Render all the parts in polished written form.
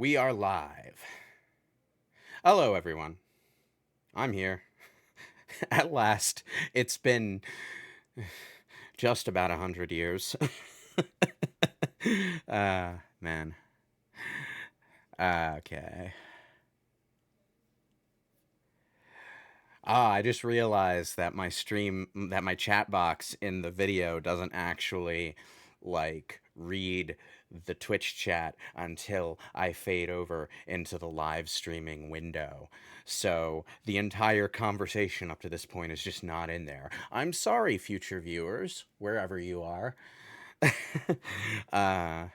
We are live. Hello, everyone. I'm here. At last. It's been just about 100 years. Man. Okay. I just realized that my chat box in the video doesn't actually, like, read the Twitch chat until I fade over into the live streaming window. So the entire conversation up to this point is just not in there. I'm sorry, future viewers, wherever you are. uh,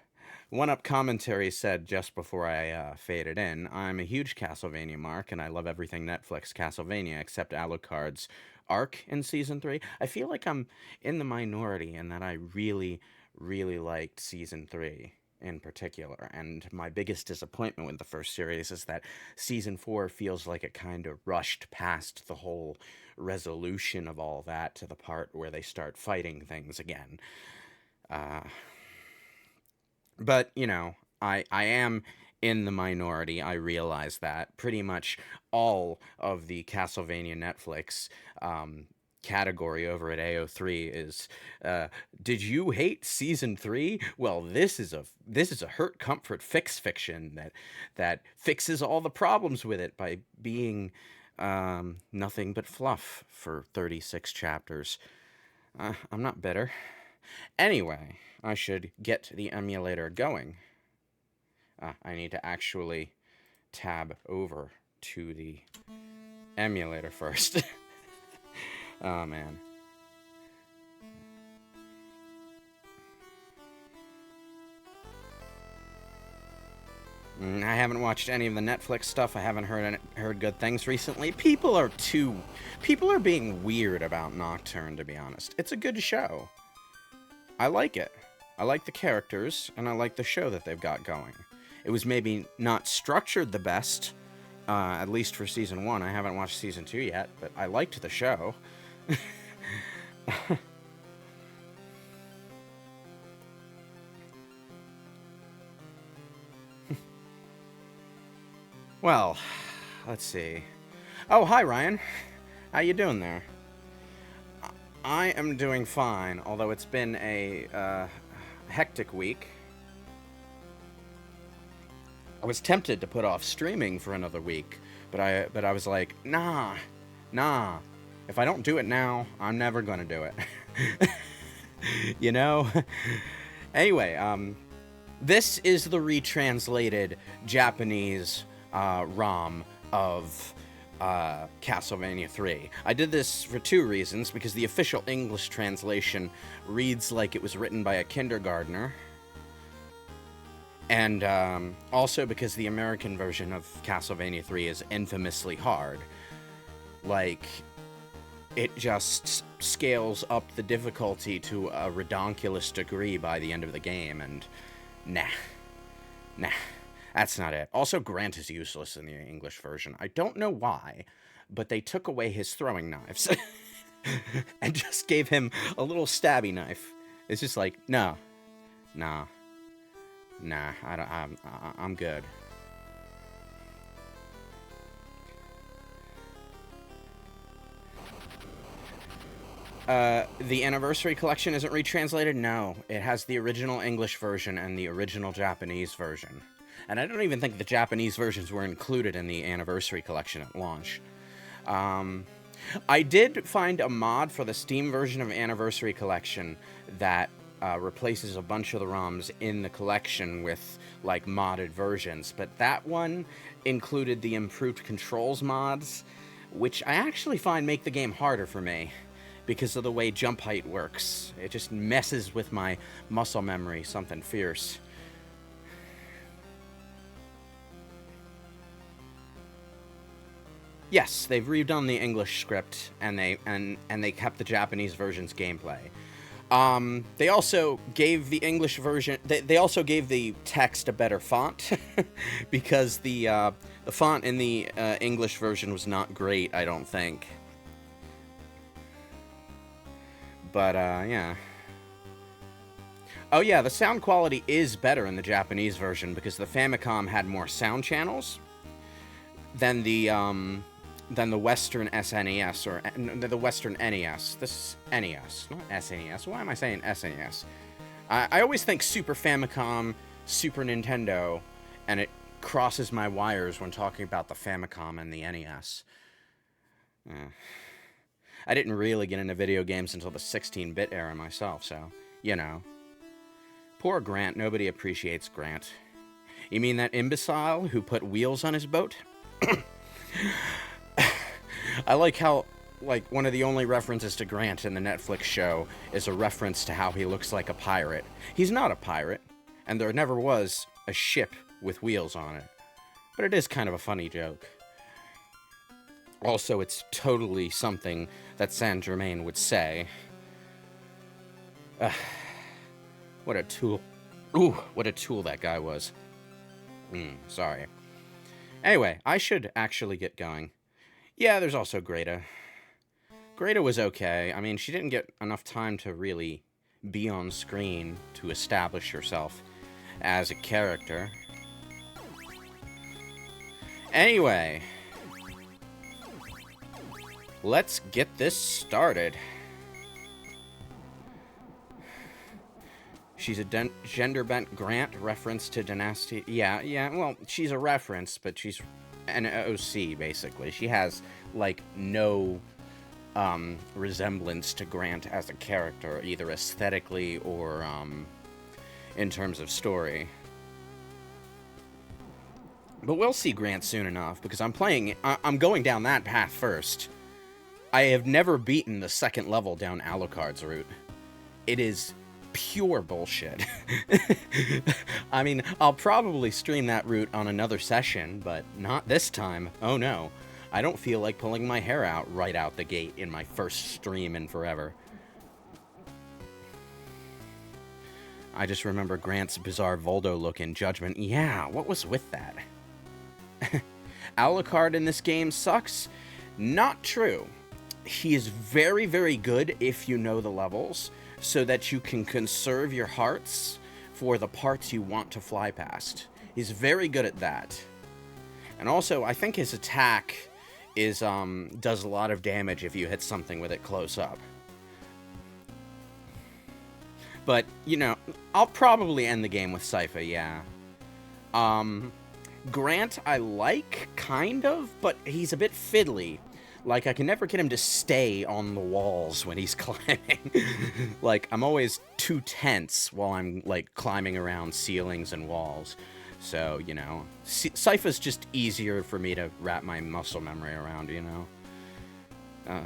One Up Commentary said just before I faded in, I'm a huge Castlevania mark, and I love everything Netflix Castlevania except Alucard's arc in Season 3. I feel like I'm in the minority in that I really, really liked Season 3 in particular, and my biggest disappointment with the first series is that Season 4 feels like it kind of rushed past the whole resolution of all that to the part where they start fighting things again. Uh, but, I am in the minority. I realize that. Pretty much all of the Castlevania Netflix category over at AO3 is did you hate season 3? Well, this is a hurt comfort fix fiction that fixes all the problems with it by being nothing but fluff for 36 chapters. I'm not bitter. Anyway, I should get the emulator going. I need to actually tab over to the emulator first. Oh, man. I haven't watched any of the Netflix stuff. I haven't heard good things recently. People are being weird about Nocturne, to be honest. It's a good show. I like it. I like the characters, and I like the show that they've got going. It was maybe not structured the best, at least for season 1. I haven't watched season 2 yet, but I liked the show. Well, let's see. Oh, hi, Ryan. How you doing there? I am doing fine, although it's been a hectic week. I was tempted to put off streaming for another week, but I was like, nah. If I don't do it now, I'm never gonna do it. You know? Anyway, this is the retranslated Japanese ROM of Castlevania III. I did this for two reasons, because the official English translation reads like it was written by a kindergartner, and also because the American version of Castlevania III is infamously hard. Like, it just scales up the difficulty to a redonkulous degree by the end of the game, and nah, that's not it. Also, Grant is useless in the English version. I don't know why, but they took away his throwing knives and just gave him a little stabby knife. It's just like, no, nah, I'm good. The Anniversary Collection isn't retranslated? No. It has the original English version and the original Japanese version. And I don't even think the Japanese versions were included in the Anniversary Collection at launch. I did find a mod for the Steam version of Anniversary Collection that replaces a bunch of the ROMs in the collection with, like, modded versions. But that one included the improved controls mods, which I actually find make the game harder for me, because of the way jump height works. It just messes with my muscle memory, something fierce. Yes, they've redone the English script, and they kept the Japanese version's gameplay. They also gave the English version. They also gave the text a better font, because the font in the English version was not great, I don't think. But yeah. Oh yeah, the sound quality is better in the Japanese version because the Famicom had more sound channels than the Western SNES or the Western NES. This NES, not SNES. Why am I saying SNES? I always think Super Famicom, Super Nintendo, and it crosses my wires when talking about the Famicom and the NES. I didn't really get into video games until the 16-bit era myself, so, you know. Poor Grant. Nobody appreciates Grant. You mean that imbecile who put wheels on his boat? I like how, like, one of the only references to Grant in the Netflix show is a reference to how he looks like a pirate. He's not a pirate, and there never was a ship with wheels on it. But it is kind of a funny joke. Also, it's totally something that Saint Germain would say. What a tool. Ooh, what a tool that guy was. Sorry. Anyway, I should actually get going. Yeah, there's also Greta. Greta was okay. I mean, she didn't get enough time to really be on screen to establish herself as a character. Anyway, let's get this started. She's a gender-bent Grant reference to Danasty. Yeah, well, she's a reference, but she's an OC, basically. She has, like, no resemblance to Grant as a character, either aesthetically or in terms of story. But we'll see Grant soon enough, because I'm going down that path first. I have never beaten the second level down Alucard's route. It is pure bullshit. I mean, I'll probably stream that route on another session, but not this time. Oh no. I don't feel like pulling my hair out right out the gate in my first stream in forever. I just remember Grant's bizarre Voldo look in Judgment. Yeah, what was with that? Alucard in this game sucks? Not true. He is very, very good if you know the levels, so that you can conserve your hearts for the parts you want to fly past. He's very good at that. And also, I think his attack is does a lot of damage if you hit something with it close up. But, you know, I'll probably end the game with Sypha, yeah. Grant I like, kind of, but he's a bit fiddly. Like, I can never get him to stay on the walls when he's climbing. Like, I'm always too tense while I'm, like, climbing around ceilings and walls. So, you know, Sypha's just easier for me to wrap my muscle memory around, you know?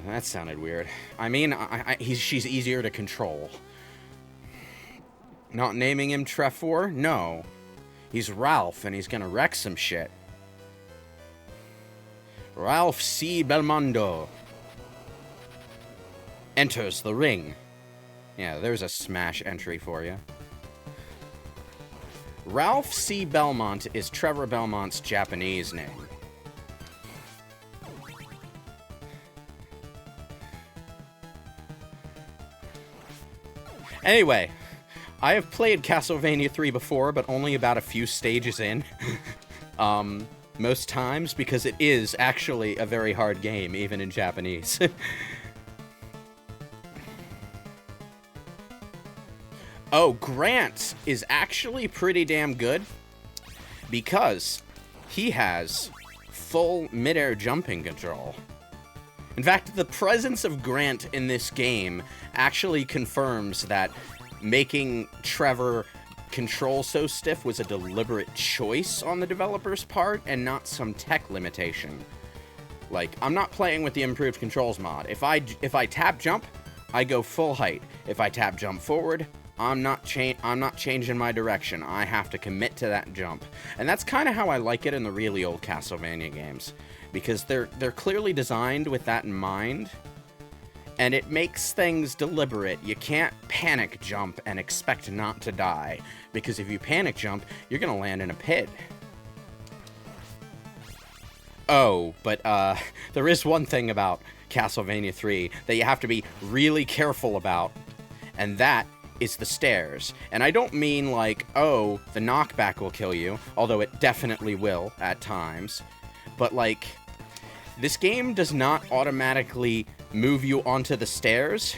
That sounded weird. I mean, she's easier to control. Not naming him Trefor? No. He's Ralph, and he's gonna wreck some shit. Ralph C. Belmondo enters the ring. Yeah, there's a Smash entry for you. Ralph C. Belmont is Trevor Belmont's Japanese name. Anyway, I have played Castlevania III before, but only about a few stages in. Most times, because it is actually a very hard game, even in Japanese. Oh, Grant is actually pretty damn good, because he has full midair jumping control. In fact, the presence of Grant in this game actually confirms that making Trevor control so stiff was a deliberate choice on the developer's part and not some tech limitation. Like, I'm not playing with the improved controls mod. If I tap jump, I go full height. If I tap jump forward, I'm not changing my direction. I have to commit to that jump. And that's kind of how I like it in the really old Castlevania games, because they're clearly designed with that in mind. And it makes things deliberate. You can't panic jump and expect not to die, because if you panic jump, you're gonna land in a pit. Oh, but there is one thing about Castlevania III that you have to be really careful about, and that is the stairs. And I don't mean like, oh, the knockback will kill you, although it definitely will at times. But like, this game does not automatically move you onto the stairs.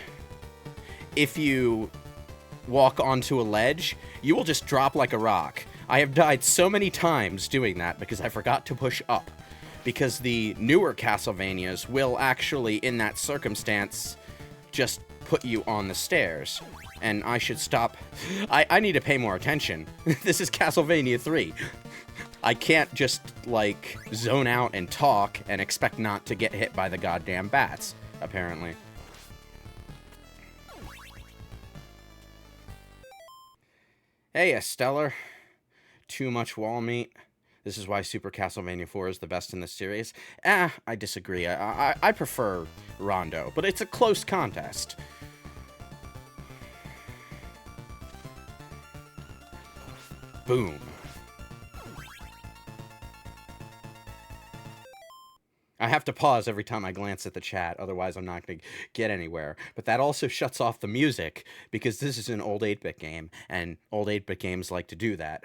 If you walk onto a ledge, you will just drop like a rock. I have died so many times doing that because I forgot to push up. Because the newer Castlevanias will actually, in that circumstance, just put you on the stairs. And I should stop. I need to pay more attention. This is Castlevania III. I can't just, like, zone out and talk and expect not to get hit by the goddamn bats, apparently. Hey, Stellar. Too much wall meat. This is why Super Castlevania IV is the best in the series. I disagree. I prefer Rondo, but it's a close contest. Boom. I have to pause every time I glance at the chat, otherwise I'm not going to get anywhere. But that also shuts off the music, because this is an old 8-bit game, and old 8-bit games like to do that.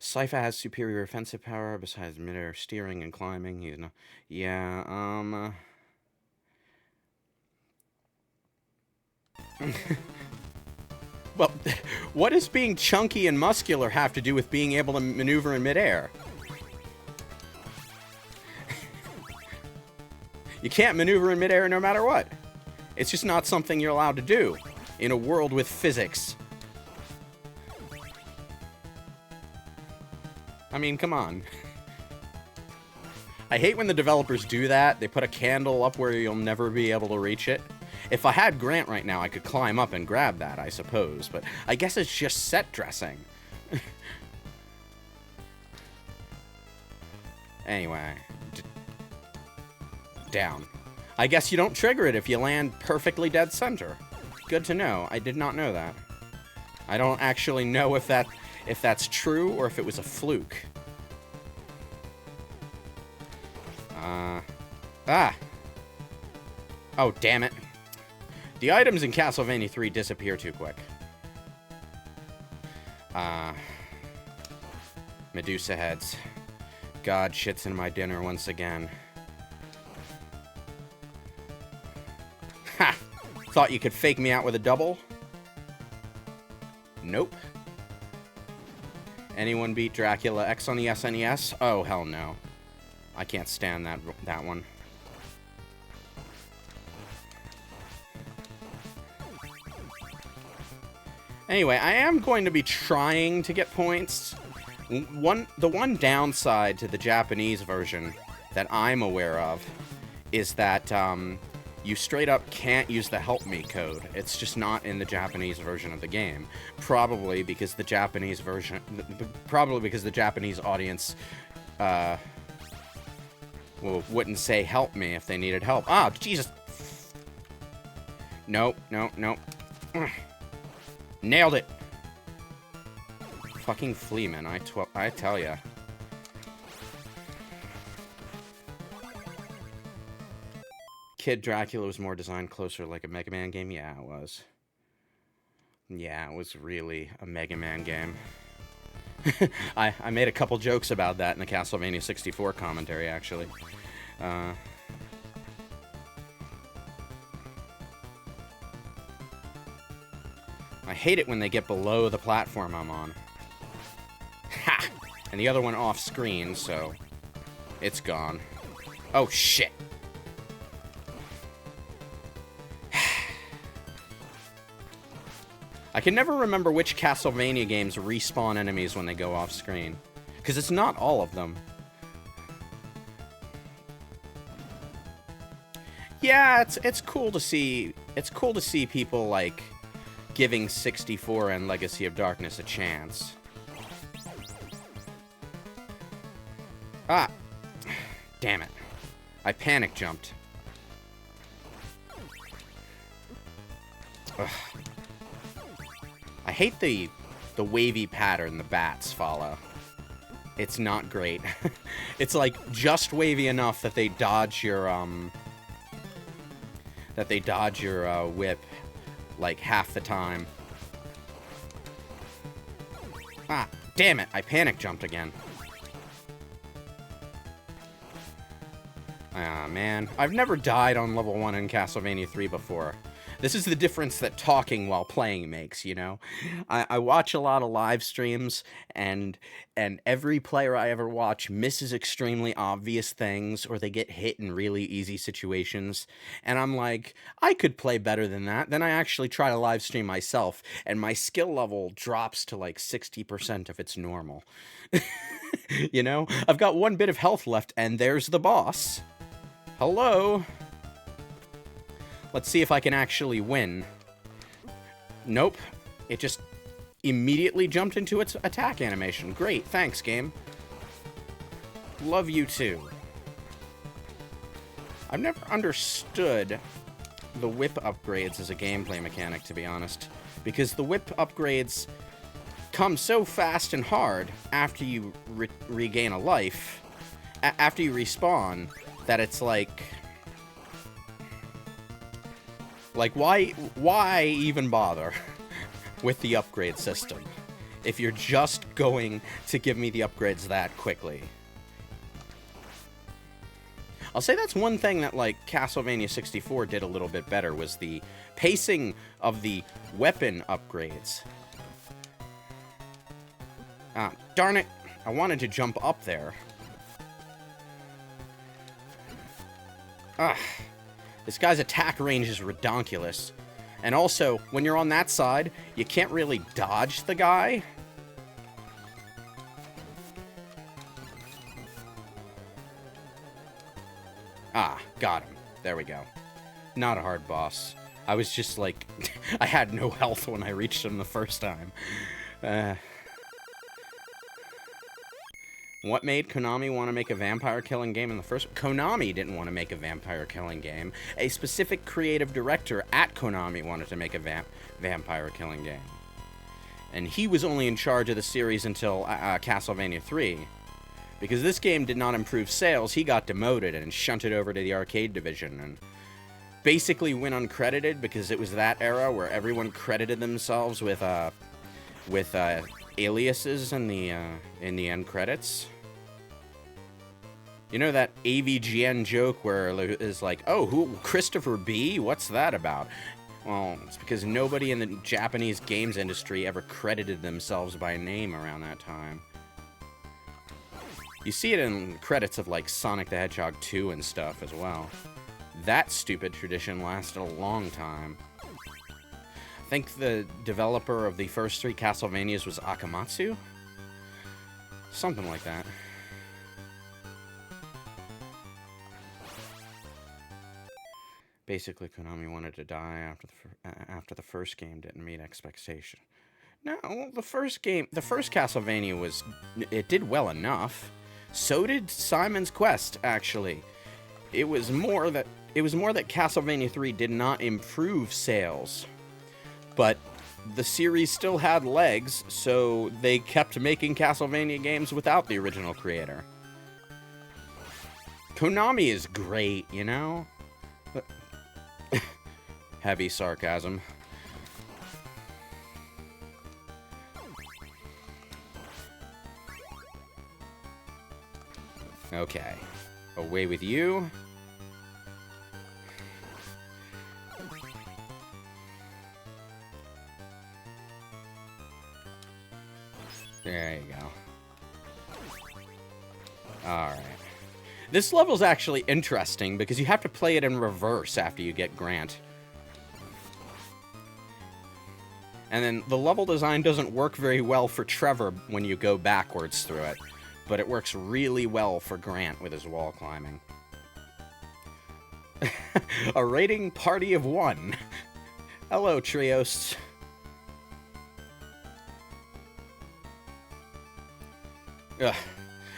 Sypha has superior offensive power, besides mid-air steering and climbing. He's not... Yeah, Well, what does being chunky and muscular have to do with being able to maneuver in midair? You can't maneuver in midair no matter what. It's just not something you're allowed to do in a world with physics. I mean, come on. I hate when the developers do that. They put a candle up where you'll never be able to reach it. If I had Grant right now, I could climb up and grab that, I suppose. But I guess it's just set dressing. Anyway. Down. I guess you don't trigger it if you land perfectly dead center. Good to know. I did not know that. I don't actually know if that's true or if it was a fluke. Oh, damn it. The items in Castlevania III disappear too quick. Medusa heads. God shits in my dinner once again. Ha! Thought you could fake me out with a double? Nope. Anyone beat Dracula X on the SNES? Oh, hell no. I can't stand that one. Anyway, I am going to be trying to get points. The one downside to the Japanese version that I'm aware of is that you straight up can't use the help me code. It's just not in the Japanese version of the game. Probably because the Japanese audience wouldn't say help me if they needed help. Ah, Jesus. Nope, nope, nope. Nailed it. Fucking Fleeman, I tell ya. Kid Dracula was more designed closer like a Mega Man game? Yeah, it was. Yeah, it was really a Mega Man game. I made a couple jokes about that in the Castlevania 64 commentary, actually. I hate it when they get below the platform I'm on. Ha! And the other one off screen, so it's gone. Oh, shit. I can never remember which Castlevania games respawn enemies when they go off screen. Because it's not all of them. Yeah, it's cool to see. It's cool to see people like giving 64 and Legacy of Darkness a chance. Ah, damn it! I panic jumped. Ugh. I hate the wavy pattern the bats follow. It's not great. It's like just wavy enough that they dodge your whip like, half the time. Ah, damn it, I panic jumped again. Ah, man. I've never died on level 1 in Castlevania III before. This is the difference that talking while playing makes, you know? I watch a lot of live streams, and every player I ever watch misses extremely obvious things, or they get hit in really easy situations, and I'm like, I could play better than that. Then I actually try to live stream myself, and my skill level drops to like 60% of its normal. You know? I've got 1 bit of health left, and there's the boss. Hello? Let's see if I can actually win. Nope. It just immediately jumped into its attack animation. Great, thanks, game. Love you too. I've never understood the whip upgrades as a gameplay mechanic, to be honest. Because the whip upgrades come so fast and hard after you regain a life, after you respawn, that it's like, why even bother with the upgrade system if you're just going to give me the upgrades that quickly? I'll say that's one thing that, like, Castlevania 64 did a little bit better, was the pacing of the weapon upgrades. Ah, darn it. I wanted to jump up there. Ah, this guy's attack range is redonkulous. And also, when you're on that side, you can't really dodge the guy. Ah, got him. There we go. Not a hard boss. I was just like, I had no health when I reached him the first time. What made Konami want to make a vampire killing game in the first... Konami didn't want to make a vampire killing game. A specific creative director at Konami wanted to make a vampire killing game. And he was only in charge of the series until Castlevania III. Because this game did not improve sales, he got demoted and shunted over to the arcade division. And basically went uncredited because it was that era where everyone credited themselves with aliases in the end credits. You know that AVGN joke where it's like, oh, who, Christopher B? What's that about? Well, it's because nobody in the Japanese games industry ever credited themselves by name around that time. You see it in credits of, like, Sonic the Hedgehog 2 and stuff as well. That stupid tradition lasted a long time. I think the developer of the first 3 Castlevanias was Akamatsu? Something like that. Basically, Konami wanted to die after the first game didn't meet expectation. No, the first Castlevania it did well enough. So did Simon's Quest, actually. It was more that Castlevania 3 did not improve sales. But the series still had legs, so they kept making Castlevania games without the original creator. Konami is great, you know? But heavy sarcasm. Okay. Away with you. There you go. Alright. This level's actually interesting because you have to play it in reverse after you get Grant. And then the level design doesn't work very well for Trevor when you go backwards through it, but it works really well for Grant with his wall climbing. A raiding party of 1. Hello, Trios. Ugh.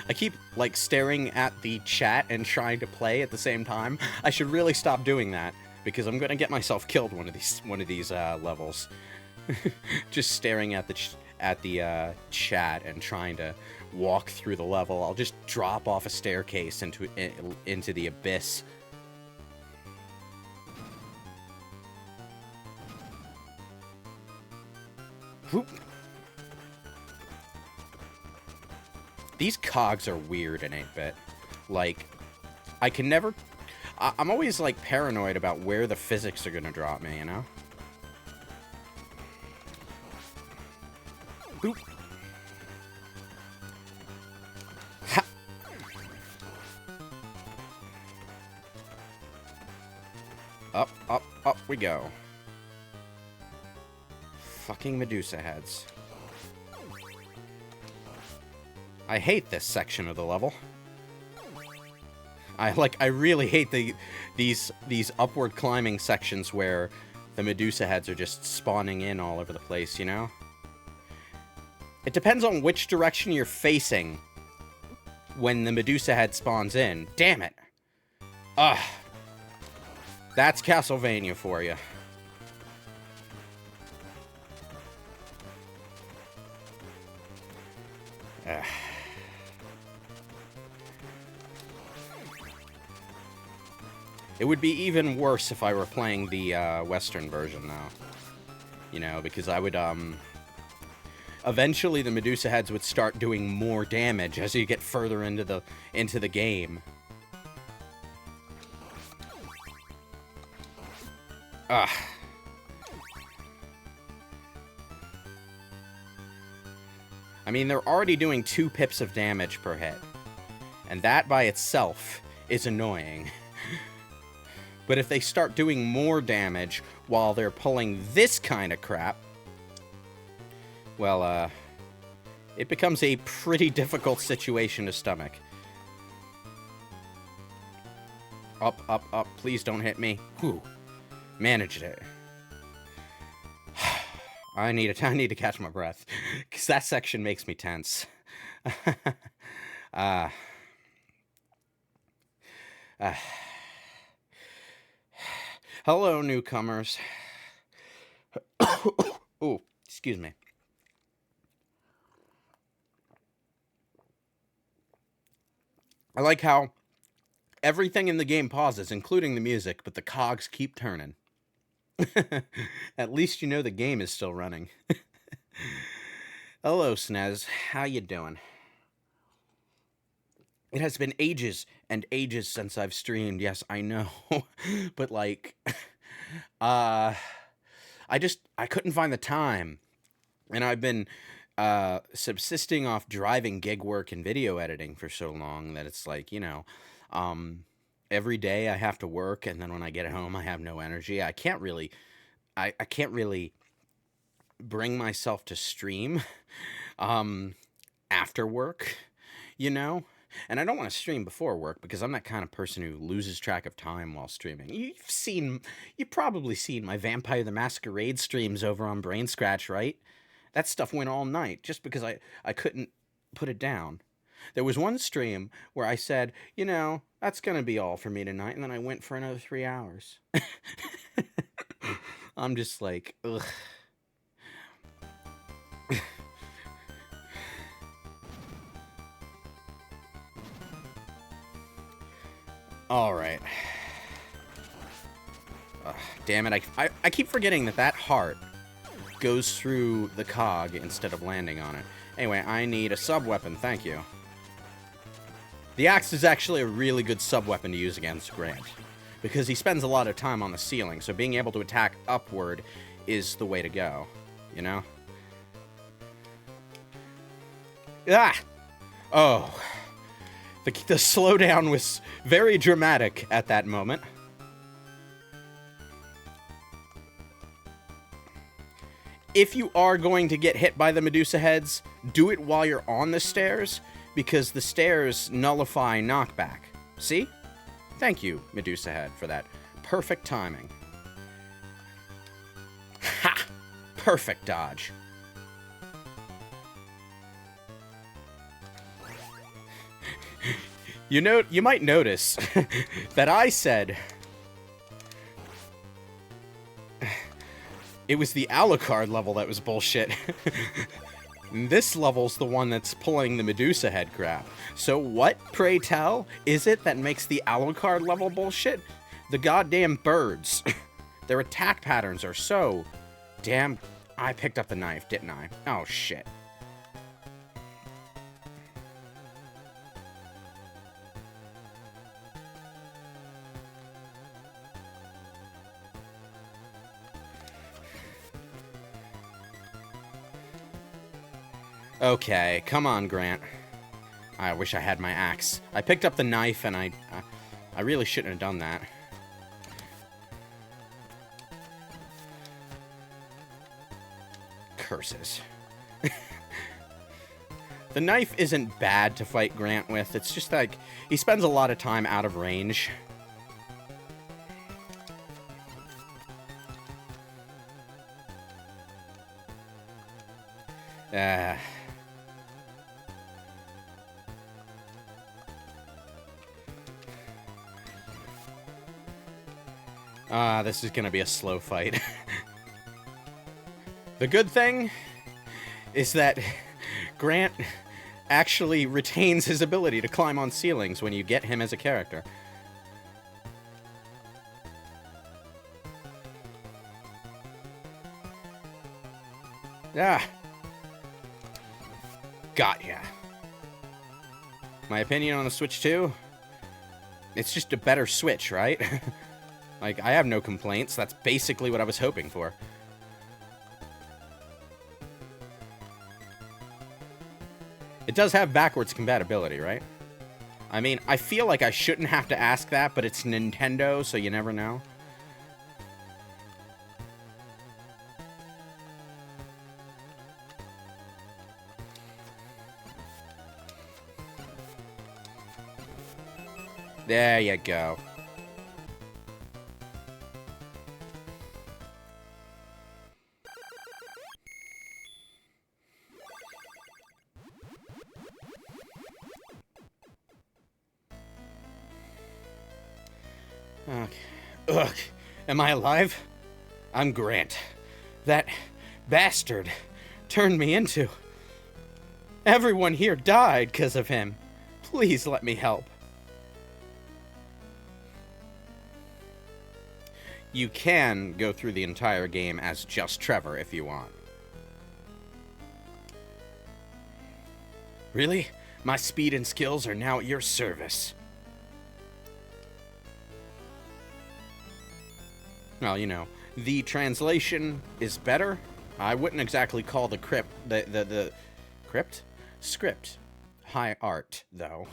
I keep, like, staring at the chat and trying to play at the same time. I should really stop doing that, because I'm gonna get myself killed one of these levels. Just staring at the chat and trying to walk through the level. I'll just drop off a staircase into the abyss. Whoop. These cogs are weird in 8-bit. Like, I can never... I'm always, like, paranoid about where the physics are gonna drop me, you know? Boop. Ha. Up, up, up we go. Fucking Medusa heads. I hate this section of the level. I really hate these upward climbing sections where the Medusa heads are just spawning in all over the place, you know? It depends on which direction you're facing when the Medusa head spawns in. Damn it. Ugh. That's Castlevania for you. Ugh. It would be even worse if I were playing the Western version, though. You know, because I would, eventually the Medusa heads would start doing more damage as you get further into the game. Ugh. I mean, they're already doing 2 pips of damage per hit. And that by itself is annoying. But if they start doing more damage while they're pulling this kind of crap, well, it becomes a pretty difficult situation to stomach. Up, up, up. Please don't hit me. Whew. Managed it. I need to catch my breath, because that section makes me tense. Hello, newcomers. Oh, excuse me. I like how everything in the game pauses, including the music, but the cogs keep turning. At least you know the game is still running. Hello, Snez. How you doing? It has been ages and ages since I've streamed. Yes, I know. But, like, I couldn't find the time. And I've been subsisting off driving gig work and video editing for so long that it's like, you know, every day I have to work, and then when I get home, I have no energy. I can't really bring myself to stream after work, you know? And I don't want to stream before work because I'm that kind of person who loses track of time while streaming. You've probably seen my Vampire the Masquerade streams over on Brain Scratch, right? That stuff went all night just because I couldn't put it down. There was one stream where I said, you know, that's going to be all for me tonight, and then I went for another 3 hours. I'm just like, ugh. All right. Damn it, I keep forgetting that heart goes through the cog instead of landing on it. Anyway, I need a sub-weapon, thank you. The axe is actually a really good sub-weapon to use against Grant, because he spends a lot of time on the ceiling, so being able to attack upward is the way to go, you know? Ah! Oh. The slowdown was very dramatic at that moment. If you are going to get hit by the Medusa heads, do it while you're on the stairs, because the stairs nullify knockback. See? Thank you, Medusa head, for that perfect timing. Ha! Perfect dodge. You might notice that I said it was the Alucard level that was bullshit. This level's the one that's pulling the Medusa head crap. So what, pray tell, is it that makes the Alucard level bullshit? The goddamn birds. Their attack patterns are so damn I picked up the knife, didn't I? Oh, shit. Okay, come on, Grant. I wish I had my axe. I picked up the knife, and I really shouldn't have done that. Curses. The knife isn't bad to fight Grant with. It's just like, he spends a lot of time out of range. This is gonna be a slow fight. The good thing is that Grant actually retains his ability to climb on ceilings when you get him as a character. Ah. Got ya. My opinion on the Switch 2? It's just a better Switch, right? Like, I have no complaints. That's basically what I was hoping for. It does have backwards compatibility, right? I mean, I feel like I shouldn't have to ask that, but it's Nintendo, so you never know. There you go. Okay. Ugh. Am I alive? I'm Grant. That bastard turned me into... Everyone here died because of him. Please let me help. You can go through the entire game as just Trevor if you want. Really? My speed and skills are now at your service. Well, you know, the translation is better. I wouldn't exactly call the script high art, though.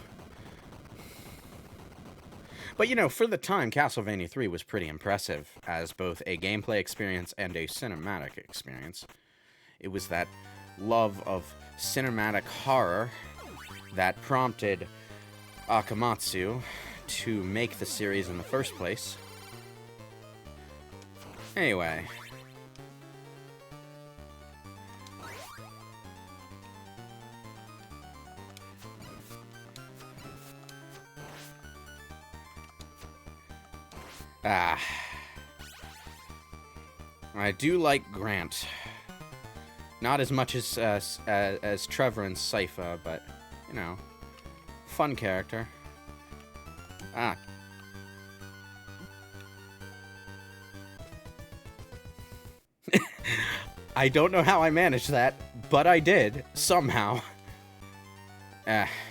But, you know, for the time, Castlevania III was pretty impressive as both a gameplay experience and a cinematic experience. It was that love of cinematic horror that prompted Akamatsu to make the series in the first place. Anyway. I do like Grant. Not as much as Trevor and Sypha, but, you know, fun character. I don't know how I managed that, but I did, somehow.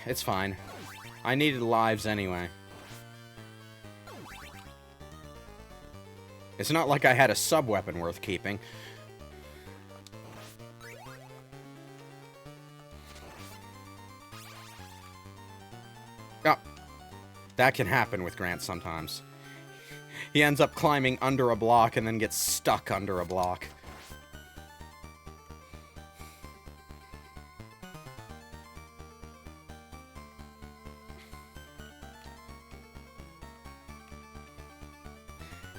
It's fine. I needed lives anyway. It's not like I had a sub-weapon worth keeping. Oh, that can happen with Grant sometimes. He ends up climbing under a block and then gets stuck under a block.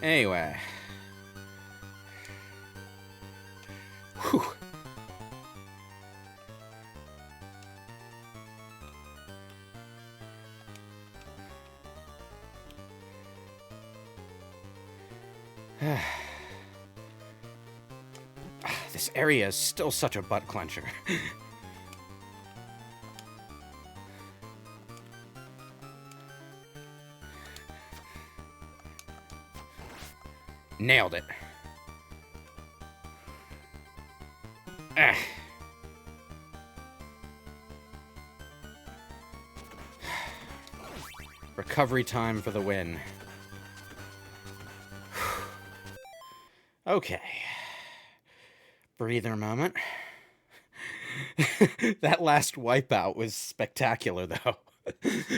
Anyway. Whew. This area is still such a butt clencher. Nailed it. Ah. Recovery time for the win. Okay. Breather moment. That last wipeout was spectacular, though.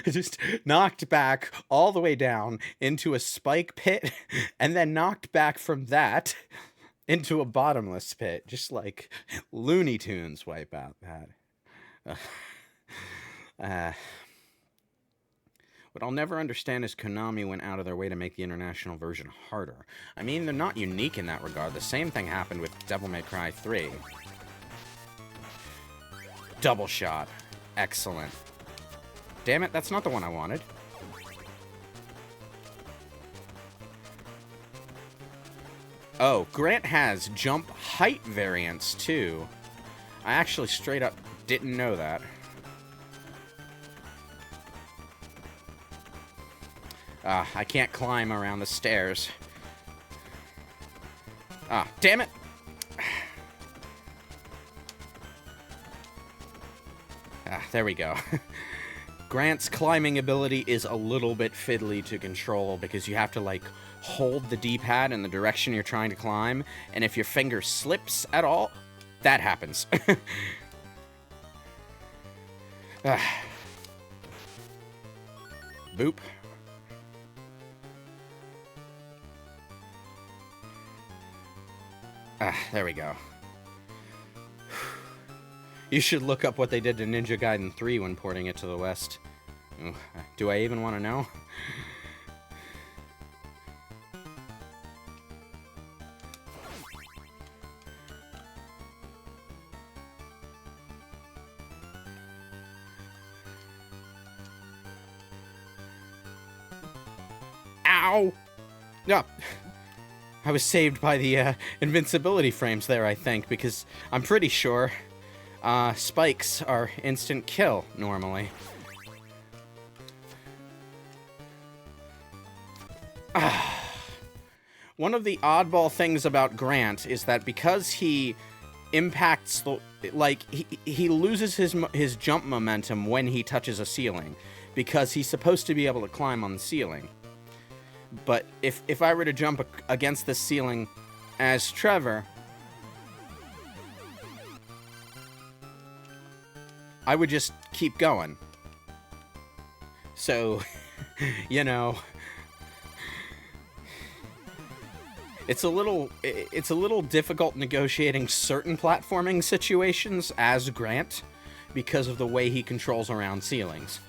Just knocked back all the way down into a spike pit, and then knocked back from that into a bottomless pit. Just like Looney Tunes wipeout that. What I'll never understand is Konami went out of their way to make the international version harder. I mean, they're not unique in that regard. The same thing happened with Devil May Cry 3. Double shot. Excellent. Damn it, that's not the one I wanted. Oh, Grant has jump height variance, too. I actually straight up didn't know that. I can't climb around the stairs. Ah, damn it! There we go. Grant's climbing ability is a little bit fiddly to control because you have to, like, hold the D-pad in the direction you're trying to climb, and if your finger slips at all, that happens. Boop. There we go. You should look up what they did to Ninja Gaiden 3 when porting it to the West. Do I even want to know? Ow! No. I was saved by the invincibility frames there, I think, because I'm pretty sure spikes are instant kill, normally. One of the oddball things about Grant is that because he impacts the... Like, he loses his jump momentum when he touches a ceiling, because he's supposed to be able to climb on the ceiling. But if I were to jump against the ceiling as Trevor, I would just keep going. So, you know, it's a little difficult negotiating certain platforming situations as Grant because of the way he controls around ceilings.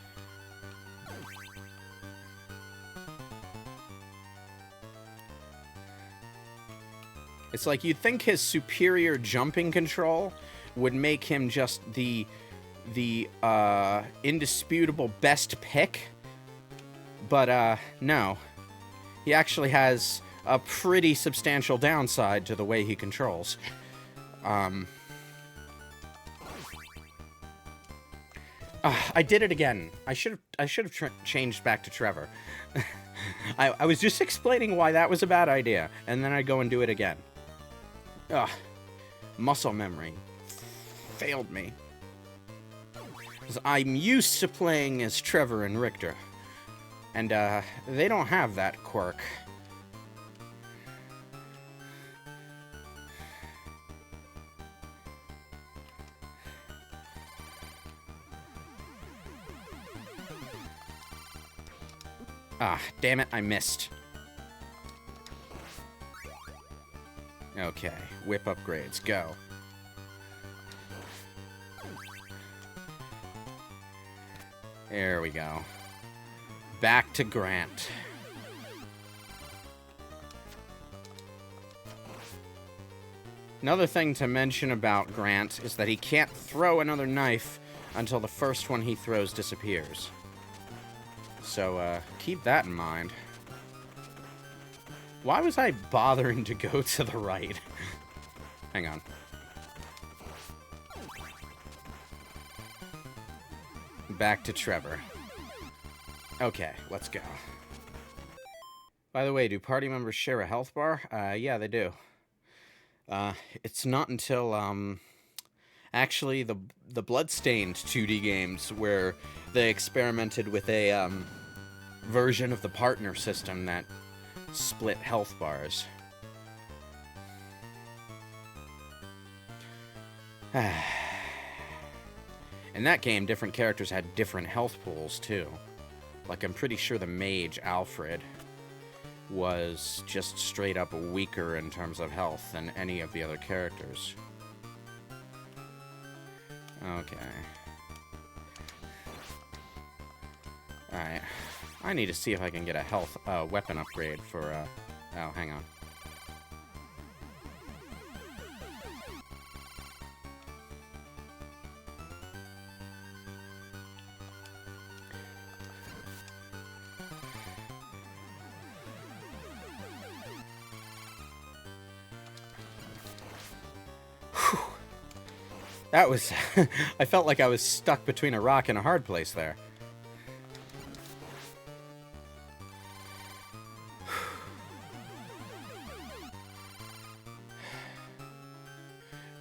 It's like you'd think his superior jumping control would make him just the indisputable best pick, but no. He actually has a pretty substantial downside to the way he controls. I did it again. I should have changed back to Trevor. I was just explaining why that was a bad idea, and then I go and do it again. Ugh. Muscle memory failed me. 'Cause I'm used to playing as Trevor and Richter. And, they don't have that quirk. Ah, damn it, I missed. Okay, whip upgrades, go. There we go. Back to Grant. Another thing to mention about Grant is that he can't throw another knife until the first one he throws disappears. So, keep that in mind. Why was I bothering to go to the right? Hang on. Back to Trevor. Okay, let's go. By the way, do party members share a health bar? Yeah, they do. It's not until, Actually, the Bloodstained 2D games, where they experimented with a version of the partner system that split health bars. In that game, different characters had different health pools, too. Like, I'm pretty sure the mage, Alfred, was just straight up weaker in terms of health than any of the other characters. Okay. Alright. I need to see if I can get a health weapon upgrade for, oh, hang on. That was... I felt like I was stuck between a rock and a hard place there.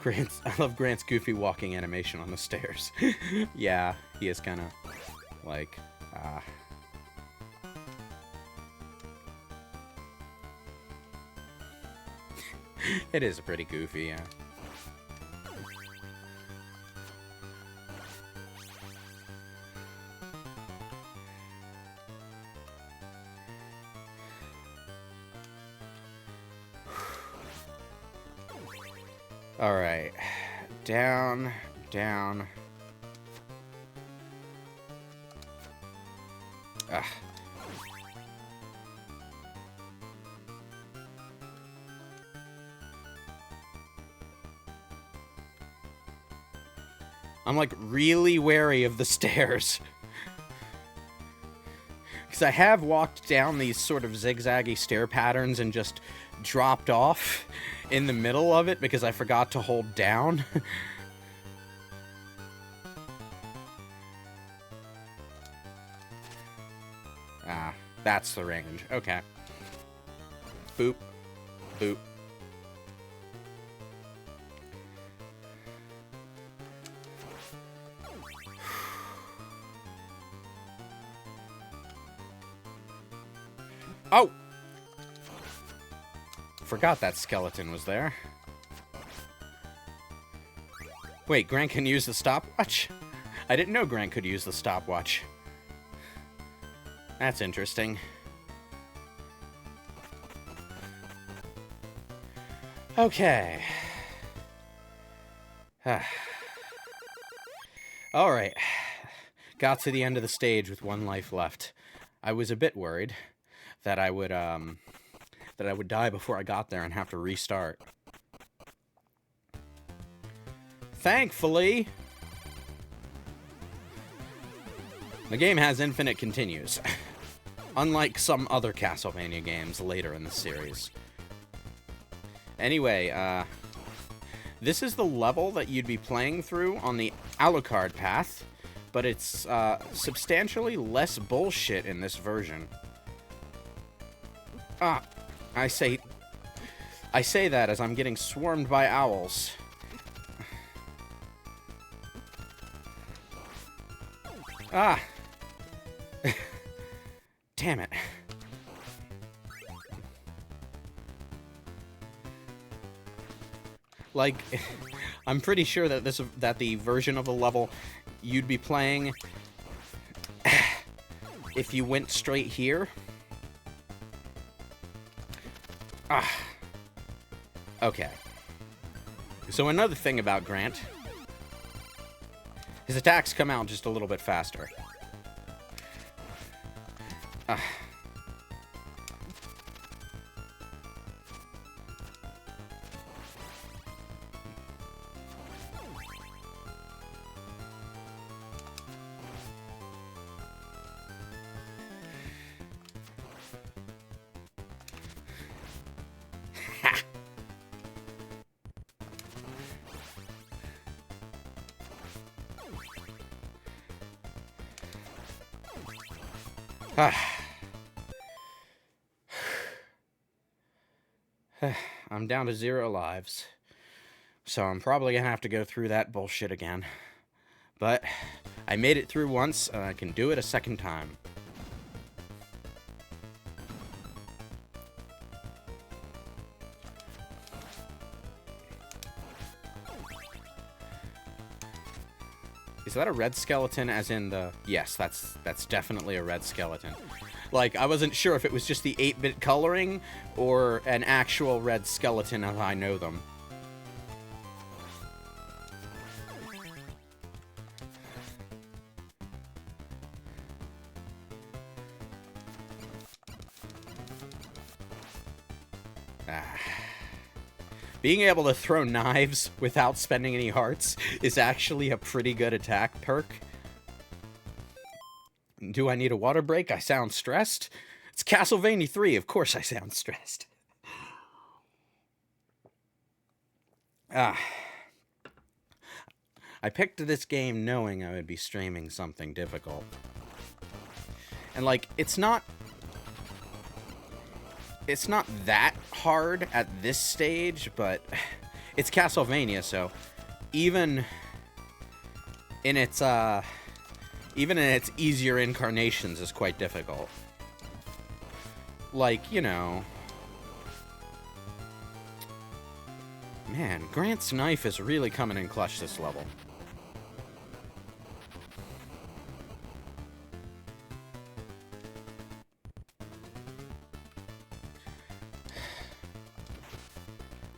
I love Grant's goofy walking animation on the stairs. Yeah, he is kind of like... It is pretty goofy, yeah. Alright. Down, down. Ugh. I'm like really wary of the stairs. Because I have walked down these sort of zigzaggy stair patterns and just dropped off in the middle of it because I forgot to hold down. Ah, that's the range. Okay. Boop. Boop. Oh! Forgot that skeleton was there. Wait, Grant can use the stopwatch? I didn't know Grant could use the stopwatch. That's interesting. Okay. Alright. Got to the end of the stage with one life left. I was a bit worried that I would die before I got there and have to restart. Thankfully, the game has infinite continues, unlike some other Castlevania games later in the series. Anyway, this is the level that you'd be playing through on the Alucard path, but it's substantially less bullshit in this version. Ah, I say that as I'm getting swarmed by owls. Ah! Damn it. Like, I'm pretty sure that the version of the level you'd be playing if you went straight here. Ah. Okay. So another thing about Grant, his attacks come out just a little bit faster. Ah. I'm down to 0 lives. So I'm probably gonna have to go through that bullshit again. But I made it through once, and I can do it a second time. Is that a red skeleton as in the... Yes, that's definitely a red skeleton. Like, I wasn't sure if it was just the 8-bit coloring or an actual red skeleton as I know them. Being able to throw knives without spending any hearts is actually a pretty good attack perk. Do I need a water break? I sound stressed. It's Castlevania III. Of course I sound stressed. I picked this game knowing I would be streaming something difficult. And, like, it's not that hard at this stage, but it's Castlevania, so even in its easier incarnations is quite difficult. Like, you know, man, Grant's knife is really coming in clutch this level.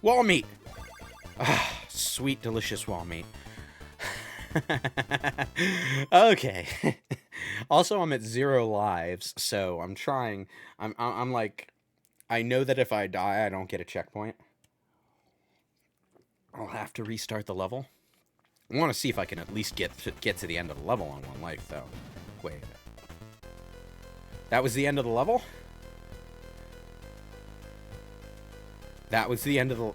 Wall meat! Ah, sweet, delicious wall meat. Okay. Also, I'm at 0 lives, so I'm trying. I'm like, I know that if I die, I don't get a checkpoint. I'll have to restart the level. I want to see if I can at least get to the end of the level on 1 life, though. Wait. That was the end of the level? That was the end of the...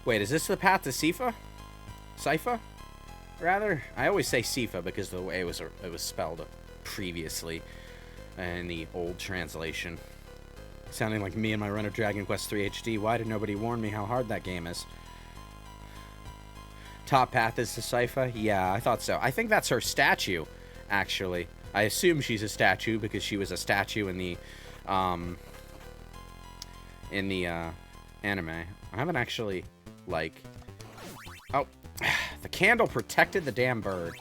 Wait, is this the path to Sypha? Sypha? Rather? I always say Sypha because of the way it was spelled previously in the old translation. Sounding like me and my run of Dragon Quest III HD. Why did nobody warn me how hard that game is? Top path is to Sypha? Yeah, I thought so. I think that's her statue, actually. I assume she's a statue because she was a statue in the anime. I haven't actually, like... Oh, the candle protected the damn bird.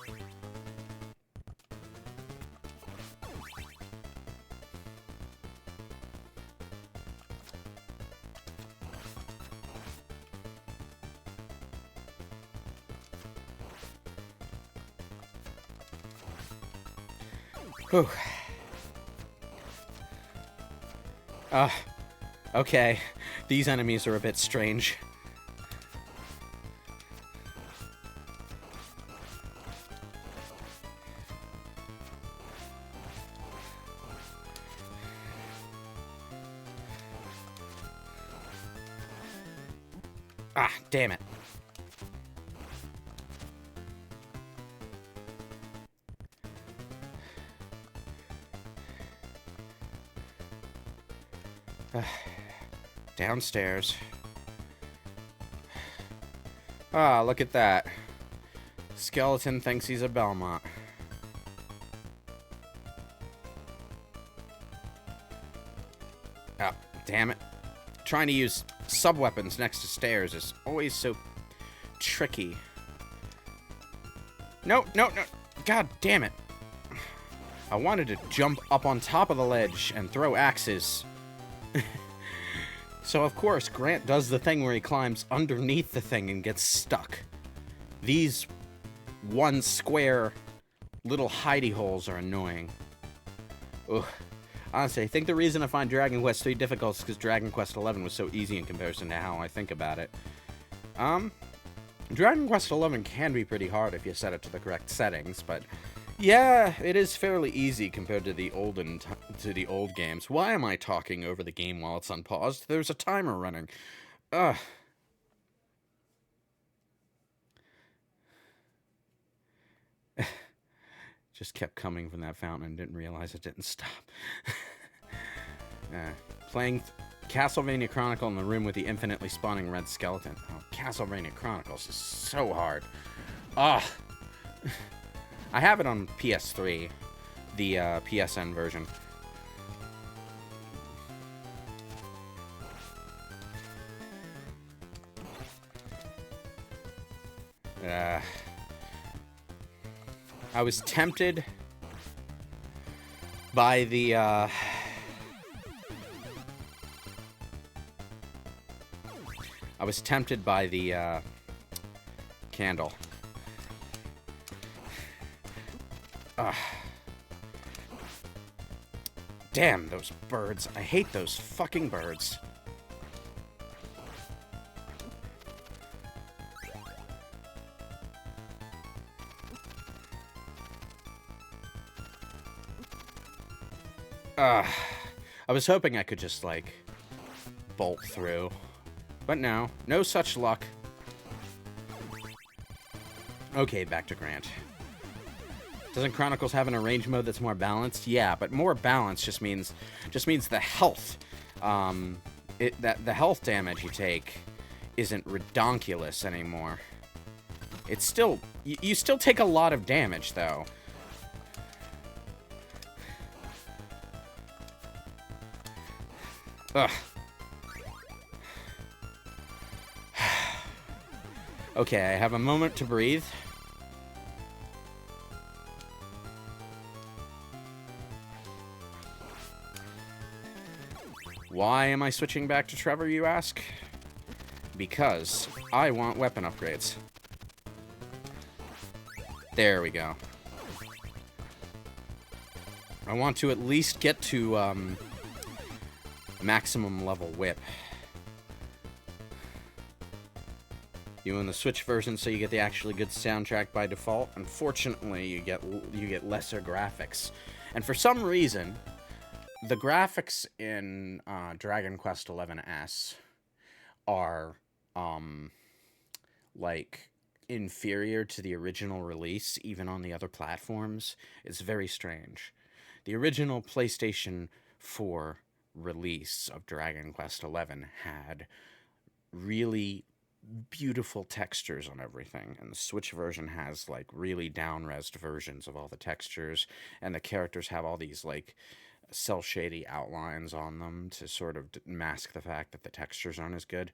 Whew. Okay. These enemies are a bit strange. Ah, damn it. Downstairs. Ah, look at that. Skeleton thinks he's a Belmont. Oh, damn it. Trying to use sub-weapons next to stairs is always so tricky. No, no, no. God damn it. I wanted to jump up on top of the ledge and throw axes. So, of course, Grant does the thing where he climbs underneath the thing and gets stuck. These one square little hidey holes are annoying. Ugh. Honestly, I think the reason I find Dragon Quest III difficult is because Dragon Quest XI was so easy in comparison to how I think about it. Dragon Quest XI can be pretty hard if you set it to the correct settings, but yeah, it is fairly easy compared to the old games. Why am I talking over the game while it's unpaused? There's a timer running. Ugh. Just kept coming from that fountain and didn't realize it didn't stop. Playing Castlevania Chronicle in the room with the infinitely spawning red skeleton. Oh, Castlevania Chronicles is so hard. Ugh. I have it on PS3, the PSN version. I was tempted by the candle. Damn those birds. I hate those fucking birds. I was hoping I could just, like, bolt through. But no. No such luck. Okay, back to Grant. Doesn't Chronicles have an arrange mode that's more balanced? Yeah, but more balanced just means the health. The health damage you take isn't redonkulous anymore. It's still... You still take a lot of damage, though. Ugh. Okay, I have a moment to breathe. Why am I switching back to Trevor, you ask? Because I want weapon upgrades. There we go. I want to at least get to, maximum level whip. You own the Switch version, so you get the actually good soundtrack by default. Unfortunately, you get lesser graphics. And for some reason, the graphics in Dragon Quest XI-S are, like, inferior to the original release, even on the other platforms. It's very strange. The original PlayStation 4 release of Dragon Quest XI had really beautiful textures on everything, and the Switch version has, like, really down-resed versions of all the textures, and the characters have all these, like, cel-shady outlines on them to sort of mask the fact that the textures aren't as good.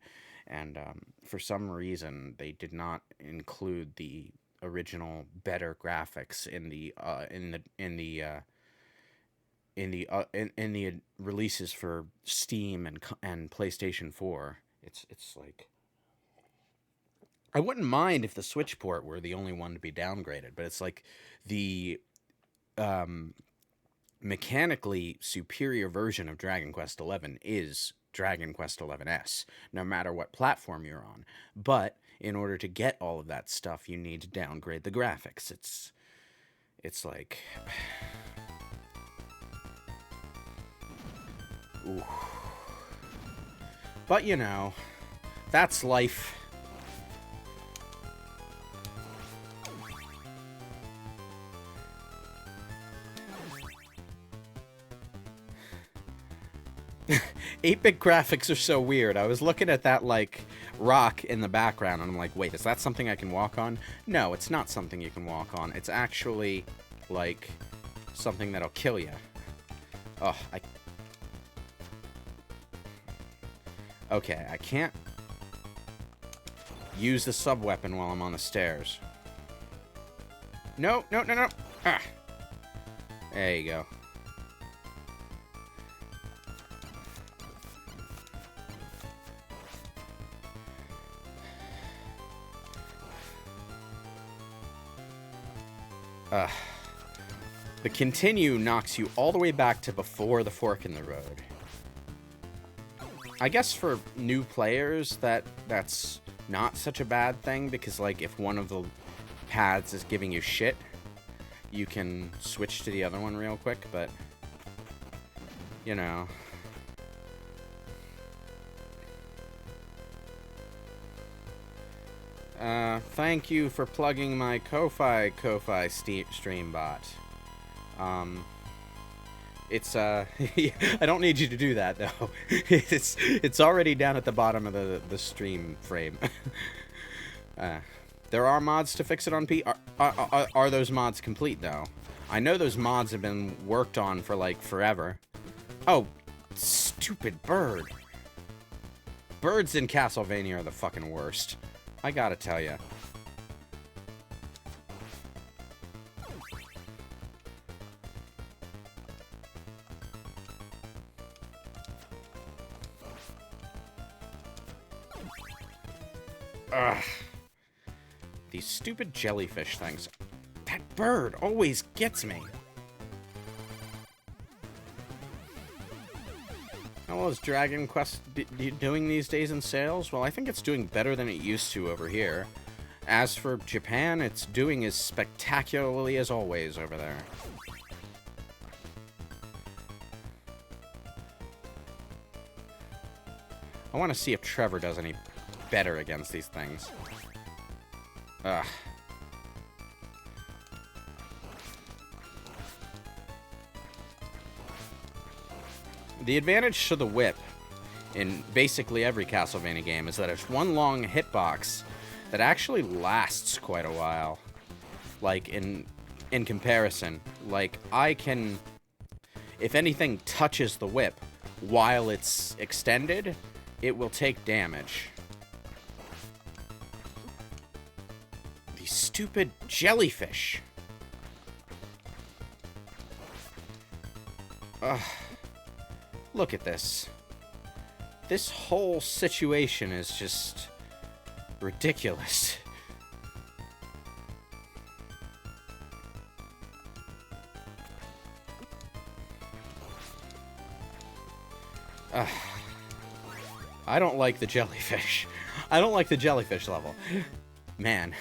And for some reason, they did not include the original better graphics in the releases for Steam and PlayStation 4. It's like, I wouldn't mind if the Switch port were the only one to be downgraded, but it's like the mechanically superior version of Dragon Quest XI is Dragon Quest XI-S, no matter what platform you're on. But in order to get all of that stuff, you need to downgrade the graphics. It's like... Ooh. But, you know, that's life. Eight-bit graphics are so weird. I was looking at that, like, rock in the background, and I'm like, wait, is that something I can walk on? No, it's not something you can walk on. It's actually, like, something that'll kill you. Oh, Okay, I can't use the sub-weapon while I'm on the stairs. No, no, no, no. Ah. There you go. The continue knocks you all the way back to before the fork in the road. I guess for new players, that's not such a bad thing, because, like, if one of the paths is giving you shit, you can switch to the other one real quick, but, you know. Thank you for plugging my Ko-Fi stream bot. It's I don't need you to do that though. It's already down at the bottom of the stream frame. uh, there are mods to fix it on P. Are those mods complete though? I know those mods have been worked on for like forever. Oh, stupid bird. Birds in Castlevania are the fucking worst. I gotta tell you. Ugh. These stupid jellyfish things. That bird always gets me. How well is Dragon Quest doing these days in sales? Well, I think it's doing better than it used to over here. As for Japan, it's doing as spectacularly as always over there. I want to see if Trevor does any better against these things. Ugh. The advantage to the whip in basically every Castlevania game is that it's one long hitbox that actually lasts quite a while. Like, in comparison. Like, I can... If anything touches the whip while it's extended, it will take damage. These stupid jellyfish. Ugh. Look at this. This whole situation is just ridiculous. I don't like the jellyfish. I don't like the jellyfish level. Man.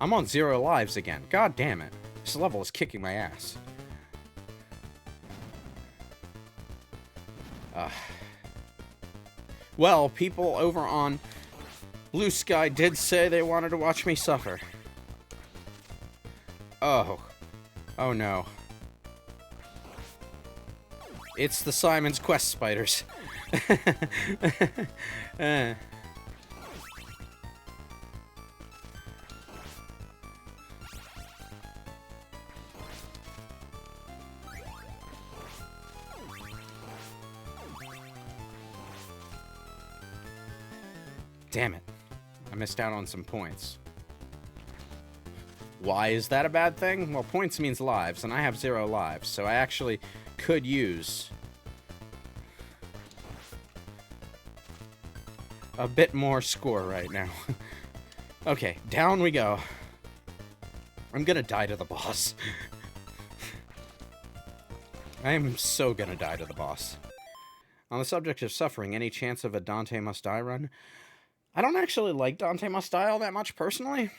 I'm on 0 lives again. God damn it. This level is kicking my ass. Well, people over on Blue Sky did say they wanted to watch me suffer. Oh. Oh no. It's the Simon's Quest spiders. Damn it. I missed out on some points. Why is that a bad thing? Well, points means lives, and I have 0 lives, so I actually could use a bit more score right now. Okay, down we go. I'm gonna die to the boss. I am so gonna die to the boss. On the subject of suffering, any chance of a Dante Must Die run? I don't actually like Dante Must Die all that much, personally.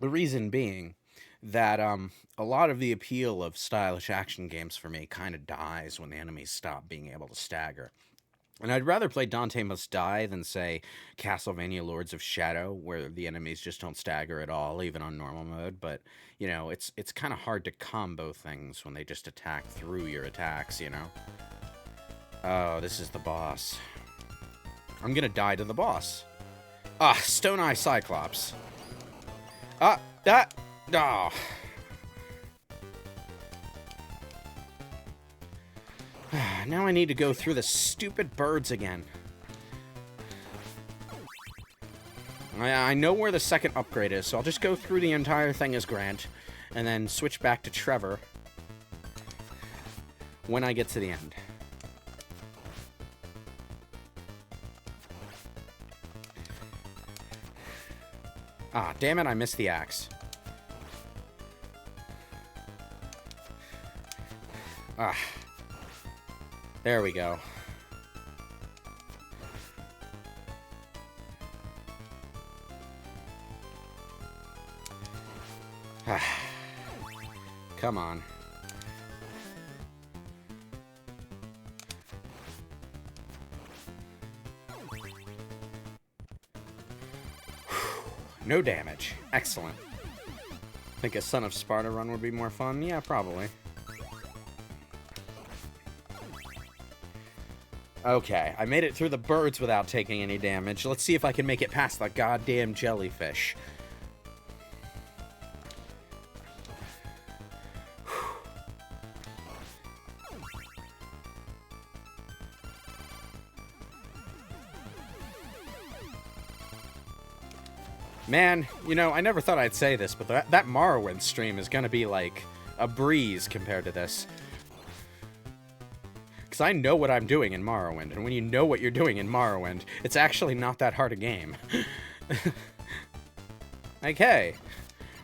The reason being that a lot of the appeal of stylish action games for me kind of dies when the enemies stop being able to stagger. And I'd rather play Dante Must Die than, say, Castlevania Lords of Shadow, where the enemies just don't stagger at all, even on normal mode. But, you know, it's kind of hard to combo things when they just attack through your attacks, you know? Oh, this is the boss. I'm gonna die to the boss. Ah, Stone Eye Cyclops. Ah, that... Oh. Now I need to go through the stupid birds again. I know where the second upgrade is, so I'll just go through the entire thing as Grant, and then switch back to Trevor when I get to the end. Ah, damn it, I missed the axe. Ah. There we go. Ah. Come on. No damage. Excellent. Think a Son of Sparta run would be more fun? Yeah, probably. Okay, I made it through the birds without taking any damage. Let's see if I can make it past the goddamn jellyfish. Man, you know, I never thought I'd say this, but that Morrowind stream is gonna be like a breeze compared to this. Because I know what I'm doing in Morrowind, and when you know what you're doing in Morrowind, it's actually not that hard a game. Okay.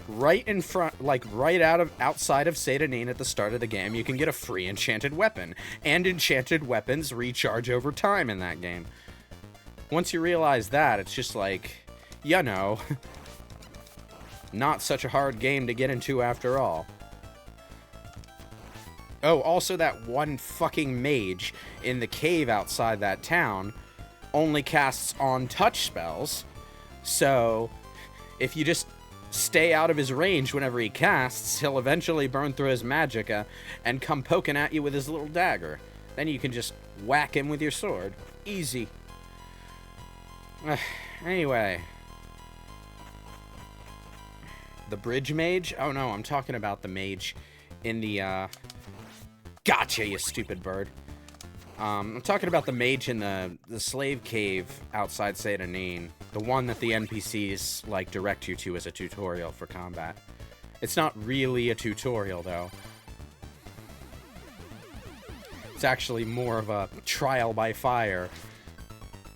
Right in front, like right outside of Satanin at the start of the game, you can get a free enchanted weapon. And enchanted weapons recharge over time in that game. Once you realize that, it's just like, you know, not such a hard game to get into after all. Oh, also that one fucking mage in the cave outside that town only casts on touch spells. So, if you just stay out of his range whenever he casts, he'll eventually burn through his magicka and come poking at you with his little dagger. Then you can just whack him with your sword. Easy. Anyway. The bridge mage? Oh no, I'm talking about the mage in the, Gotcha, you stupid bird. I'm talking about the mage in the slave cave outside Satanin. The one that the NPCs, like, direct you to as a tutorial for combat. It's not really a tutorial, though. It's actually more of a trial by fire.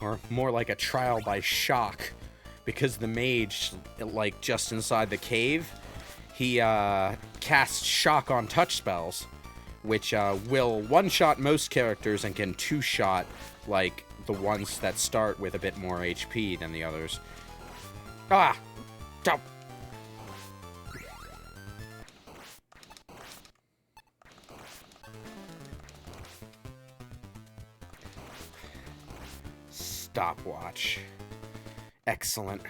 Or more like a trial by shock. Because the mage, like, just inside the cave, he, casts shock on touch spells. Which will one-shot most characters and can two-shot, like, the ones that start with a bit more HP than the others. Ah! Don't! Stopwatch. Excellent.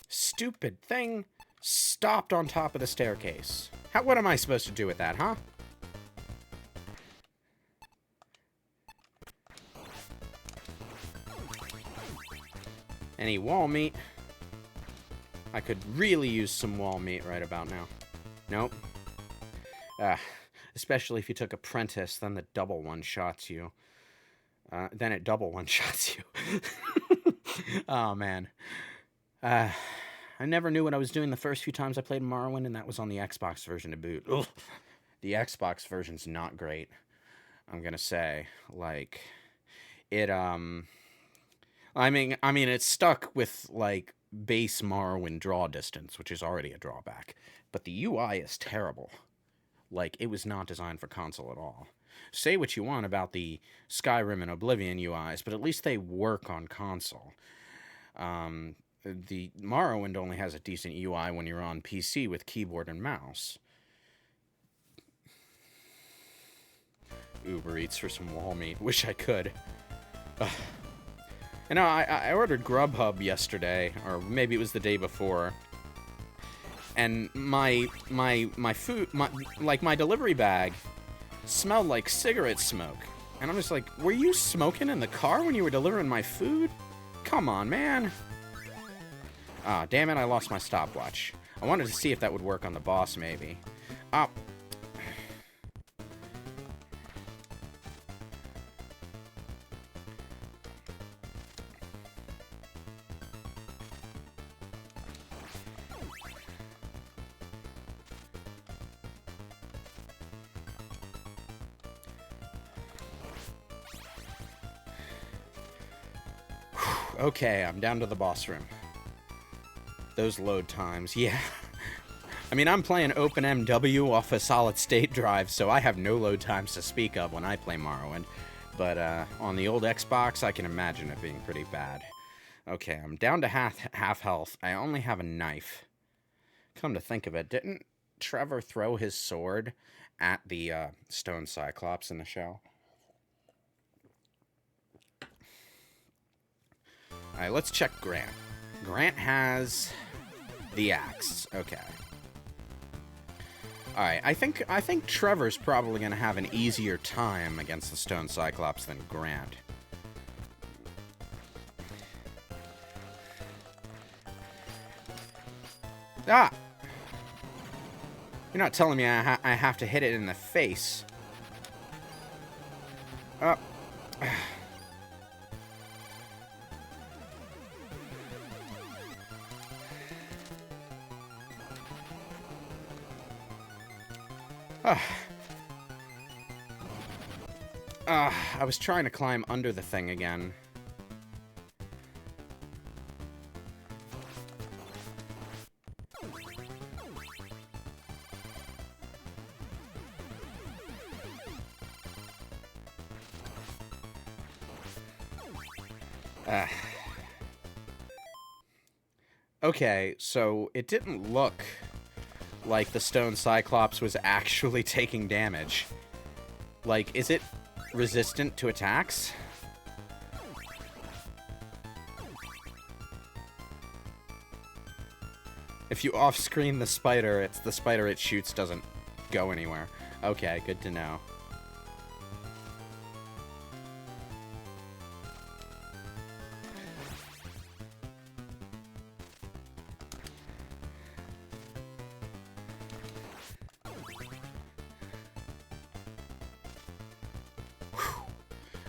Stupid thing. Stopped on top of the staircase. What am I supposed to do with that, huh? Any wall meat? I could really use some wall meat right about now. Nope. Especially if you took Apprentice, then the double one-shots you. Then it double one-shots you. Oh, man. I never knew what I was doing the first few times I played Morrowind, and that was on the Xbox version to boot. Ugh. The Xbox version's not great, I'm gonna say. Like, it, I mean, it's stuck with, like, base Morrowind draw distance, which is already a drawback. But the UI is terrible. Like, it was not designed for console at all. Say what you want about the Skyrim and Oblivion UIs, but at least they work on console. The Morrowind only has a decent UI when you're on PC with keyboard and mouse. Uber Eats for some wall meat. Wish I could. Ugh. You know, I ordered Grubhub yesterday, or maybe it was the day before. And my food, my delivery bag smelled like cigarette smoke. And I'm just like, were you smoking in the car when you were delivering my food? Come on, man. Ah, damn it, I lost my stopwatch. I wanted to see if that would work on the boss, maybe. Oh. Okay, I'm down to the boss room. Those load times, yeah. I mean, I'm playing OpenMW off a solid-state drive, so I have no load times to speak of when I play Morrowind. But on the old Xbox, I can imagine it being pretty bad. Okay, I'm down to half health. I only have a knife. Come to think of it, didn't Trevor throw his sword at the stone cyclops in the show? Alright, let's check Grant. Grant has the axe. Okay. Alright, I think Trevor's probably going to have an easier time against the Stone Cyclops than Grant. Ah! You're not telling me I have to hit it in the face. Oh. I was trying to climb under the thing again. Okay, so it didn't look like the Stone Cyclops was actually taking damage. Like, is it resistant to attacks? If you off-screen the spider it shoots doesn't go anywhere. Okay, good to know.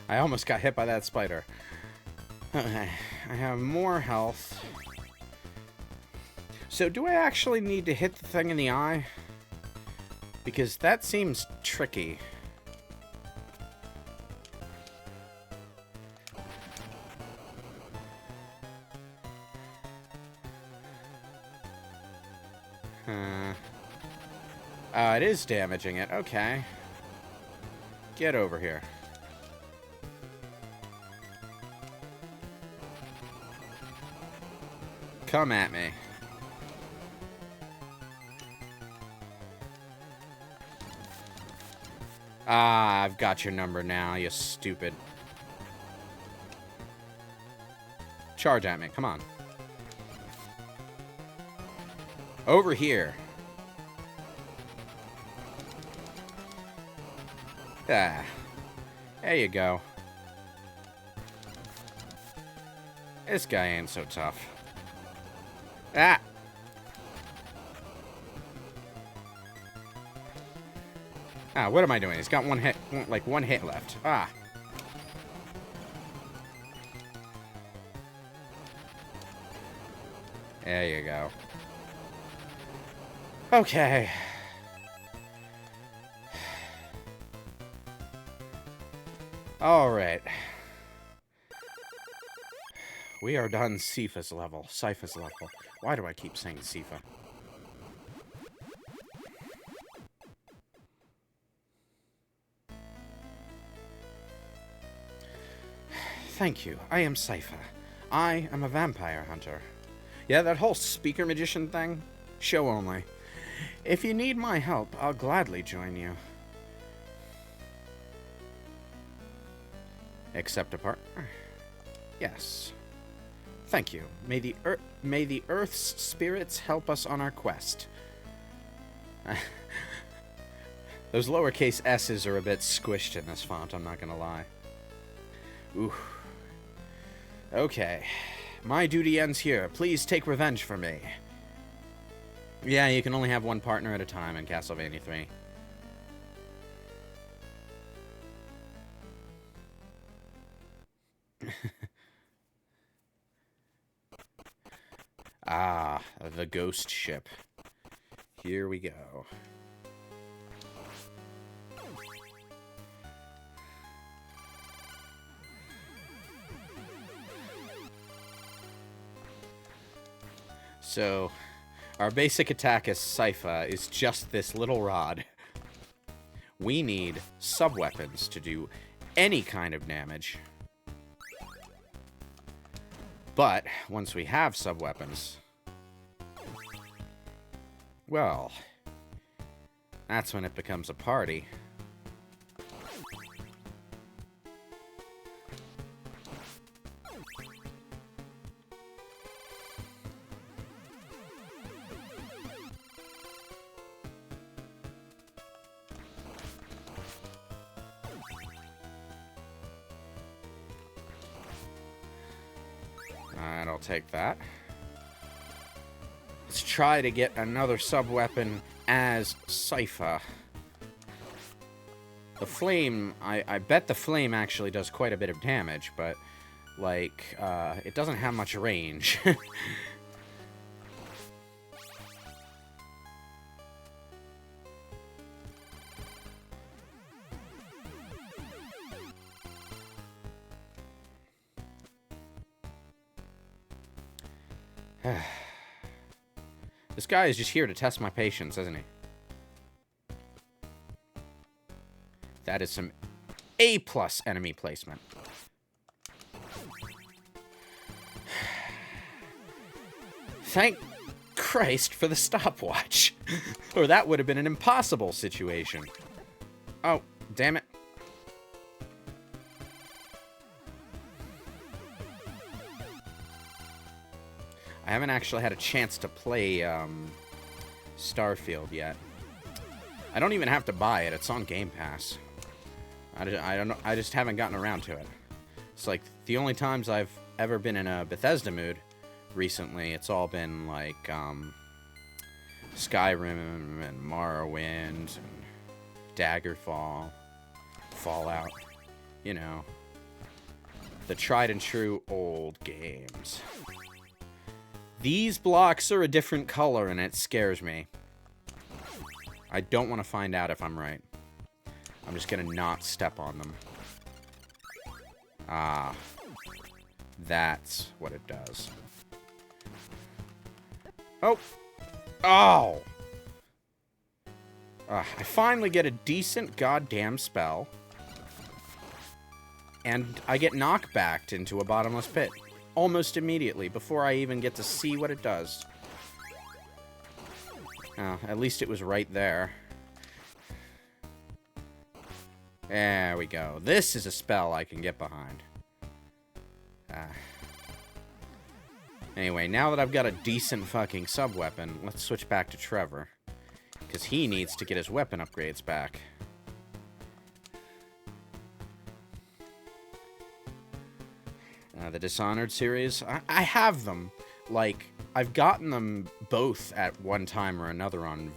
I almost got hit by that spider. Okay, I have more health. So do I actually need to hit the thing in the eye? Because that seems tricky. It is damaging it. Okay. Get over here. Come at me. Ah, I've got your number now, you stupid. Charge at me, come on. Over here. Ah. There you go. This guy ain't so tough. Ah! Ah, what am I doing? He's got one hit, like one hit left. Ah. There you go. Okay. Alright. We are done Sypha's level. Sypha's level. Why do I keep saying Sypha? Thank you. I am Sypha. I am a vampire hunter. Yeah, that whole speaker magician thing? Show only. If you need my help, I'll gladly join you. Accept a partner? Yes. Thank you. May the Earth's spirits help us on our quest. Those lowercase s's are a bit squished in this font, I'm not gonna lie. Ooh. Okay. My duty ends here. Please take revenge for me. Yeah, you can only have one partner at a time in Castlevania III. Ah, the ghost ship. Here we go. So, our basic attack as Sypha is just this little rod. We need sub-weapons to do any kind of damage. But, once we have sub-weapons, well, that's when it becomes a party. Alright, I'll take that. Let's try to get another sub-weapon as Sypha. The flame, I bet the flame actually does quite a bit of damage, but, like, it doesn't have much range. This guy is just here to test my patience, isn't he? That is some A-plus enemy placement. Thank Christ for the stopwatch. Or that would have been an impossible situation. Oh, damn it. I haven't actually had a chance to play Starfield yet. I don't even have to buy it. It's on Game Pass. I don't know. I just haven't gotten around to it. It's like the only times I've ever been in a Bethesda mood recently, it's all been like Skyrim and Morrowind and Daggerfall, Fallout. You know, the tried and true old games. These blocks are a different color and it scares me. I don't want to find out if I'm right. I'm just gonna not step on them. Ah. That's what it does. Oh! Oh! I finally get a decent goddamn spell. And I get knockbacked into a bottomless pit. Almost immediately, before I even get to see what it does. Oh, at least it was right there. There we go. This is a spell I can get behind. Anyway, now that I've got a decent fucking sub-weapon, let's switch back to Trevor. Because he needs to get his weapon upgrades back. The Dishonored series, I have them. Like, I've gotten them both at one time or another on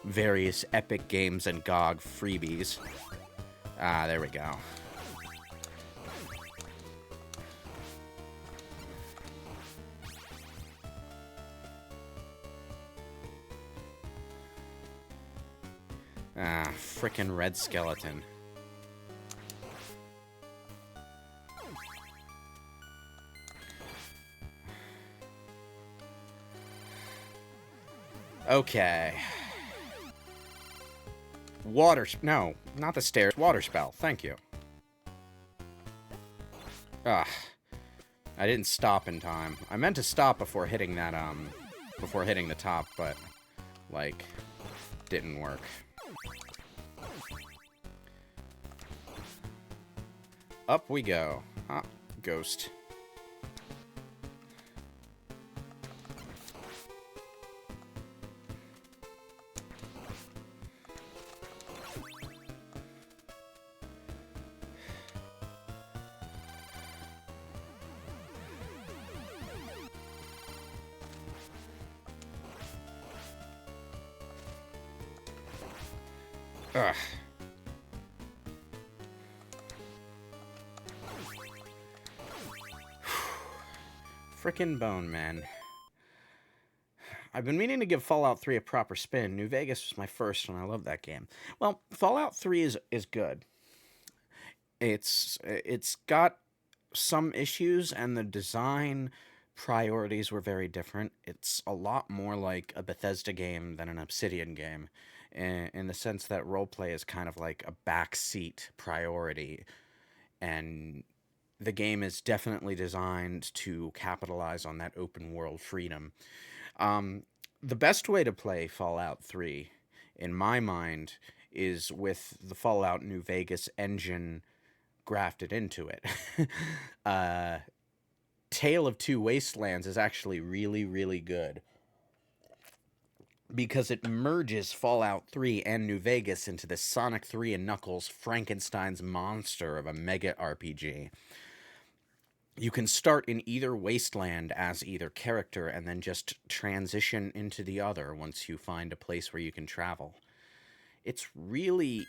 various Epic Games and GOG freebies. Ah, there we go. Ah, frickin' red skeleton. Okay. No, not the stairs. Water spell. Thank you. Ugh. I didn't stop in time. I meant to stop before hitting that, before hitting the top, but, like, didn't work. Up we go. Ah, ghost. Ugh. Frickin' Bone, man. I've been meaning to give Fallout 3 a proper spin. New Vegas was my first, and I love that game. Well, Fallout 3 is good. It's got some issues, and the design priorities were very different. It's a lot more like a Bethesda game than an Obsidian game, in the sense that roleplay is kind of like a backseat priority, and the game is definitely designed to capitalize on that open world freedom. The best way to play Fallout 3, in my mind, is with the Fallout New Vegas engine grafted into it. Tale of Two Wastelands is actually really, really good, because it merges Fallout 3 and New Vegas into this Sonic 3 and Knuckles Frankenstein's monster of a mega RPG. You can start in either wasteland as either character and then just transition into the other once you find a place where you can travel. It's really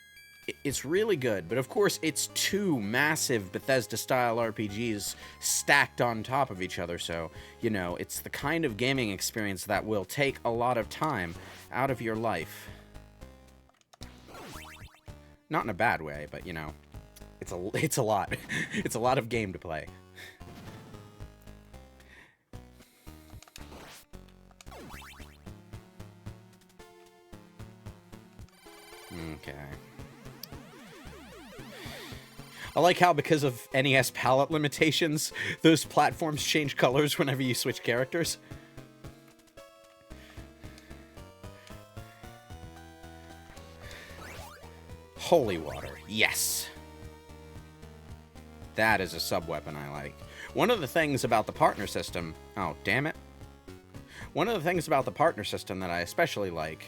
it's really good, but of course it's two massive Bethesda-style RPGs stacked on top of each other, so, you know, it's the kind of gaming experience that will take a lot of time out of your life. Not in a bad way, but, you know, it's a lot. It's a lot of game to play. Okay. I like how, because of NES palette limitations, those platforms change colors whenever you switch characters. Holy water. Yes. That is a sub-weapon I like. One of the things about the partner system... Oh, damn it. One of the things about the partner system that I especially like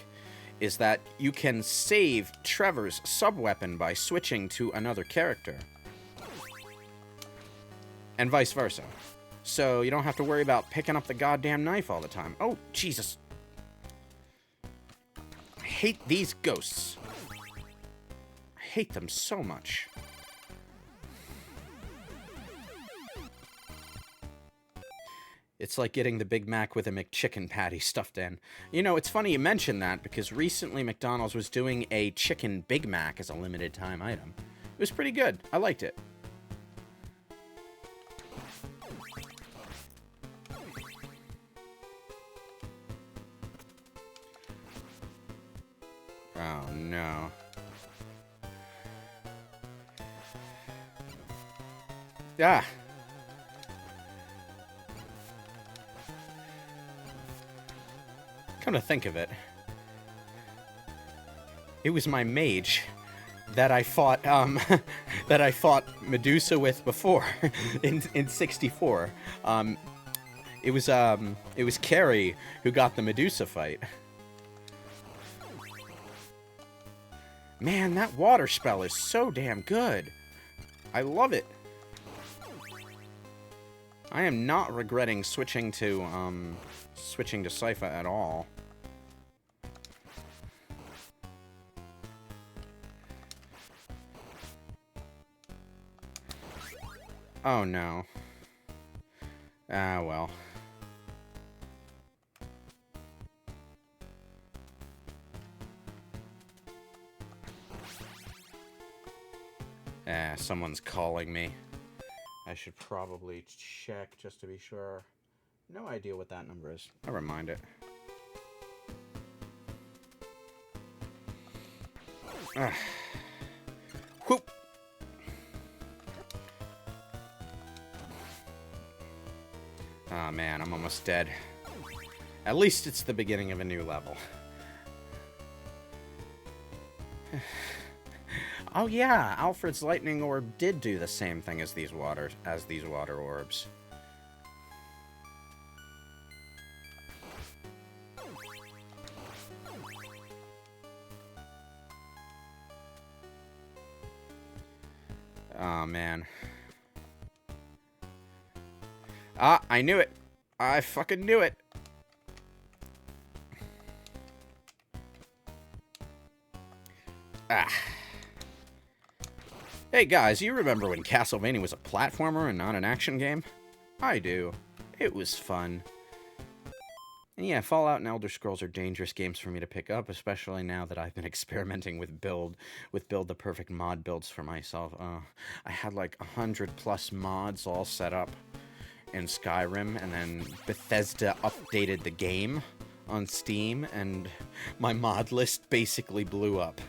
is that you can save Trevor's sub-weapon by switching to another character. And vice versa. So you don't have to worry about picking up the goddamn knife all the time. Oh, Jesus. I hate these ghosts. I hate them so much. It's like getting the Big Mac with a McChicken patty stuffed in. You know, it's funny you mention that, because recently McDonald's was doing a chicken Big Mac as a limited time item. It was pretty good. I liked it. Oh, no. Ah! Come to think of it, it was my mage that I fought, that I fought Medusa with before, in 64. It was Carrie who got the Medusa fight. Man, that water spell is so damn good. I love it. I am not regretting switching to Sypha at all. Oh no. Ah, well. Ah, someone's calling me. I should probably check just to be sure. No idea what that number is. Never mind it. Ah. Whoop! Oh man, I'm almost dead. At least it's the beginning of a new level. Oh yeah, Alfred's lightning orb did do the same thing as these water orbs. Oh man. Ah, I knew it. I fucking knew it. Ah. Hey guys, you remember when Castlevania was a platformer and not an action game? I do. It was fun. And yeah, Fallout and Elder Scrolls are dangerous games for me to pick up, especially now that I've been experimenting with build the perfect mod builds for myself. I had like 100+ mods all set up in Skyrim, and then Bethesda updated the game on Steam, and my mod list basically blew up.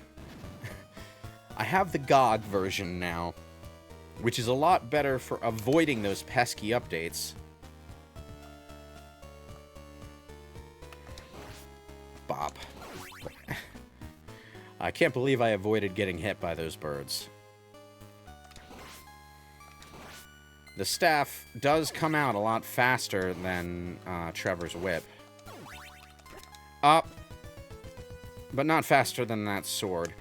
I have the GOG version now, which is a lot better for avoiding those pesky updates. Bop. I can't believe I avoided getting hit by those birds. The staff does come out a lot faster than Trevor's whip. Up. But not faster than that sword.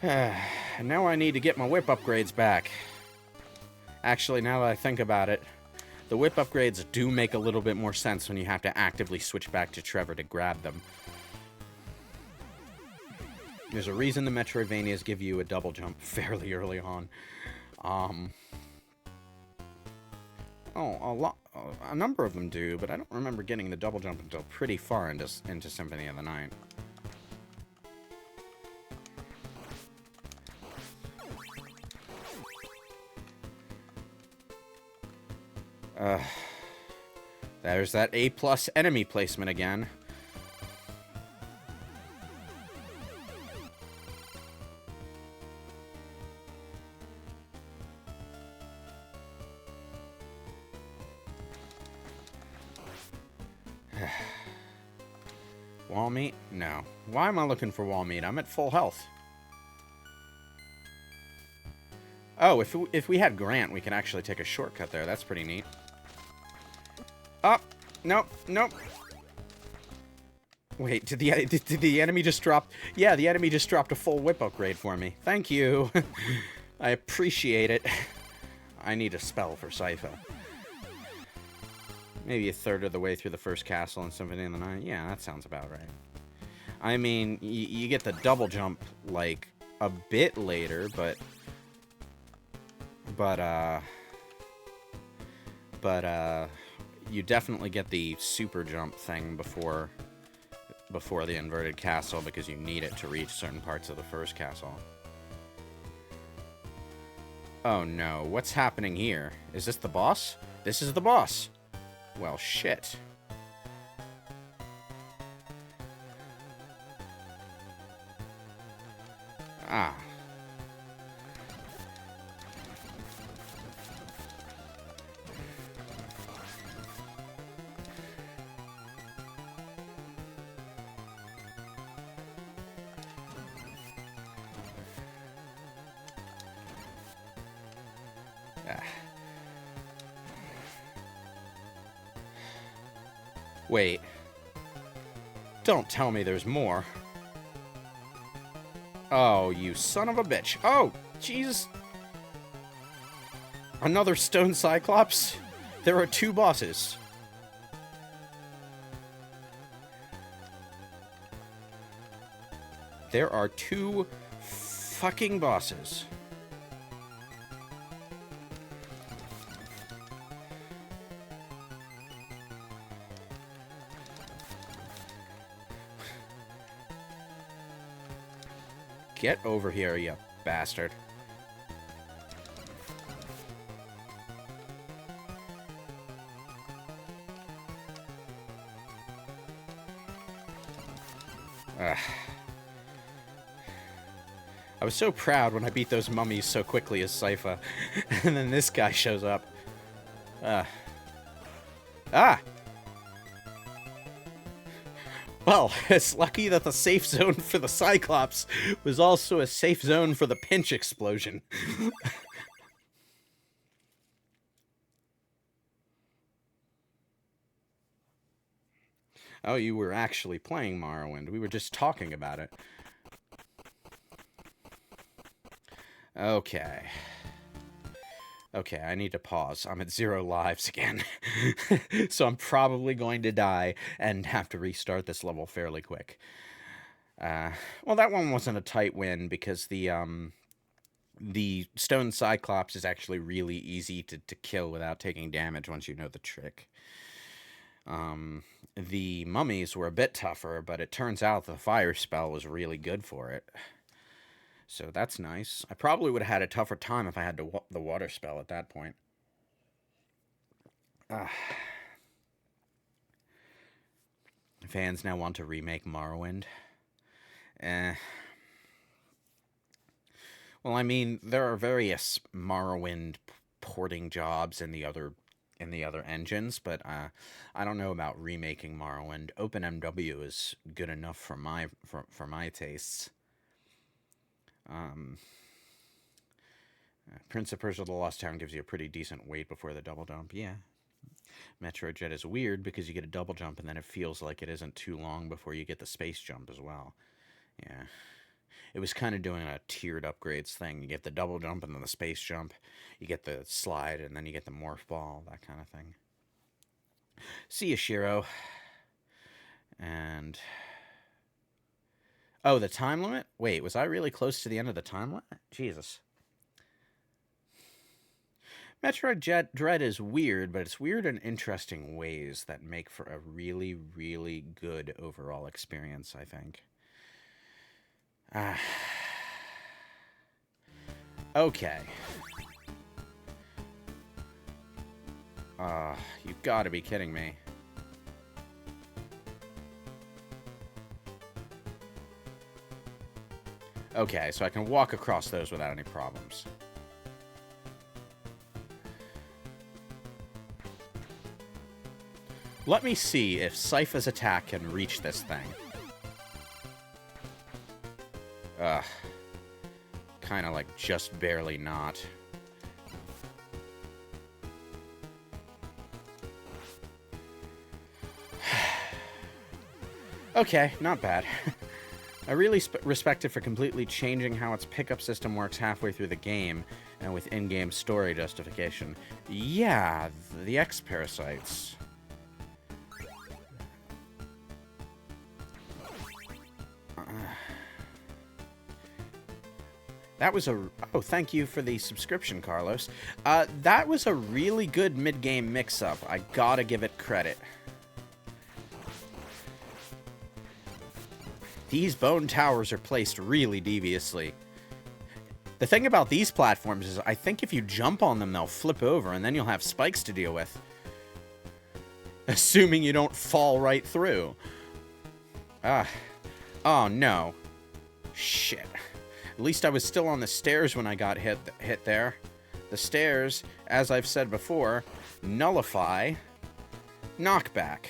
And now I need to get my whip upgrades back. Actually, now that I think about it, the whip upgrades do make a little bit more sense when you have to actively switch back to Trevor to grab them. There's a reason the Metroidvanias give you a double jump fairly early on. A number of them do, but I don't remember getting the double jump until pretty far into Symphony of the Night. There's that A+ enemy placement again. Wall meat? No. Why am I looking for wall meat? I'm at full health. Oh, if we had Grant, we can actually take a shortcut there. That's pretty neat. Oh, nope, nope. Wait, did the enemy just drop? Yeah, the enemy just dropped a full whip upgrade for me. Thank you. I appreciate it. I need a spell for Sypha. Maybe a third of the way through the first castle in Symphony of the Night. Yeah, that sounds about right. I mean, you get the double jump, like, a bit later, but you definitely get the super jump thing before the inverted castle, because you need it to reach certain parts of the first castle. Oh no, what's happening here? Is this the boss? This is the boss! Well, shit. Ah. Wait. Don't tell me there's more. Oh, you son of a bitch. Oh, jeez. Another stone cyclops? There are 2 bosses. There are 2 fucking bosses. Get over here, you bastard. I was so proud when I beat those mummies so quickly as Sypha, and then this guy shows up. Well, it's lucky that the safe zone for the Cyclops was also a safe zone for the pinch explosion. Oh, you were actually playing Morrowind. We were just talking about it. Okay. Okay, I need to pause. I'm at 0 lives again. So I'm probably going to die and have to restart this level fairly quick. Well, that one wasn't a tight win because the Stone Cyclops is actually really easy to kill without taking damage once you know the trick. The mummies were a bit tougher, but it turns out the fire spell was really good for it. So that's nice. I probably would have had a tougher time if I had the water spell at that point. Fans now want to remake Morrowind. Well, I mean, there are various Morrowind porting jobs in the other engines, but I don't know about remaking Morrowind. OpenMW is good enough for my tastes. Prince of Persia: The Lost Town gives you a pretty decent wait before the double jump. Yeah. Metrojet is weird because you get a double jump and then it feels like it isn't too long before you get the space jump as well. Yeah. It was kind of doing a tiered upgrades thing. You get the double jump and then the space jump. You get the slide and then you get the morph ball, that kind of thing. See you, Shiro. And... oh, the time limit? Wait, was I really close to the end of the time limit? Jesus. Metroid Dread is weird, but it's weird in interesting ways that make for a really, really good overall experience, I think. Okay. You've got to be kidding me. Okay, so I can walk across those without any problems. Let me see if Sypha's attack can reach this thing. Kind of like just barely not. Okay, not bad. I really respect it for completely changing how its pickup system works halfway through the game, and with in-game story justification. Yeah, the X-Parasites. That was a... oh, thank you for the subscription, Carlos. That was a really good mid-game mix-up. I gotta give it credit. These bone towers are placed really deviously. The thing about these platforms is I think if you jump on them, they'll flip over, and then you'll have spikes to deal with. Assuming you don't fall right through. Oh, no. Shit. At least I was still on the stairs when I got hit there. The stairs, as I've said before, nullify knockback.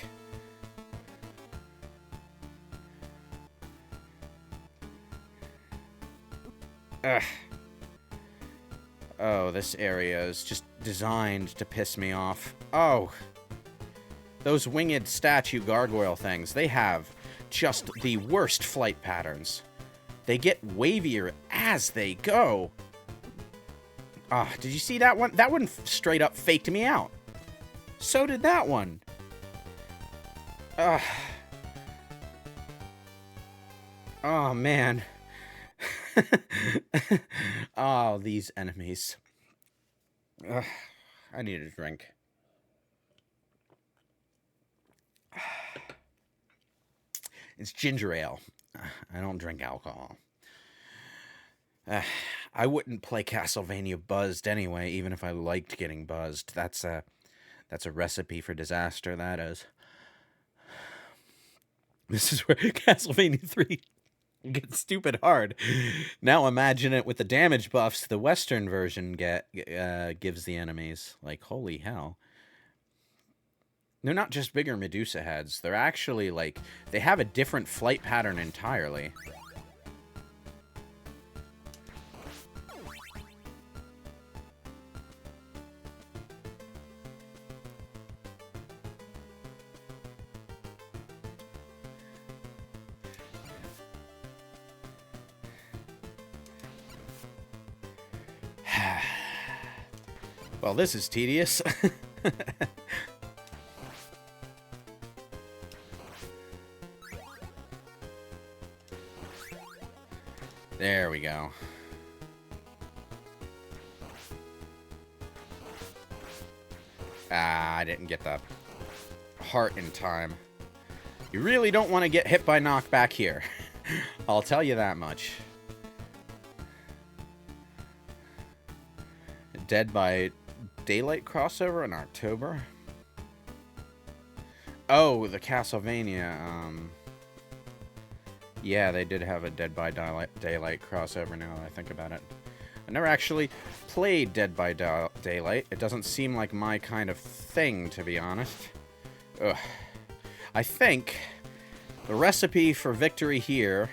Ugh. Oh, this area is just designed to piss me off. Oh. Those winged statue gargoyle things, they have just the worst flight patterns. They get wavier as they go. Ah, did you see that one? That one straight up faked me out. So did that one. Oh, man. Oh, these enemies. I need a drink. It's ginger ale. I don't drink alcohol. I wouldn't play Castlevania buzzed anyway, even if I liked getting buzzed. That's a recipe for disaster, that is. This is where Castlevania III gets stupid hard. Now imagine it with the damage buffs the Western version gives the enemies. Like, holy hell. They're not just bigger Medusa heads. They're actually, like, they have a different flight pattern entirely. Well, this is tedious. There we go. Ah, I didn't get the heart in time. You really don't want to get hit by knockback here. I'll tell you that much. Dead by Daylight crossover in October? Oh, the Castlevania, yeah, they did have a Dead by Daylight crossover now that I think about it. I never actually played Dead by Daylight. It doesn't seem like my kind of thing, to be honest. Ugh. I think the recipe for victory here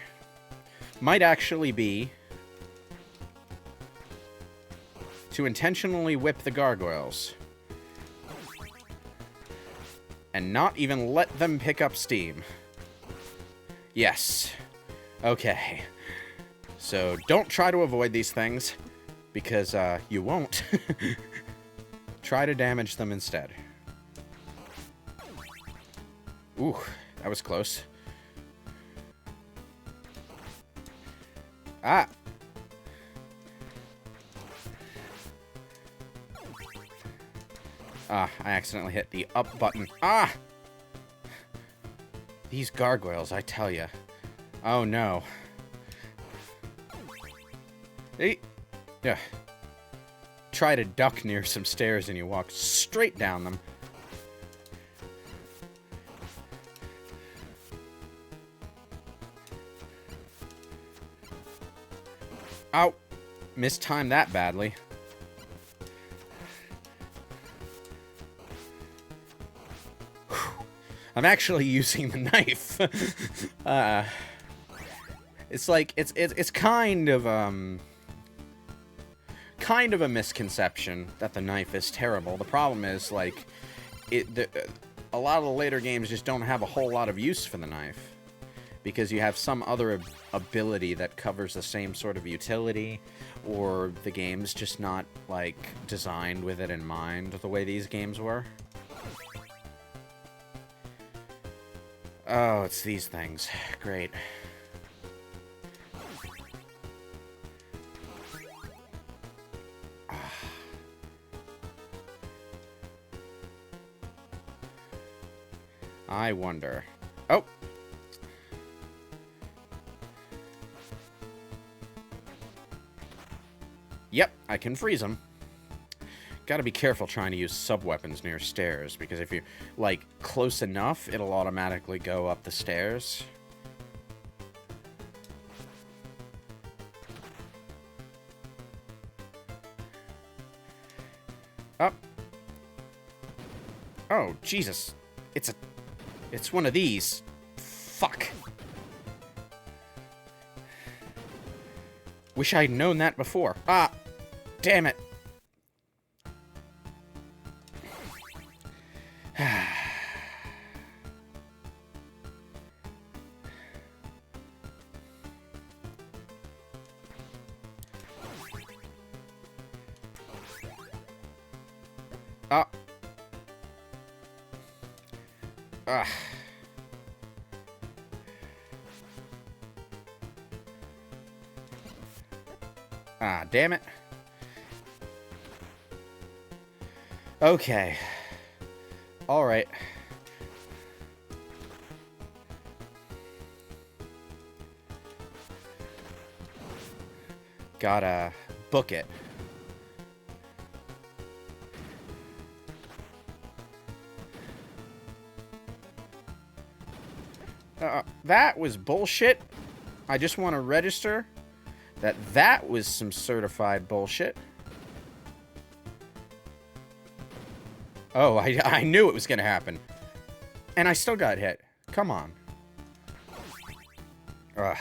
might actually be to intentionally whip the gargoyles and not even let them pick up steam. Yes. Okay. So don't try to avoid these things, because you won't. Try to damage them instead. Ooh, that was close. Ah! Ah, I accidentally hit the up button. Ah! These gargoyles, I tell ya. Oh, no. Hey! Yeah. Try to duck near some stairs and you walk straight down them. Ow! Mistimed that badly. I'm actually using the knife. It's like it's kind of a misconception that the knife is terrible. The problem is like a lot of the later games just don't have a whole lot of use for the knife because you have some other ability that covers the same sort of utility, or the game's just not like designed with it in mind the way these games were. Oh, it's these things. Great. I wonder. Oh! Yep, I can freeze them. Gotta be careful trying to use sub-weapons near stairs, because if you're, like, close enough, it'll automatically go up the stairs. Up. Oh, Jesus. It's one of these. Fuck. Wish I'd known that before. Ah! Damn it. Ah. Ah. Ah, damn it. Okay. All right. Gotta book it. That was bullshit. I just want to register that was some certified bullshit. Oh, I knew it was going to happen. And I still got hit. Come on. Ugh.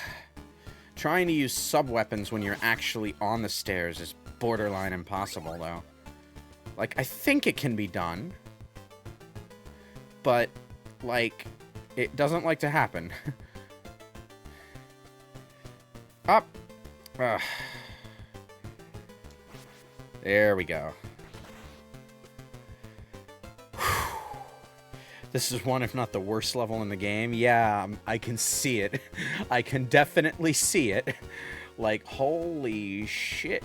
Trying to use sub-weapons when you're actually on the stairs is borderline impossible, though. Like, I think it can be done. But, like, it doesn't like to happen. Up. Ugh. There we go. This is one, if not the worst level in the game. Yeah, I can see it. I can definitely see it. Like, holy shit.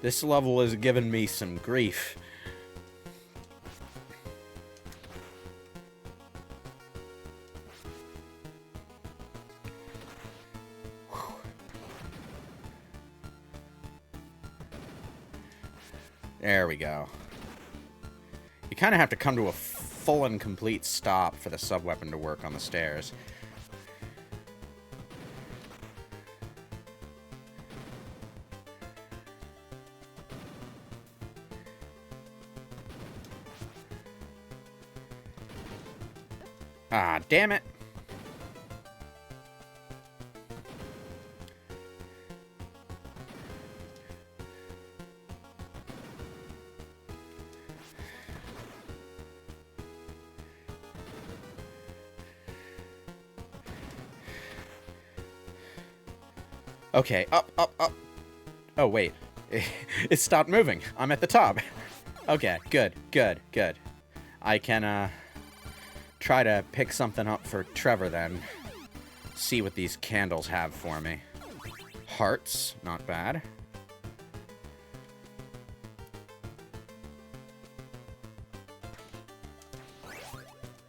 This level has given me some grief. There we go. You kind of have to come to a full and complete stop for the sub-weapon to work on the stairs. Ah, damn it. Okay, up, up, up. Oh, wait. It stopped moving. I'm at the top. Okay, good, good, good. I can, try to pick something up for Trevor, then. See what these candles have for me. Hearts, not bad.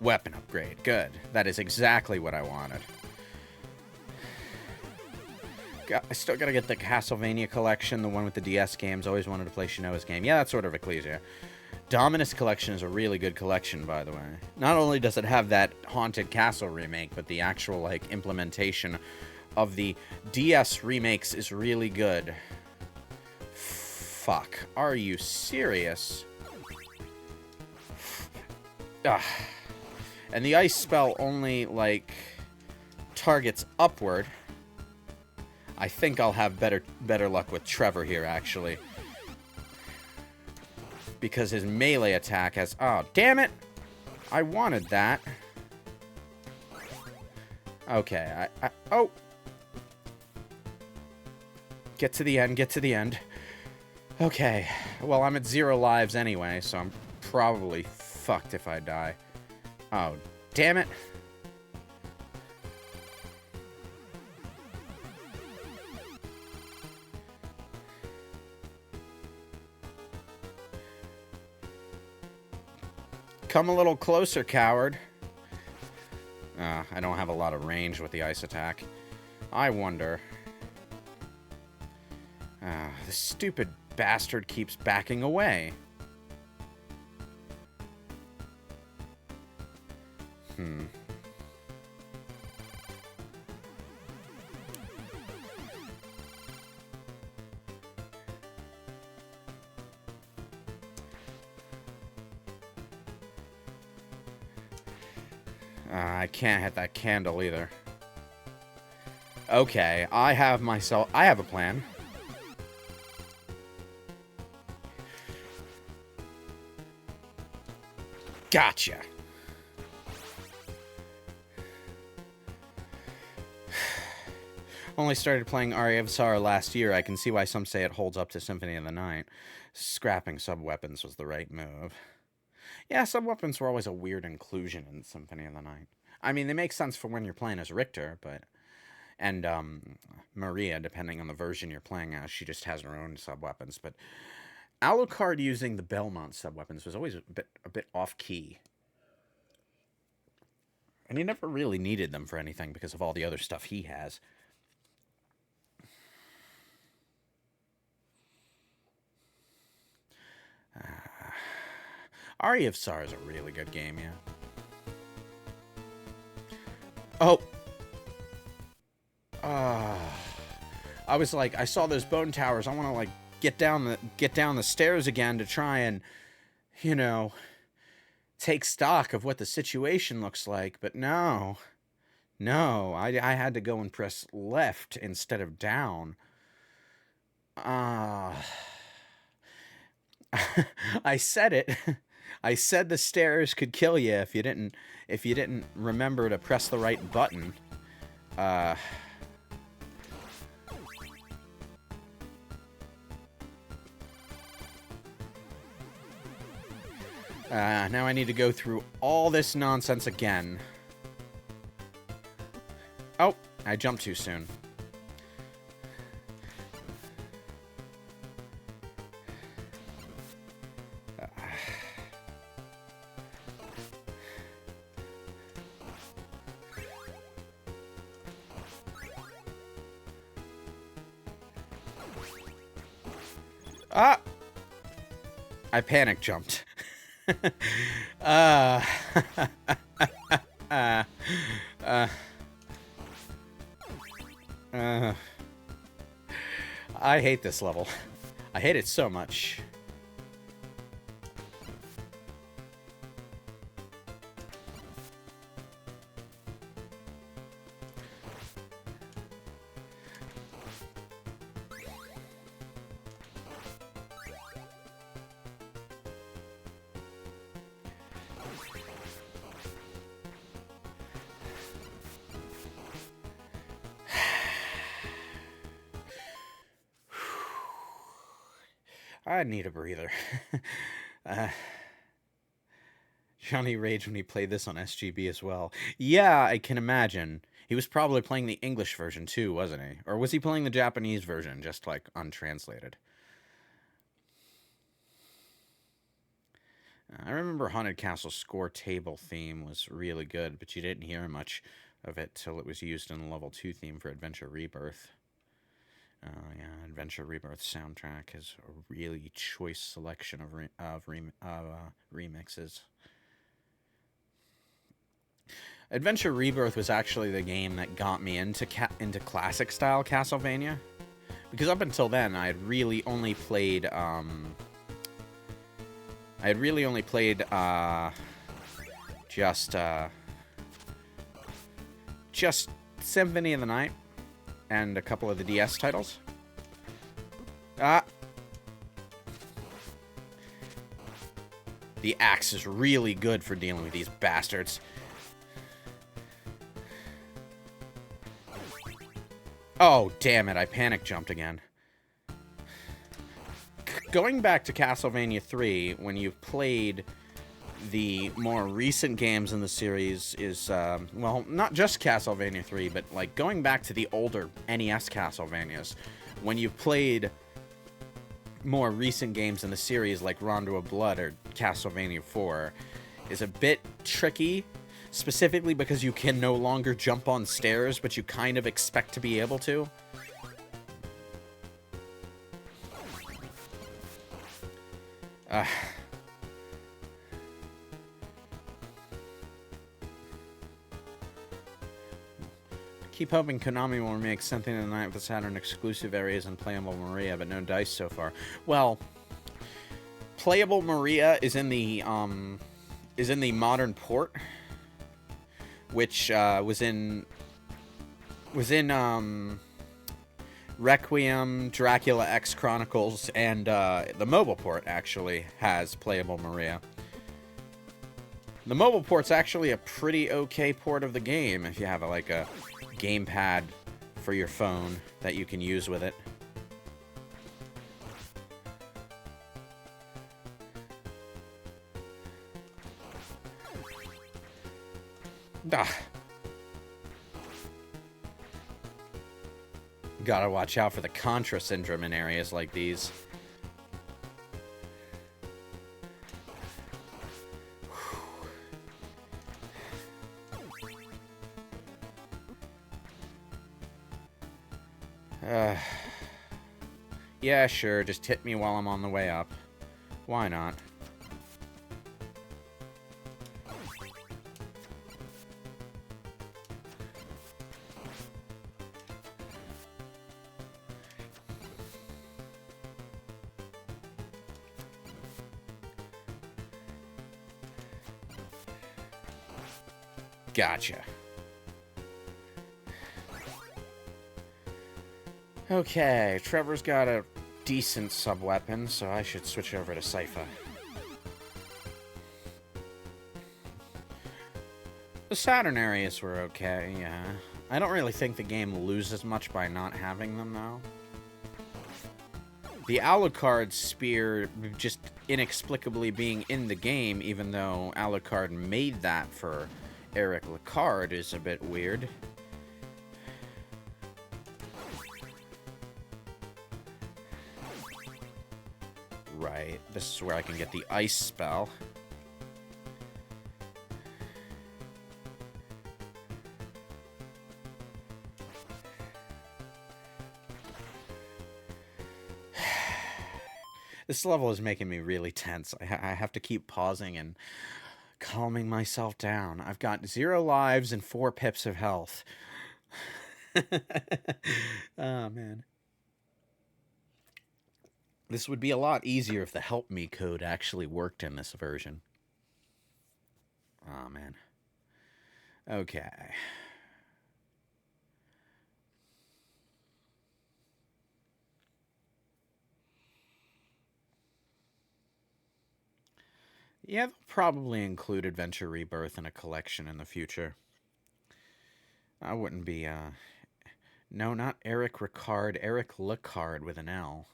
Weapon upgrade, good. That is exactly what I wanted. I still gotta get the Castlevania collection, the one with the DS games. Always wanted to play Shinoa's game. Yeah, that's sort of Ecclesia. Dominus collection is a really good collection, by the way. Not only does it have that Haunted Castle remake, but the actual, like, implementation of the DS remakes is really good. Fuck. Are you serious? Ugh. And the ice spell only, like, targets upward. I think I'll have better luck with Trevor here, actually. Because his melee attack has... Oh, damn it! I wanted that. Okay, oh! Get to the end, get to the end. Okay. Well, I'm at 0 lives anyway, so I'm probably fucked if I die. Oh, damn it. Come a little closer, coward. I don't have a lot of range with the ice attack. I wonder. This stupid bastard keeps backing away. I can't hit that candle either. Okay, I have a plan. Gotcha. Only started playing Aria of Sorrow last year. I can see why some say it holds up to Symphony of the Night. Scrapping sub-weapons was the right move. Yeah, sub-weapons were always a weird inclusion in Symphony of the Night. I mean, they make sense for when you're playing as Richter, but... And, Maria, depending on the version you're playing as, she just has her own sub-weapons. But Alucard using the Belmont sub-weapons was always a bit off-key. And he never really needed them for anything because of all the other stuff he has. Aria of Sorrow is a really good game, yeah. Oh! I was like, I saw those bone towers. I want to, like, get down the stairs again to try and, you know, take stock of what the situation looks like. But no. No, I had to go and press left instead of down. I said it. I said the stairs could kill you if you didn't remember to press the right button. Now I need to go through all this nonsense again. Oh, I jumped too soon. I panic jumped. I hate this level. I hate it so much. I need a breather. uh, Johnny raged when he played this on SGB as well. Yeah, I can imagine. He was probably playing the English version too, wasn't he? Or was he playing the Japanese version, just like untranslated? I remember Haunted Castle score table theme was really good, but you didn't hear much of it till it was used in the level 2 theme for Adventure Rebirth. Yeah, Adventure Rebirth soundtrack is a really choice selection of remixes. Adventure Rebirth was actually the game that got me into classic style Castlevania, because up until then I had really only played just Symphony of the Night and a couple of the DS titles. The axe is really good for dealing with these bastards. Oh, damn it, I panic jumped again. Going back to Castlevania III, when you've played the more recent games in the series is, well, not just Castlevania 3, but, like, going back to the older NES Castlevanias, when you've played more recent games in the series, like Rondo of Blood or Castlevania 4, is a bit tricky, specifically because you can no longer jump on stairs, but you kind of expect to be able to. Keep hoping Konami will make something in the night with the Saturn exclusive areas and playable Maria, but no dice so far. Well, playable Maria is in the modern port, which was in Requiem, Dracula X Chronicles, and the mobile port actually has playable Maria. The mobile port's actually a pretty okay port of the game if you have like a gamepad for your phone that you can use with it. Gotta watch out for the Contra syndrome in areas like these. Yeah, sure, just hit me while I'm on the way up. Why not? Gotcha. Okay, Trevor's got a decent sub-weapon, so I should switch over to Sypha. The Saturn areas were okay, yeah. I don't really think the game loses much by not having them, though. The Alucard spear just inexplicably being in the game, even though Alucard made that for Eric Lecard, is a bit weird. Right, this is where I can get the ice spell. This level is making me really tense. I have to keep pausing and calming myself down. I've got 0 lives and 4 pips of health. Oh, man. This would be a lot easier if the help me code actually worked in this version. Oh, man. Okay. Yeah, they'll probably include Adventure Rebirth in a collection in the future. I wouldn't be, No, not Eric Ricard. Eric Lecard with an L.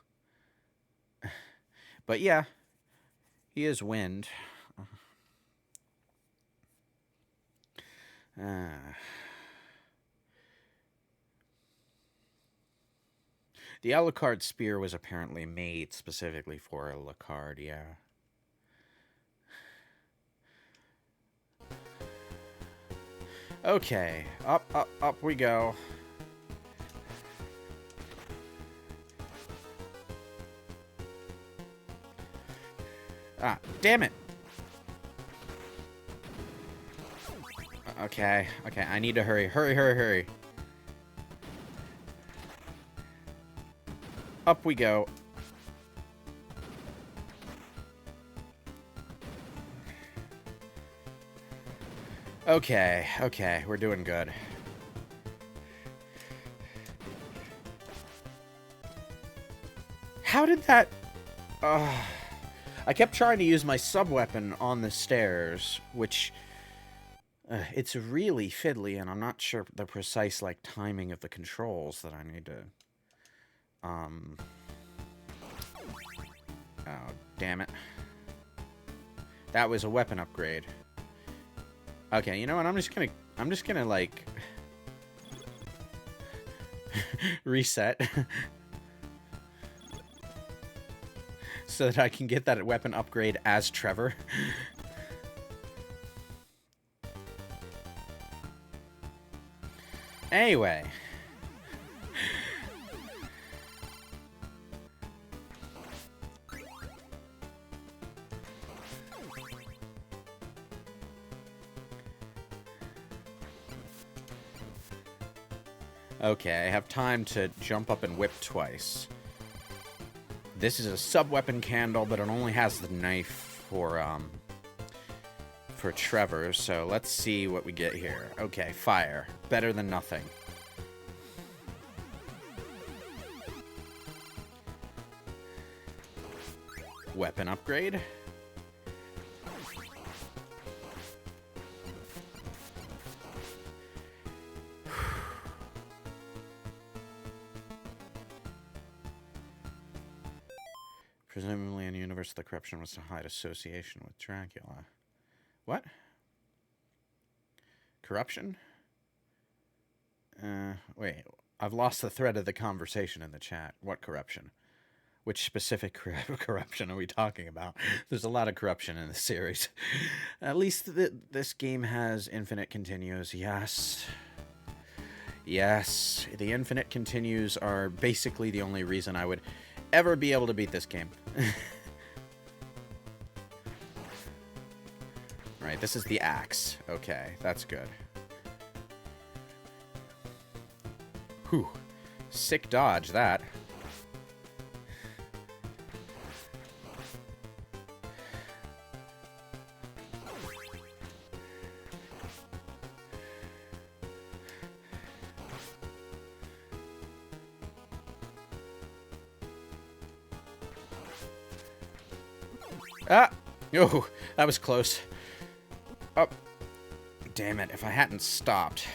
But yeah, he is wind. The Alucard spear was apparently made specifically for Alucard, yeah. Okay, up we go. Ah, damn it! Okay, I need to hurry. Hurry. Up we go. Okay, we're doing good. How did that... I kept trying to use my sub-weapon on the stairs, which... it's really fiddly, and I'm not sure the precise, like, timing of the controls that I need to... Oh, damn it. That was a weapon upgrade. Okay, you know what? I'm just gonna like reset so that I can get that weapon upgrade as Trevor. Anyway. Okay, I have time to jump up and whip twice. This is a sub-weapon candle, but it only has the knife for Trevor, so let's see what we get here. Okay, fire. Better than nothing. Weapon upgrade. Presumably in the universe, the corruption was to hide association with Dracula. What? Corruption? Wait. I've lost the thread of the conversation in the chat. What corruption? Which specific corruption are we talking about? There's a lot of corruption in this series. At least this game has infinite continues. Yes. Yes. The infinite continues are basically the only reason I would ever be able to beat this game. Right, this is the axe. Okay, that's good. Whew. Sick dodge, that. Ah! Oh, that was close. Oh, damn it, if I hadn't stopped.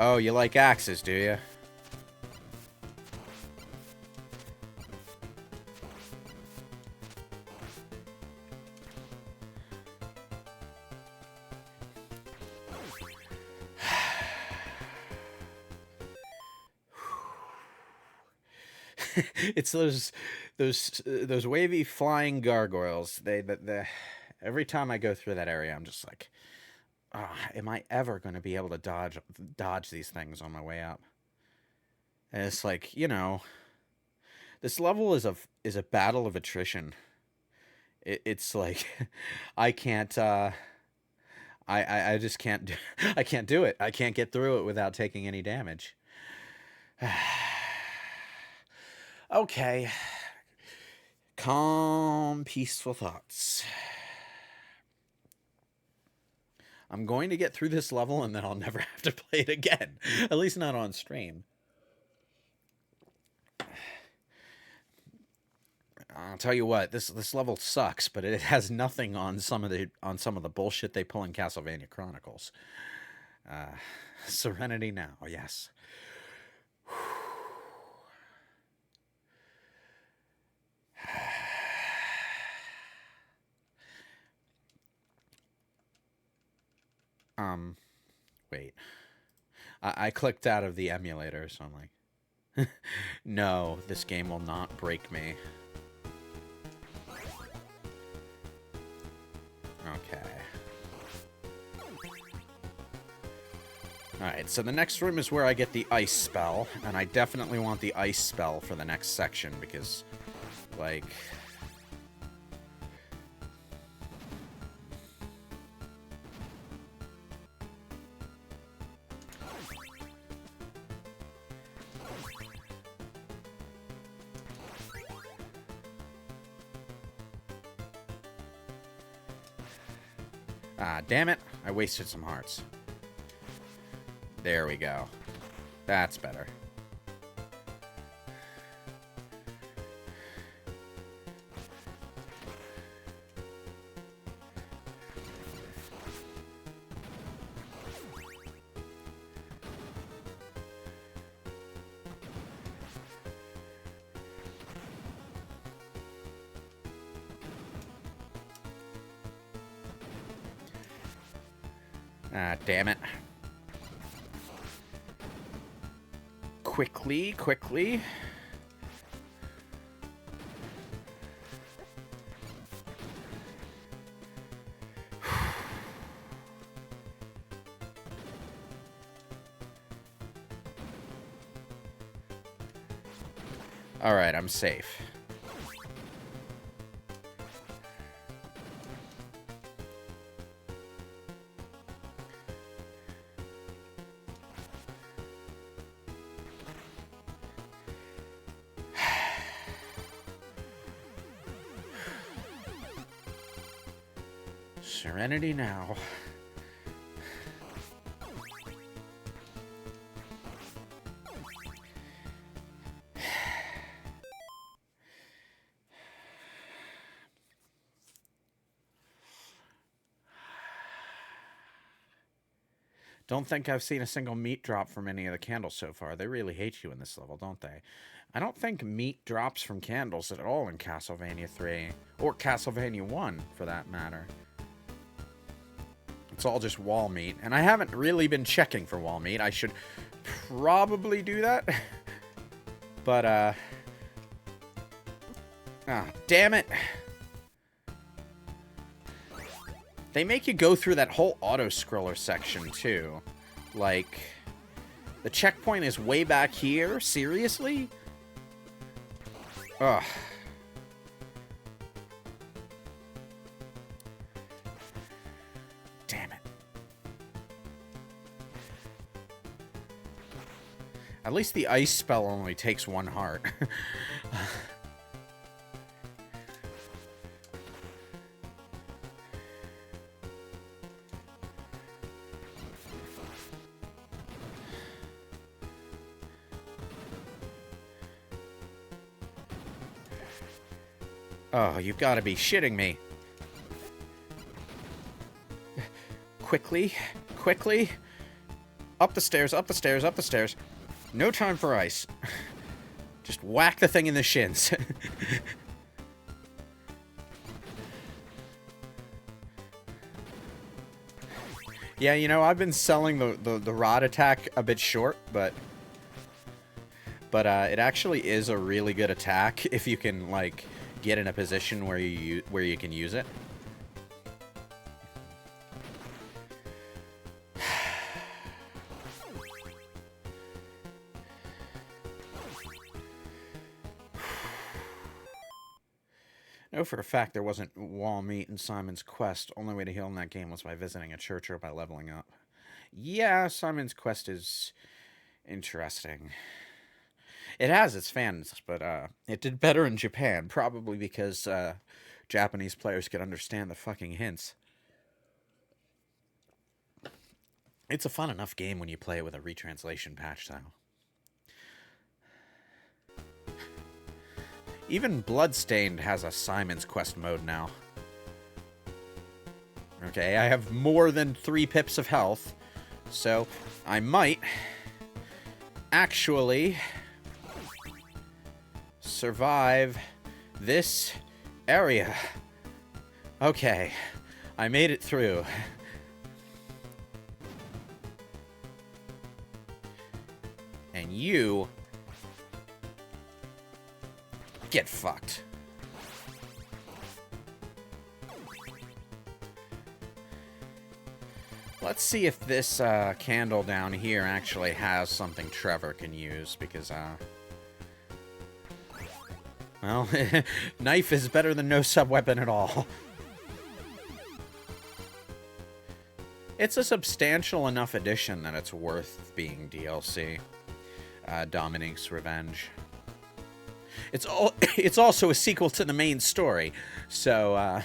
Oh, you like axes, do you? It's those wavy flying gargoyles. They every time I go through that area, I'm just like, am I ever going to be able to dodge these things on my way up? And it's like, you know, this level is a battle of attrition. It's like I can't I just can't I can't do it. I can't get through it without taking any damage. Okay. Calm, peaceful thoughts. I'm going to get through this level and then I'll never have to play it again. At least not on stream. I'll tell you what, this level sucks, but it has nothing on some of the bullshit they pull in Castlevania Chronicles. Uh, Serenity now, yes. Wait. I clicked out of the emulator, so I'm like, no, this game will not break me. Okay. Alright, so the next room is where I get the ice spell, and I definitely want the ice spell for the next section, because, like... Ah, damn it. I wasted some hearts. There we go. That's better. Ah, damn it. Quickly, quickly. Alright, I'm safe. Serenity now. Don't think I've seen a single meat drop from any of the candles so far. They really hate you in this level, don't they? I don't think meat drops from candles at all in Castlevania 3. Or Castlevania 1, for that matter. It's all just wall meat. And I haven't really been checking for wall meat. I should probably do that. But, ah, damn it. They make you go through that whole auto-scroller section, too. Like, the checkpoint is way back here? Seriously? Ugh. Damn it. At least the ice spell only takes 1 heart. Oh, you've got to be shitting me. Quickly, quickly. Up the stairs, up the stairs, up the stairs. No time for ice. Just whack the thing in the shins. Yeah, you know, I've been selling the rod attack a bit short, but it actually is a really good attack if you can, like, get in a position where you can use it. I know for a fact there wasn't wall meat in Simon's Quest. Only way to heal in that game was by visiting a church or by leveling up. Yeah, Simon's Quest is interesting. It has its fans, but it did better in Japan, probably because Japanese players could understand the fucking hints. It's a fun enough game when you play it with a retranslation patch, though. Even Bloodstained has a Simon's Quest mode now. Okay, I have more than 3 pips of health, so I might actually survive this area. Okay, I made it through. And you get fucked. Let's see if this candle down here actually has something Trevor can use, because, well, knife is better than no sub-weapon at all. It's a substantial enough addition that it's worth being DLC. Dominique's Revenge. It's also a sequel to the main story, so,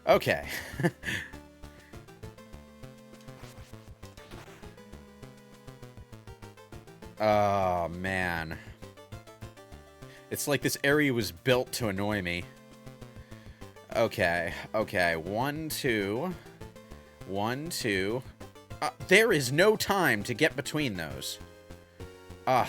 okay. Oh, man. It's like this area was built to annoy me. Okay, okay. 1, 2. 1, 2. There is no time to get between those. Up,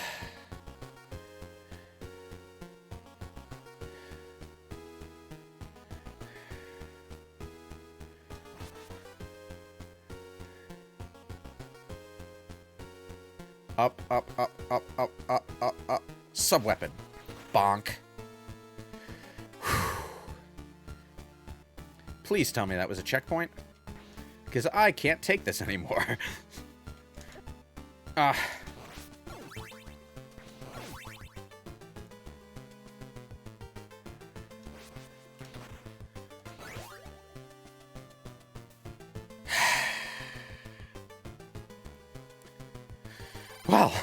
up, up, up, up, up, up, up. Sub-weapon. Bonk. Please tell me that was a checkpoint. Because I can't take this anymore. Well.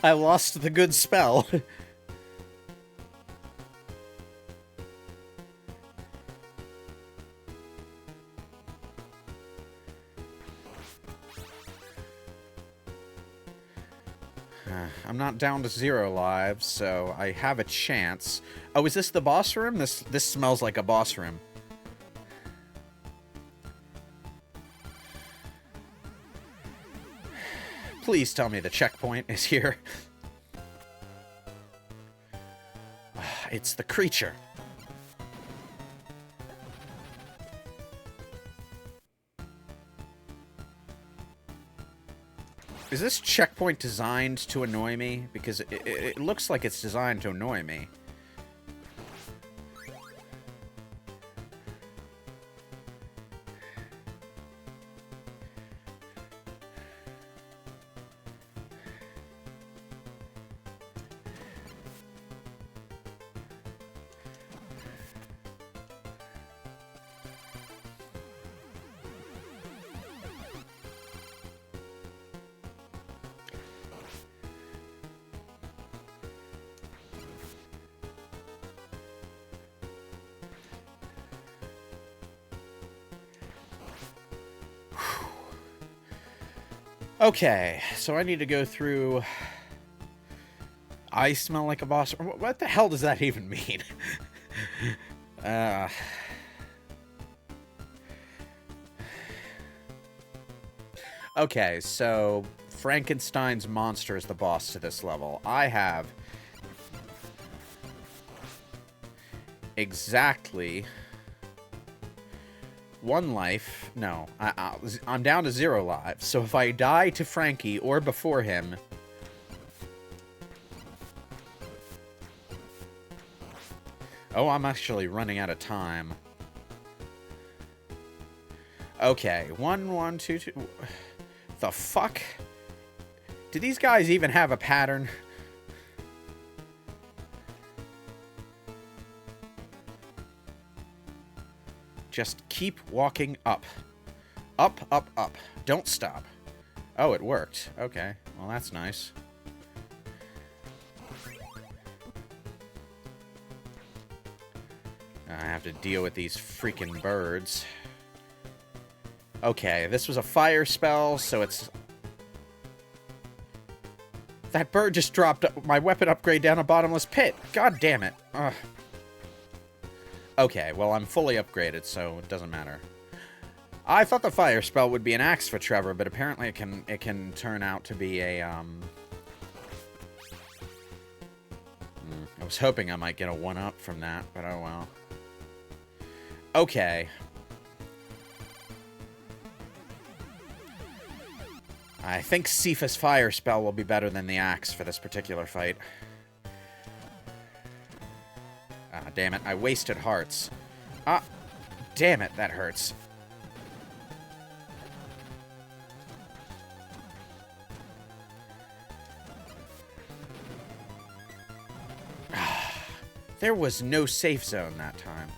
I lost the good spell. I'm not down to 0 lives, so I have a chance. Oh, is this the boss room? This smells like a boss room. Please tell me the checkpoint is here. It's the creature. Is this checkpoint designed to annoy me? Because it looks like it's designed to annoy me. Okay, so I need to go through... I smell like a boss... What the hell does that even mean? Okay, so Frankenstein's monster is the boss to this level. I have exactly 1 life. No, I'm down to 0 lives. So if I die to Frankie or before him... Oh, I'm actually running out of time. Okay, 1, 1, 2, 2... The fuck? Do these guys even have a pattern? Just keep walking up. Up, up, up. Don't stop. Oh, it worked. Okay. Well, that's nice. I have to deal with these freaking birds. Okay, this was a fire spell, so it's... That bird just dropped my weapon upgrade down a bottomless pit. God damn it. Ugh. Okay, well, I'm fully upgraded, so it doesn't matter. I thought the fire spell would be an axe for Trevor, but apparently it can turn out to be a, I was hoping I might get a 1-up from that, but oh well. Okay. I think Sypha's fire spell will be better than the axe for this particular fight. Ah, damn it. I wasted hearts. Ah, damn it. That hurts. There was no safe zone that time.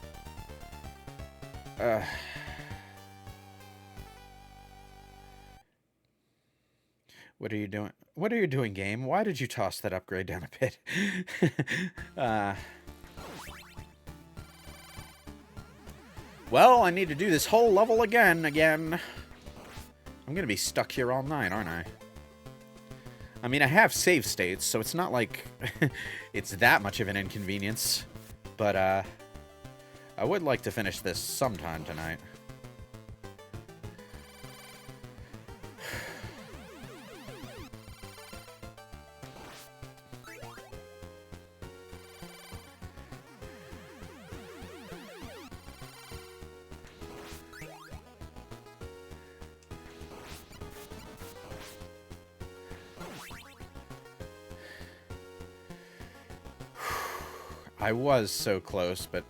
What are you doing? What are you doing, game? Why did you toss that upgrade down a pit? Well, I need to do this whole level again. I'm gonna be stuck here all night, aren't I? I mean, I have save states, so it's not like it's that much of an inconvenience. But, I would like to finish this sometime tonight. I was so close, but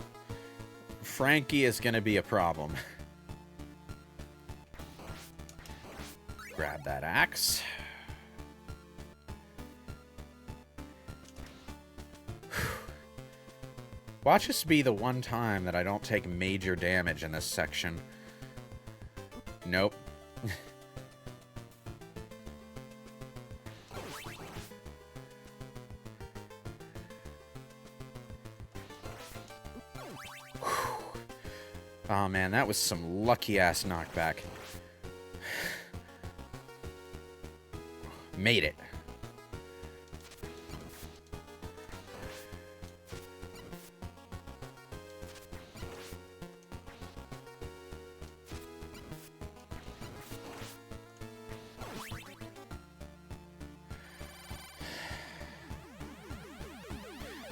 Frankie is going to be a problem. Grab that axe. Watch this be the one time that I don't take major damage in this section. Nope. Oh man, that was some lucky-ass knockback. Made it.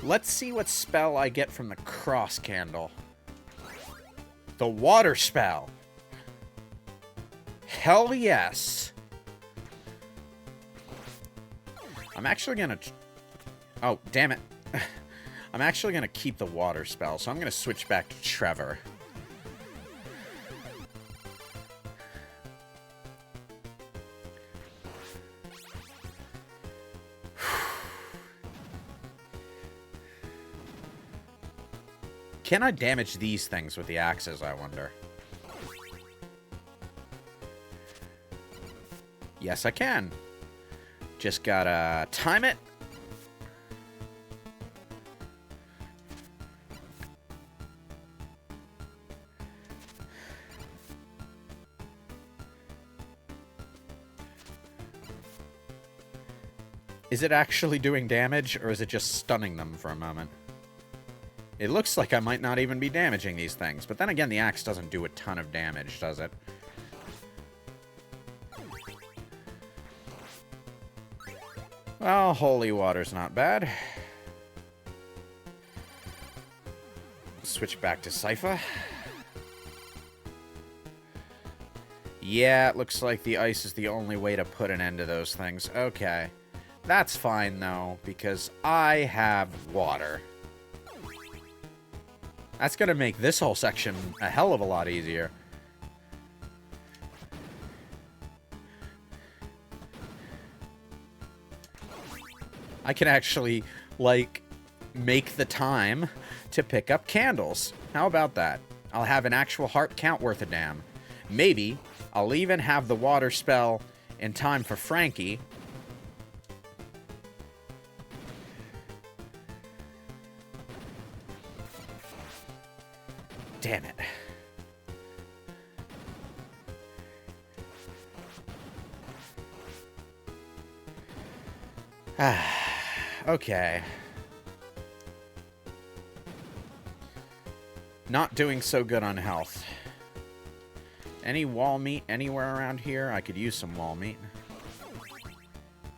Let's see what spell I get from the cross candle. The water spell. Hell yes. I'm actually gonna... Oh, damn it. I'm actually gonna keep the water spell, so I'm gonna switch back to Trevor. Can I damage these things with the axes, I wonder? Yes, I can. Just gotta time it. Is it actually doing damage, or is it just stunning them for a moment? It looks like I might not even be damaging these things. But then again, the axe doesn't do a ton of damage, does it? Well, holy water's not bad. Switch back to Sypha. Yeah, it looks like the ice is the only way to put an end to those things. Okay. That's fine, though, because I have water. That's going to make this whole section a hell of a lot easier. I can actually, like, make the time to pick up candles. How about that? I'll have an actual heart count worth a damn. Maybe I'll even have the water spell in time for Frankie. Damn it. Okay. Not doing so good on health. Any wall meat anywhere around here? I could use some wall meat.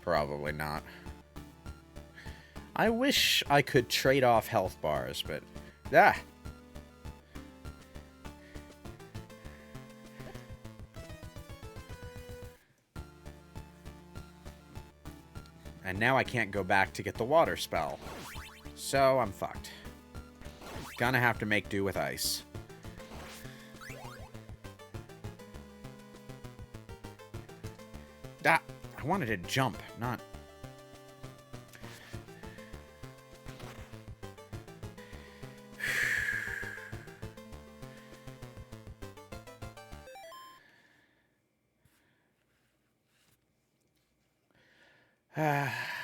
Probably not. I wish I could trade off health bars, but... Ah! And now I can't go back to get the water spell. So I'm fucked. Gonna have to make do with ice. Ah! I wanted to jump, not...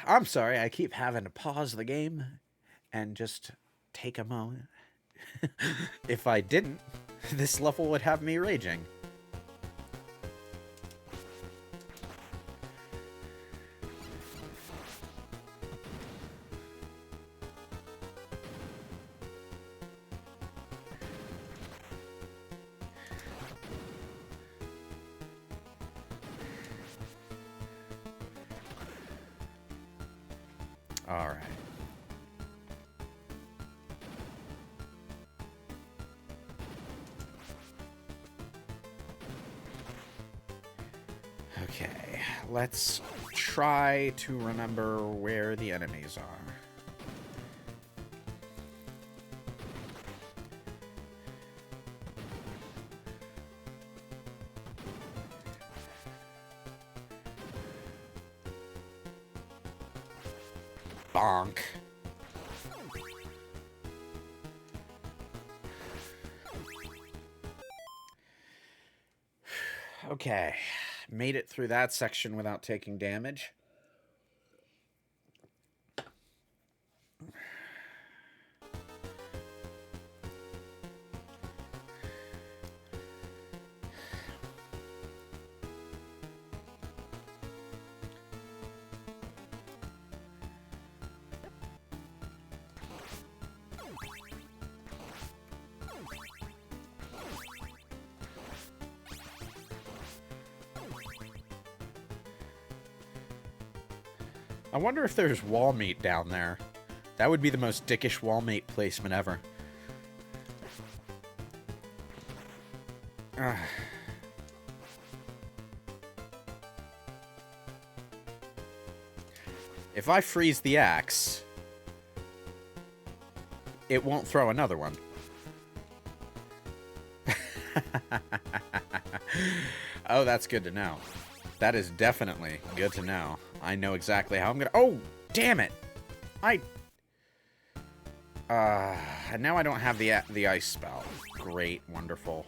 I'm sorry, I keep having to pause the game and just take a moment. If I didn't, this level would have me raging. All right. Okay, let's try to remember where the enemies are. Bonk. Okay, made it through that section without taking damage. I wonder if there's wall meat down there. That would be the most dickish wall meat placement ever. If I freeze the axe, it won't throw another one. Oh, that's good to know. That is definitely good to know. I know exactly how I'm gonna... Oh, damn it! And now I don't have the ice spell. Great, wonderful.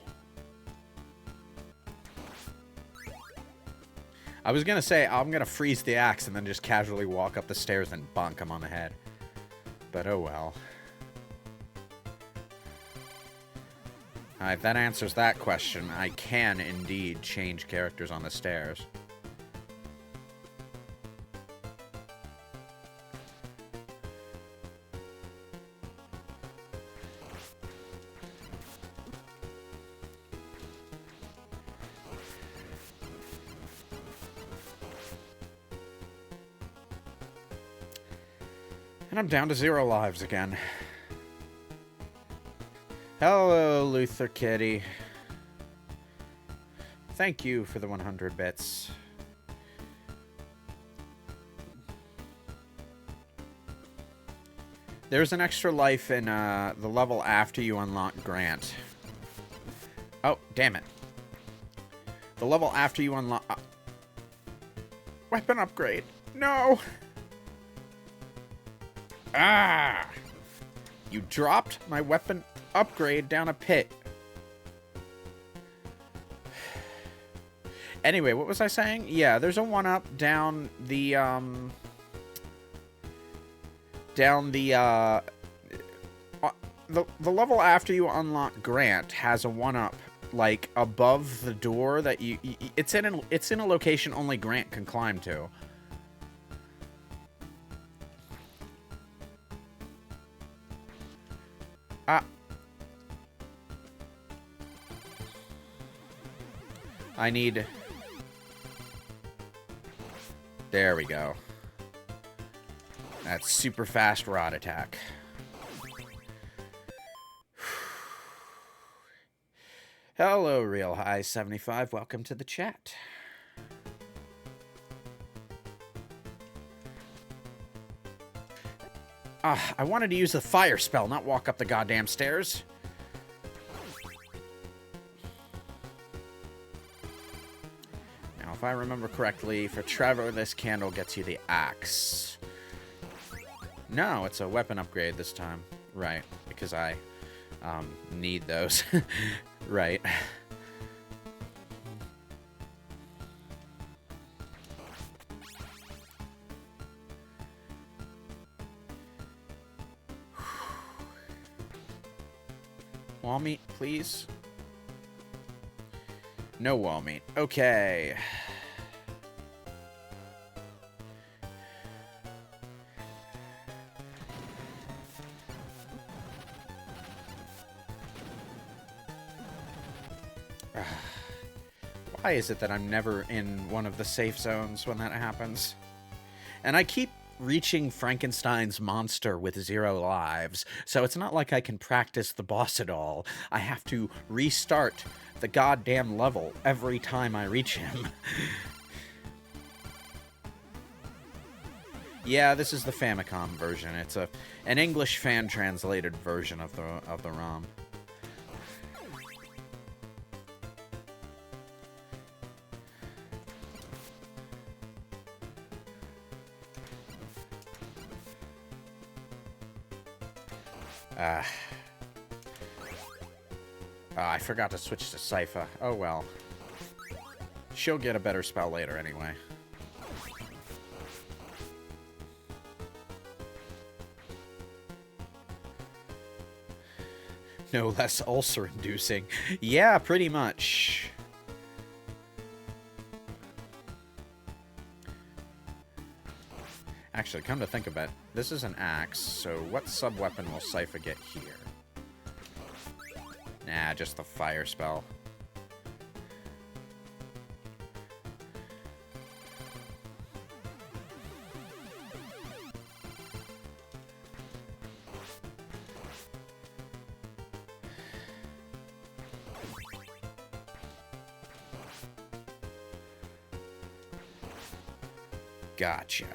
I was gonna say, I'm gonna freeze the axe and then just casually walk up the stairs and bonk him on the head. But oh well. Alright, that answers that question. I can indeed change characters on the stairs. And I'm down to 0 lives again. Hello, Luther Kitty. Thank you for the 100 bits. There's an extra life in the level after you unlock Grant. Oh, damn it. The level after you unlock... weapon upgrade. No! Ah! You dropped my weapon upgrade down a pit. Anyway, what was I saying? Yeah, there's a 1-up down the, the level after you unlock Grant has a 1-up, like, above the door that it's in a location only Grant can climb to. I need... There we go. That's super fast rod attack. Hello, Real High 75. Welcome to the chat. I wanted to use the fire spell, not walk up the goddamn stairs. Now, if I remember correctly, for Trevor, this candle gets you the axe. No, it's a weapon upgrade this time. Right, because I need those. Right. Wall meat, please. No wall meat. Okay. Why is it that I'm never in one of the safe zones when that happens? And I keep reaching Frankenstein's monster with 0 lives, so it's not like I can practice the boss at all. I have to restart the goddamn level every time I reach him. Yeah, this is the Famicom version. It's an English fan-translated version of the ROM. I forgot to switch to Sypha. Oh well. She'll get a better spell later anyway. No less ulcer-inducing. Yeah, pretty much. Actually, come to think of it, this is an axe, so what sub-weapon will Sypha get here? Nah, just the fire spell. Gotcha.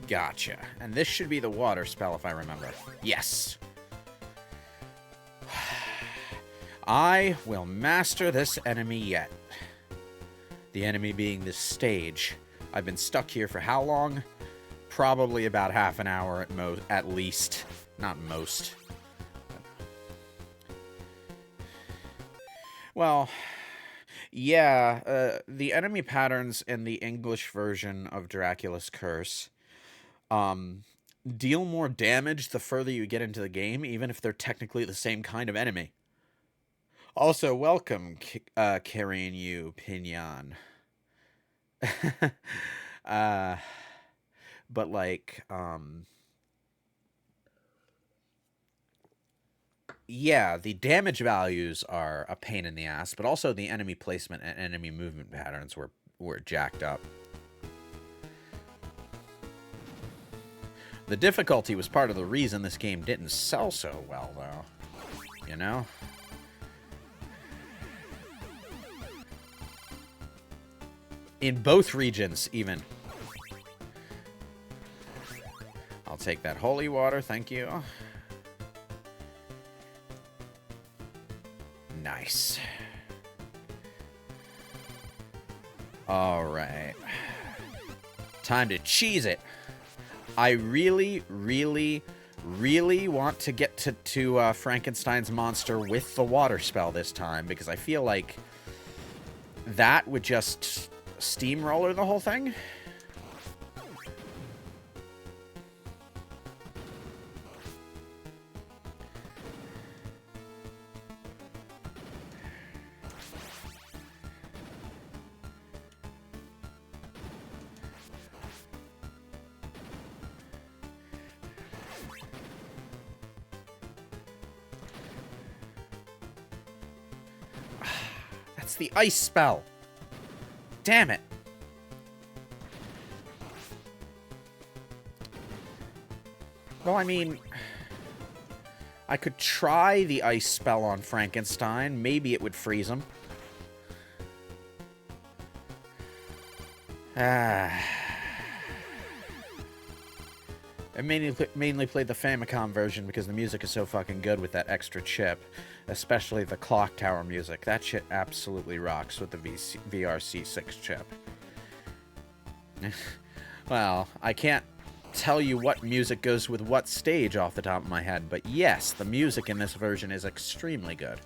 Gotcha. And this should be the water spell if I remember. Yes. I will master this enemy yet. The enemy being this stage. I've been stuck here for how long? Probably about half an hour at least. Not most. Well, yeah, the enemy patterns in the English version of Dracula's Curse deal more damage the further you get into the game, even if they're technically the same kind of enemy. Also, welcome, carrying you, Pinion. But, like, yeah, the damage values are a pain in the ass, but also the enemy placement and enemy movement patterns were jacked up. The difficulty was part of the reason this game didn't sell so well, though. You know? In both regions, even. I'll take that holy water, thank you. Nice. Alright. Time to cheese it. I really, really, really want to get to Frankenstein's monster with the water spell this time, because I feel like that would just steamroller the whole thing. That's the ice spell. Damn it. Well, I mean, I could try the ice spell on Frankenstein. Maybe it would freeze him. I mainly played the Famicom version because the music is so fucking good with that extra chip. Especially the clock tower music. That shit absolutely rocks with the VRC6 chip. Well, I can't tell you what music goes with what stage off the top of my head, but yes, the music in this version is extremely good.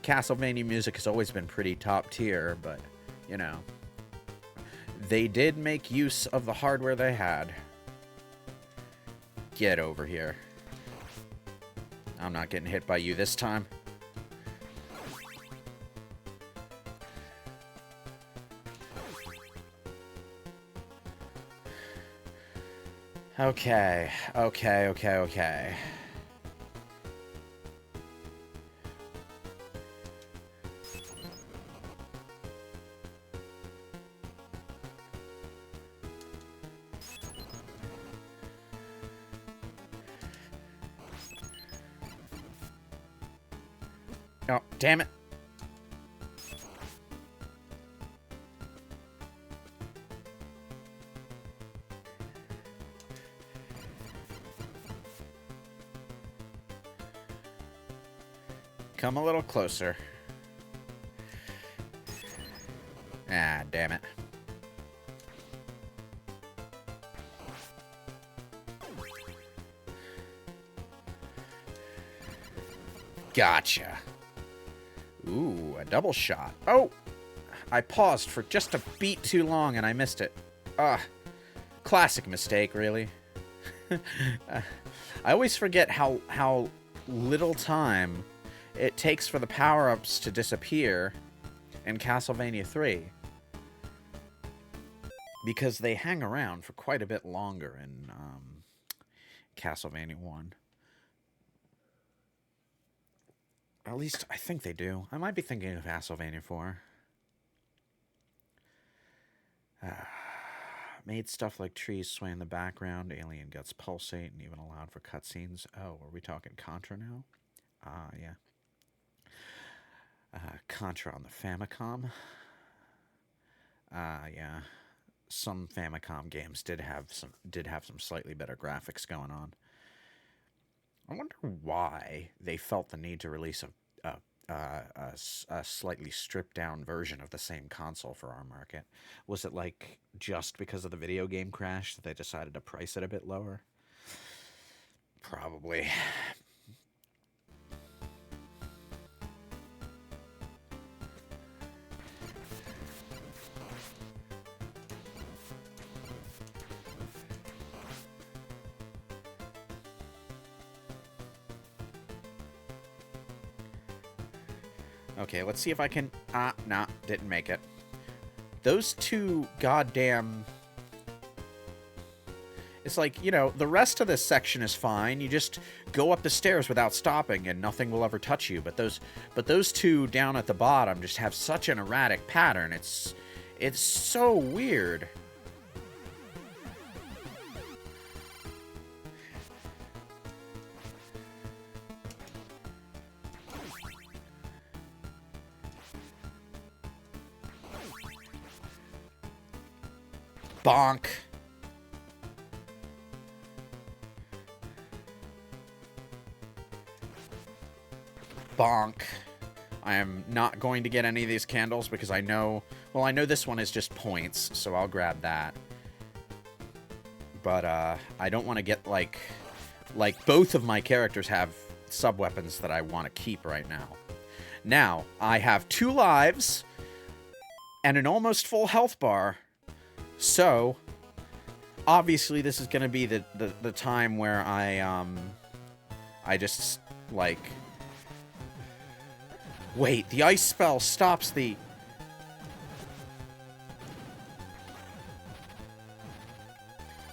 Castlevania music has always been pretty top tier, but, you know, they did make use of the hardware they had. Get over here. I'm not getting hit by you this time. Okay. Oh, damn it. Come a little closer. Ah, damn it. Gotcha. Ooh, a double shot. Oh! I paused for just a beat too long and I missed it. Classic mistake, really. I always forget how little time it takes for the power-ups to disappear in Castlevania III. Because they hang around for quite a bit longer in Castlevania 1. At least, I think they do. I might be thinking of Castlevania 4. Made stuff like trees sway in the background, alien guts pulsate, and even allowed for cutscenes. Oh, are we talking Contra now? Yeah. Contra on the Famicom. Yeah. Some Famicom games did have some slightly better graphics going on. I wonder why they felt the need to release a slightly stripped down version of the same console for our market. Was it like just because of the video game crash that they decided to price it a bit lower? Probably. Okay, let's see if I can... nah, didn't make it. Those two goddamn... It's like, you know, the rest of this section is fine. You just go up the stairs without stopping and nothing will ever touch you. But those two down at the bottom just have such an erratic pattern. It's so weird. Bonk. Bonk. I am not going to get any of these candles because I know... Well, I know this one is just points, so I'll grab that. But, I don't want to get, like, both of my characters have sub-weapons that I want to keep right now. Now, I have 2 lives and an almost full health bar. So, obviously, this is going to be the time where I just, like... Wait, the ice spell stops the...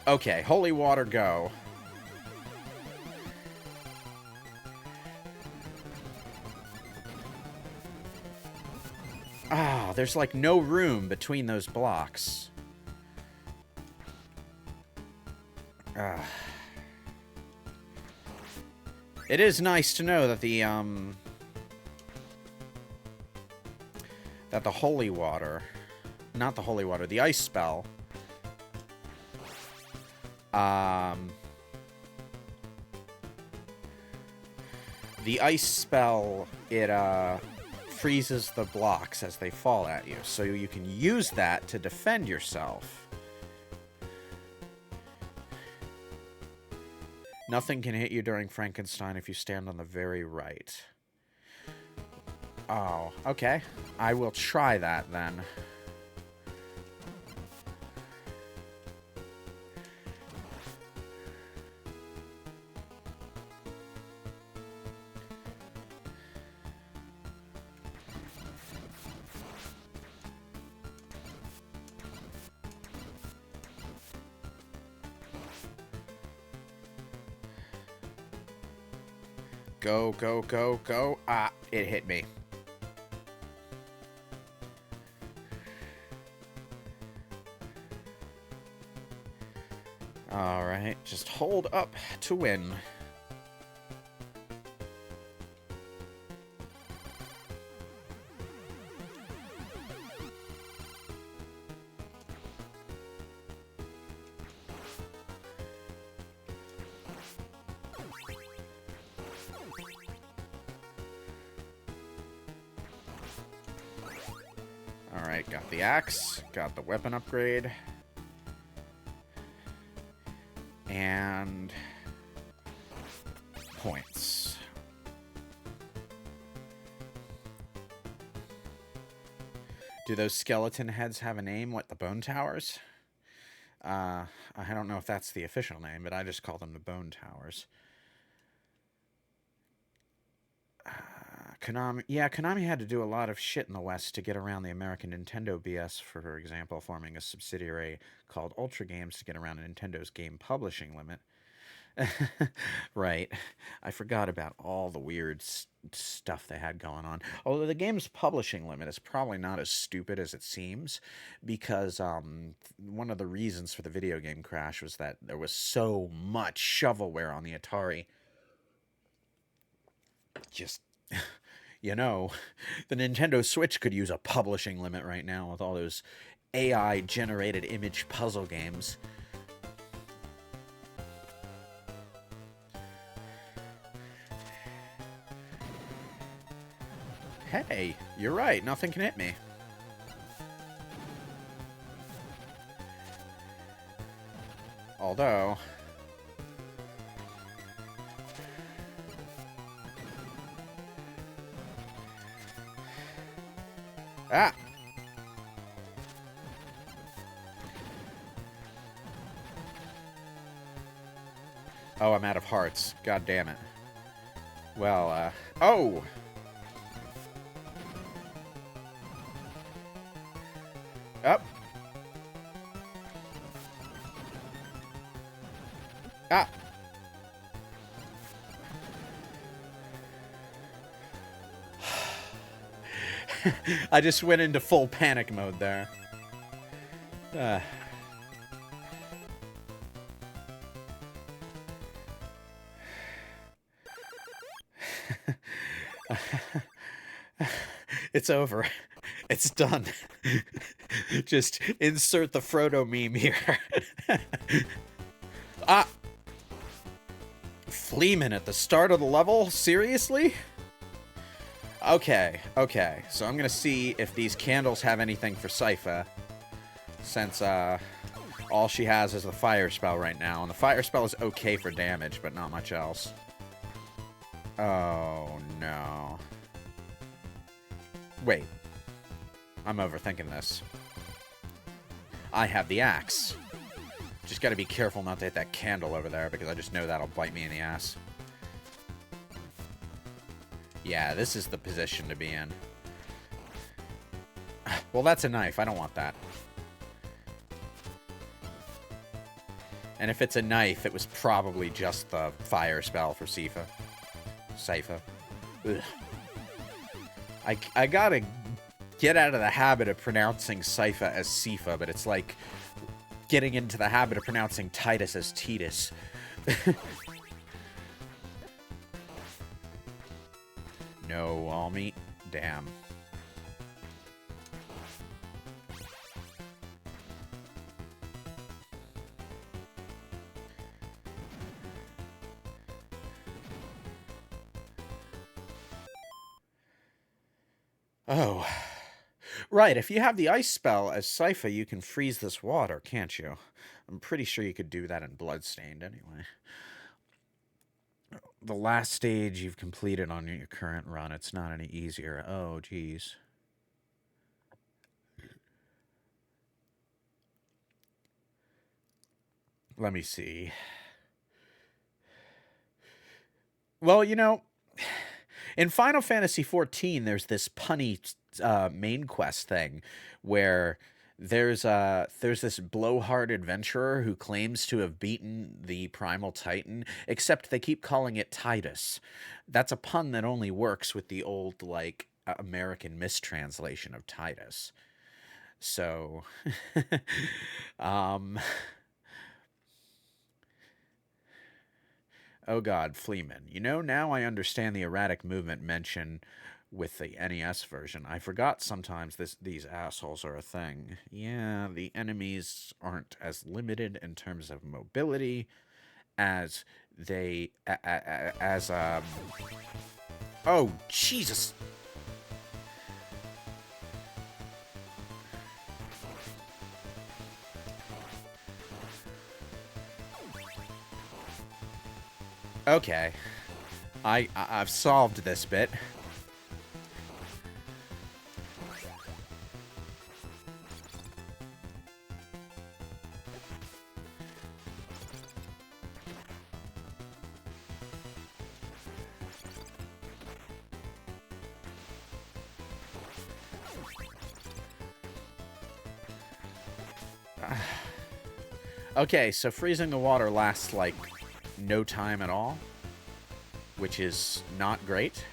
Okay, holy water, go. Ah, there's like no room between those blocks. Ah. It is nice to know that the holy water, not the holy water, the ice spell, the ice spell, it freezes the blocks as they fall at you, so you can use that to defend yourself. Nothing can hit you during Frankenstein if you stand on the very right. Oh, okay. I will try that then. Go, go, go, go. Ah, it hit me. Alright, just hold up to win. Alright, got the axe, got the weapon upgrade. And points. Do those skeleton heads have a name? What, the Bone Towers? I don't know if that's the official name, but I just call them the Bone Towers. Konami, yeah, Konami had to do a lot of shit in the West to get around the American Nintendo BS, for example, forming a subsidiary called Ultra Games to get around Nintendo's game publishing limit. Right. I forgot about all the weird stuff they had going on. Although the game's publishing limit is probably not as stupid as it seems, because one of the reasons for the video game crash was that there was so much shovelware on the Atari. Just... You know, the Nintendo Switch could use a publishing limit right now with all those AI-generated image puzzle games. Hey, you're right. Nothing can hit me. Although... Ah! Oh, I'm out of hearts. God damn it. Well, oh! Up! Ah! I just went into full panic mode there. It's over. It's done. Just insert the Frodo meme here. Ah! Fleeman at the start of the level? Seriously? Okay, okay. So I'm gonna see if these candles have anything for Sypha. Since, All she has is the fire spell right now, and the fire spell is okay for damage, but not much else. Oh, no. Wait. I'm overthinking this. I have the axe. Just gotta be careful not to hit that candle over there, because I just know that'll bite me in the ass. Yeah, this is the position to be in. Well, that's a knife. I don't want that. And if it's a knife, it was probably just the fire spell for Sypha. Ugh. I gotta get out of the habit of pronouncing Sypha as Sypha, but it's like getting into the habit of pronouncing Titus as Titus. No all meat? Damn. Oh. Right, if you have the ice spell as Sypha, you can freeze this water, can't you? I'm pretty sure you could do that in Bloodstained anyway. The last stage you've completed on your current run, it's not any easier. Oh, geez. Let me see. Well, you know, in Final Fantasy XIV, there's this punny main quest thing where there's this blowhard adventurer who claims to have beaten the Primal Titan, except they keep calling it Titus. That's a pun that only works with the old, like, American mistranslation of Titus. So, oh god, Fleeman. You know, now I understand the erratic movement mentioned with the NES version. I forgot sometimes these assholes are a thing. Yeah, the enemies aren't as limited in terms of mobility as they oh, Jesus. Okay. I've solved this bit. Okay, so freezing the water lasts, like, no time at all, which is not great.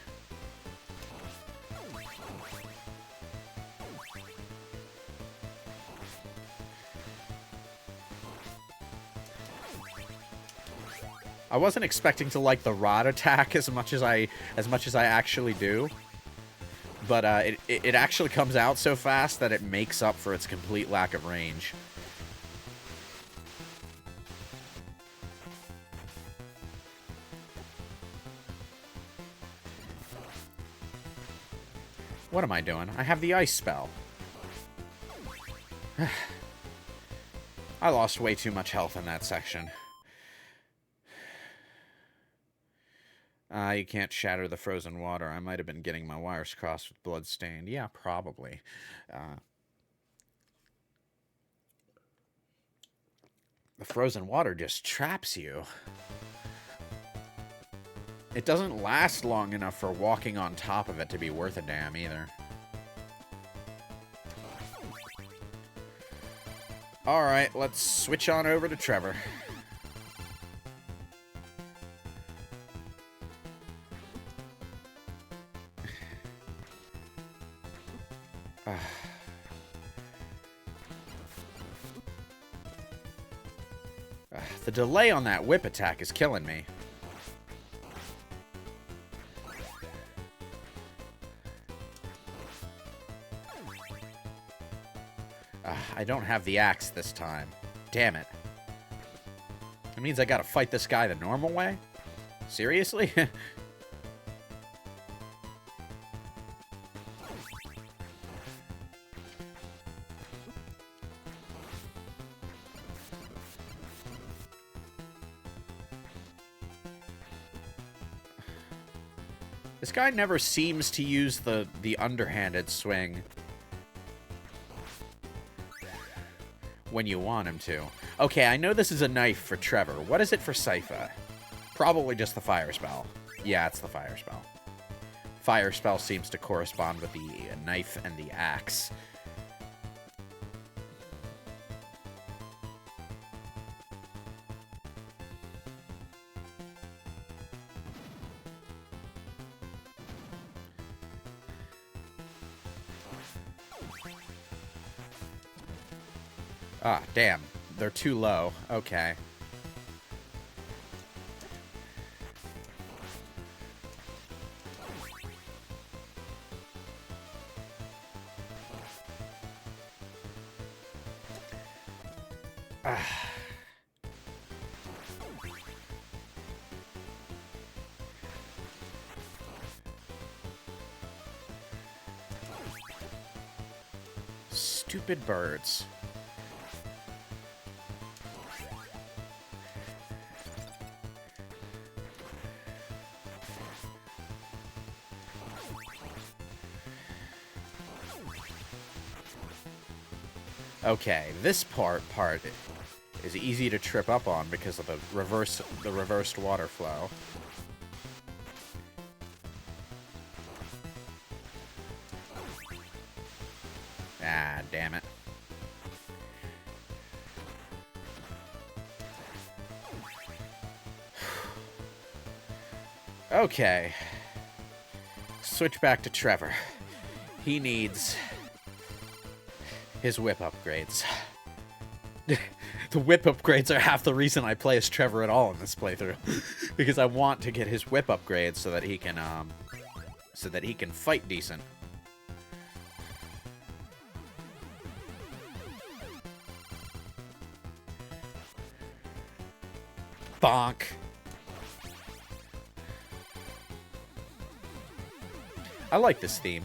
I wasn't expecting to like the rod attack as much as I actually do, but it actually comes out so fast that it makes up for its complete lack of range. What am I doing? I have the ice spell. I lost way too much health in that section. You can't shatter the frozen water. I might have been getting my wires crossed with Bloodstained. Yeah, probably. The frozen water just traps you. It doesn't last long enough for walking on top of it to be worth a damn either. Alright, let's switch on over to Trevor. The delay on that whip attack is killing me. I don't have the axe this time. Damn it. That means I gotta fight this guy the normal way? Seriously? This guy never seems to use the underhanded swing when you want him to. Okay, I know this is a knife for Trevor. What is it for Sypha? Probably just the fire spell. Yeah, it's the fire spell. Fire spell seems to correspond with the knife and the axe. Ah, damn. They're too low. Okay. Ah. Stupid birds. Okay, this part is easy to trip up on because of the reversed water flow. Ah, damn it. Okay. Switch back to Trevor. He needs his whip upgrades. The whip upgrades are half the reason I play as Trevor at all in this playthrough. Because I want to get his whip upgrades so that he can fight decent. Bonk. I like this theme.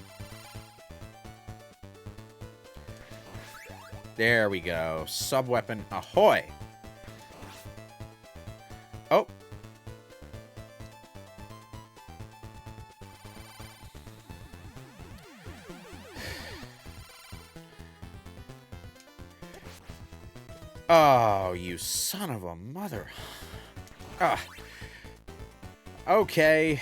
There we go. Sub-weapon ahoy! Oh! Oh, you son of a mother. Ah. Okay.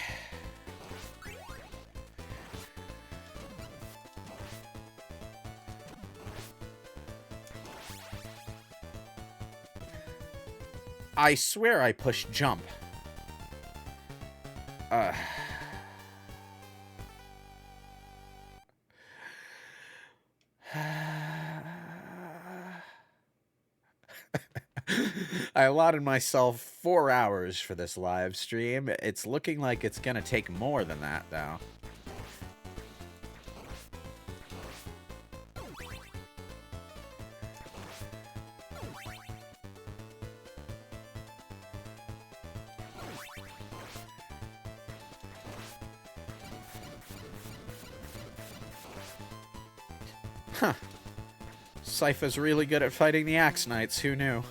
I swear I pushed jump. I allotted myself 4 hours for this live stream. It's looking like it's gonna take more than that, though. Huh. Sypha's really good at fighting the Axe Knights, who knew?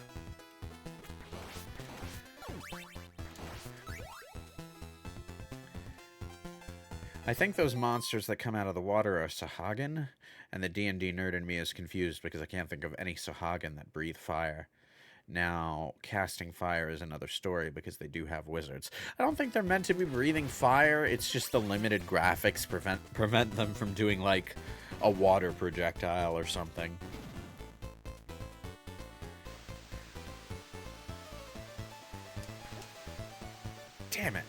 I think those monsters that come out of the water are Sahagin, and the D&D nerd in me is confused because I can't think of any Sahagin that breathe fire. Now, casting fire is another story because they do have wizards. I don't think they're meant to be breathing fire, it's just the limited graphics prevent them from doing, like, a water projectile or something. Damn it.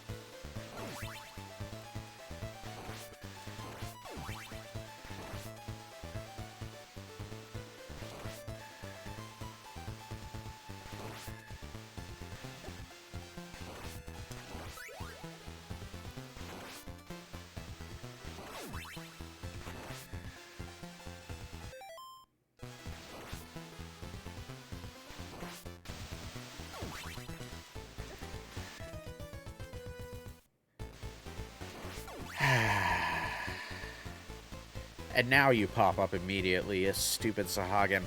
And now you pop up immediately, you stupid Sahagin.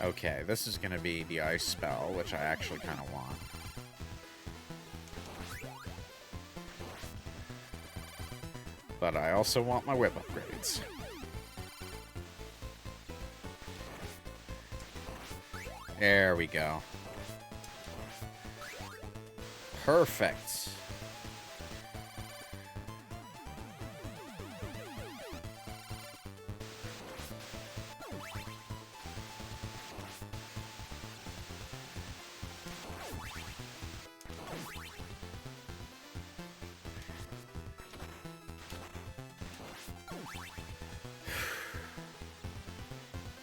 Okay, this is going to be the ice spell, which I actually kind of want. But I also want my whip upgrades. There we go. Perfect.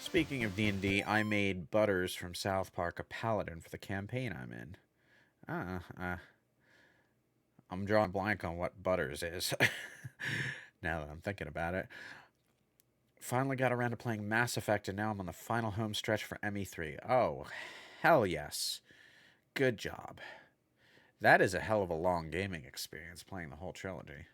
Speaking of D&D, I made Butters from South Park a paladin for the campaign I'm in. I'm drawing a blank on what Butters is. Now that I'm thinking about it. Finally got around to playing Mass Effect, and now I'm on the final home stretch for ME3. Oh, hell yes. Good job. That is a hell of a long gaming experience, playing the whole trilogy.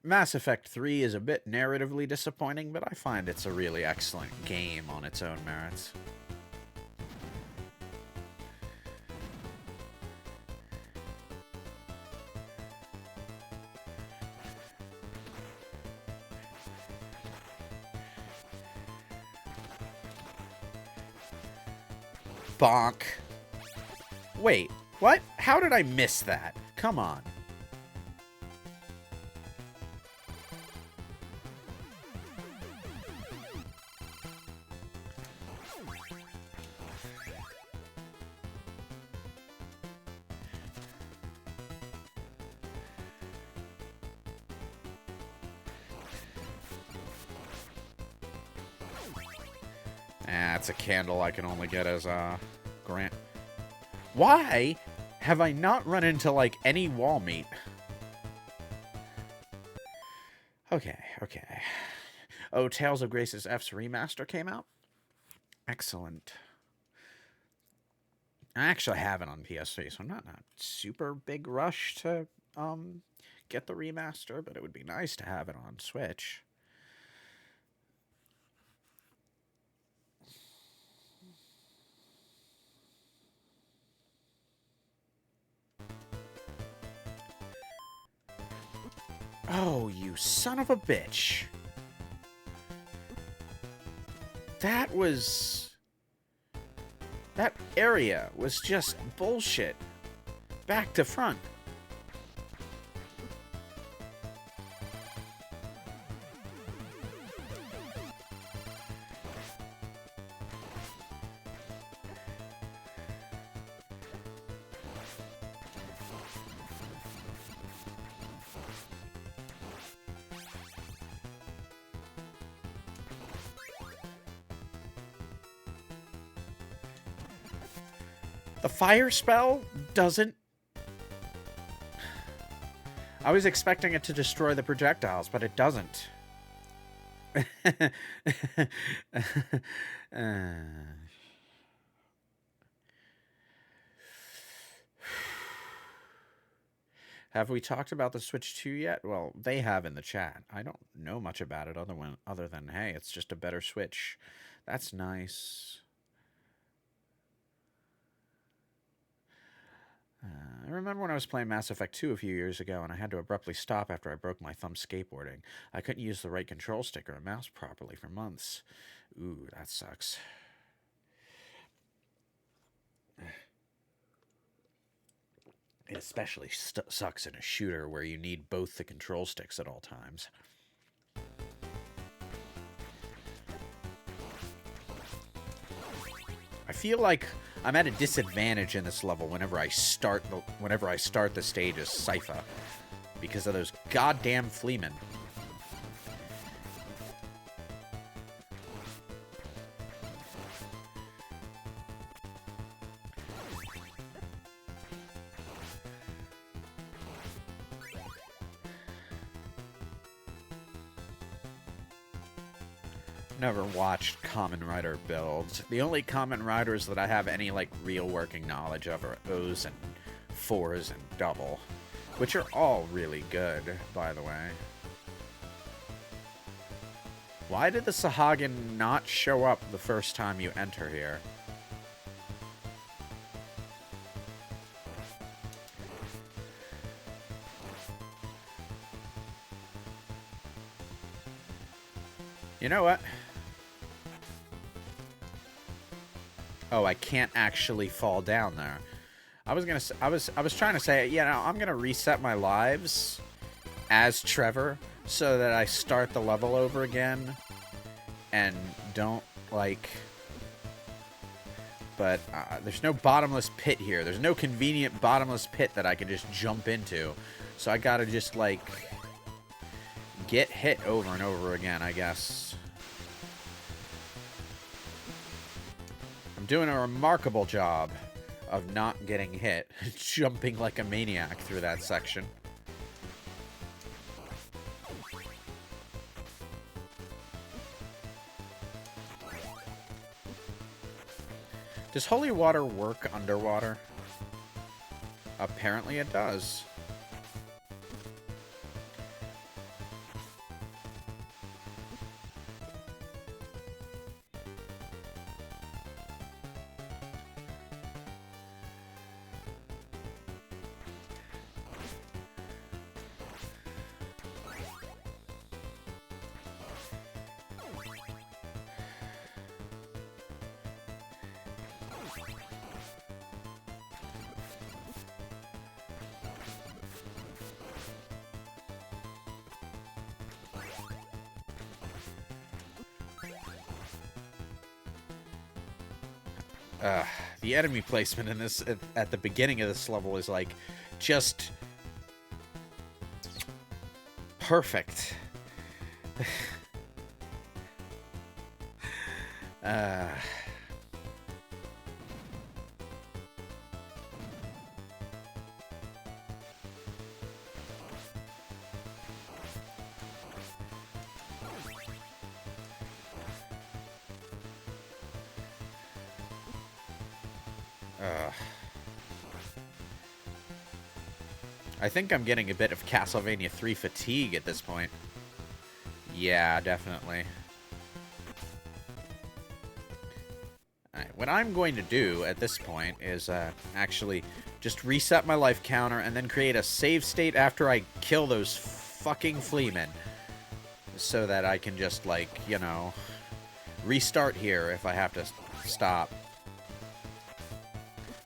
Mass Effect 3 is a bit narratively disappointing, but I find it's a really excellent game on its own merits. Bonk. Wait, what? How did I miss that? Come on. It's a candle I can only get as Grant. Why have I not run into, like, any wall meat? Okay. Oh, Tales of Grace's F's remaster came out? Excellent. I actually have it on PS3, so I'm not in a super big rush to get the remaster, but it would be nice to have it on Switch. Oh, you son of a bitch. That area was just bullshit. Back to front. The fire spell doesn't... I was expecting it to destroy the projectiles, but it doesn't. Have we talked about the Switch 2 yet? Well, they have in the chat. I don't know much about it other than, hey, it's just a better Switch. That's nice. I remember when I was playing Mass Effect 2 a few years ago, and I had to abruptly stop after I broke my thumb skateboarding. I couldn't use the right control stick or a mouse properly for months. Ooh, that sucks. It especially sucks in a shooter where you need both the control sticks at all times. I feel like I'm at a disadvantage in this level whenever I start the stage as Sypha, because of those goddamn fleamen. Never watched Common Rider builds. The only Common Riders that I have any, like, real working knowledge of are O's and 4s and Double, which are all really good, by the way. Why did the Sahagin not show up the first time you enter here? You know what? Oh, I can't actually fall down there. I was trying to say, you know, I'm gonna reset my lives as Trevor so that I start the level over again and don't, like... But there's no bottomless pit here. There's no convenient bottomless pit that I can just jump into. So I gotta just, like, get hit over and over again, I guess. I'm doing a remarkable job of not getting hit, jumping like a maniac through that section. Does holy water work underwater? Apparently it does. The enemy placement in this at the beginning of this level is like just perfect. I think I'm getting a bit of Castlevania III fatigue at this point. Yeah, definitely. Alright, what I'm going to do at this point is actually just reset my life counter and then create a save state after I kill those fucking fleamen. So that I can just, like, you know, restart here if I have to stop.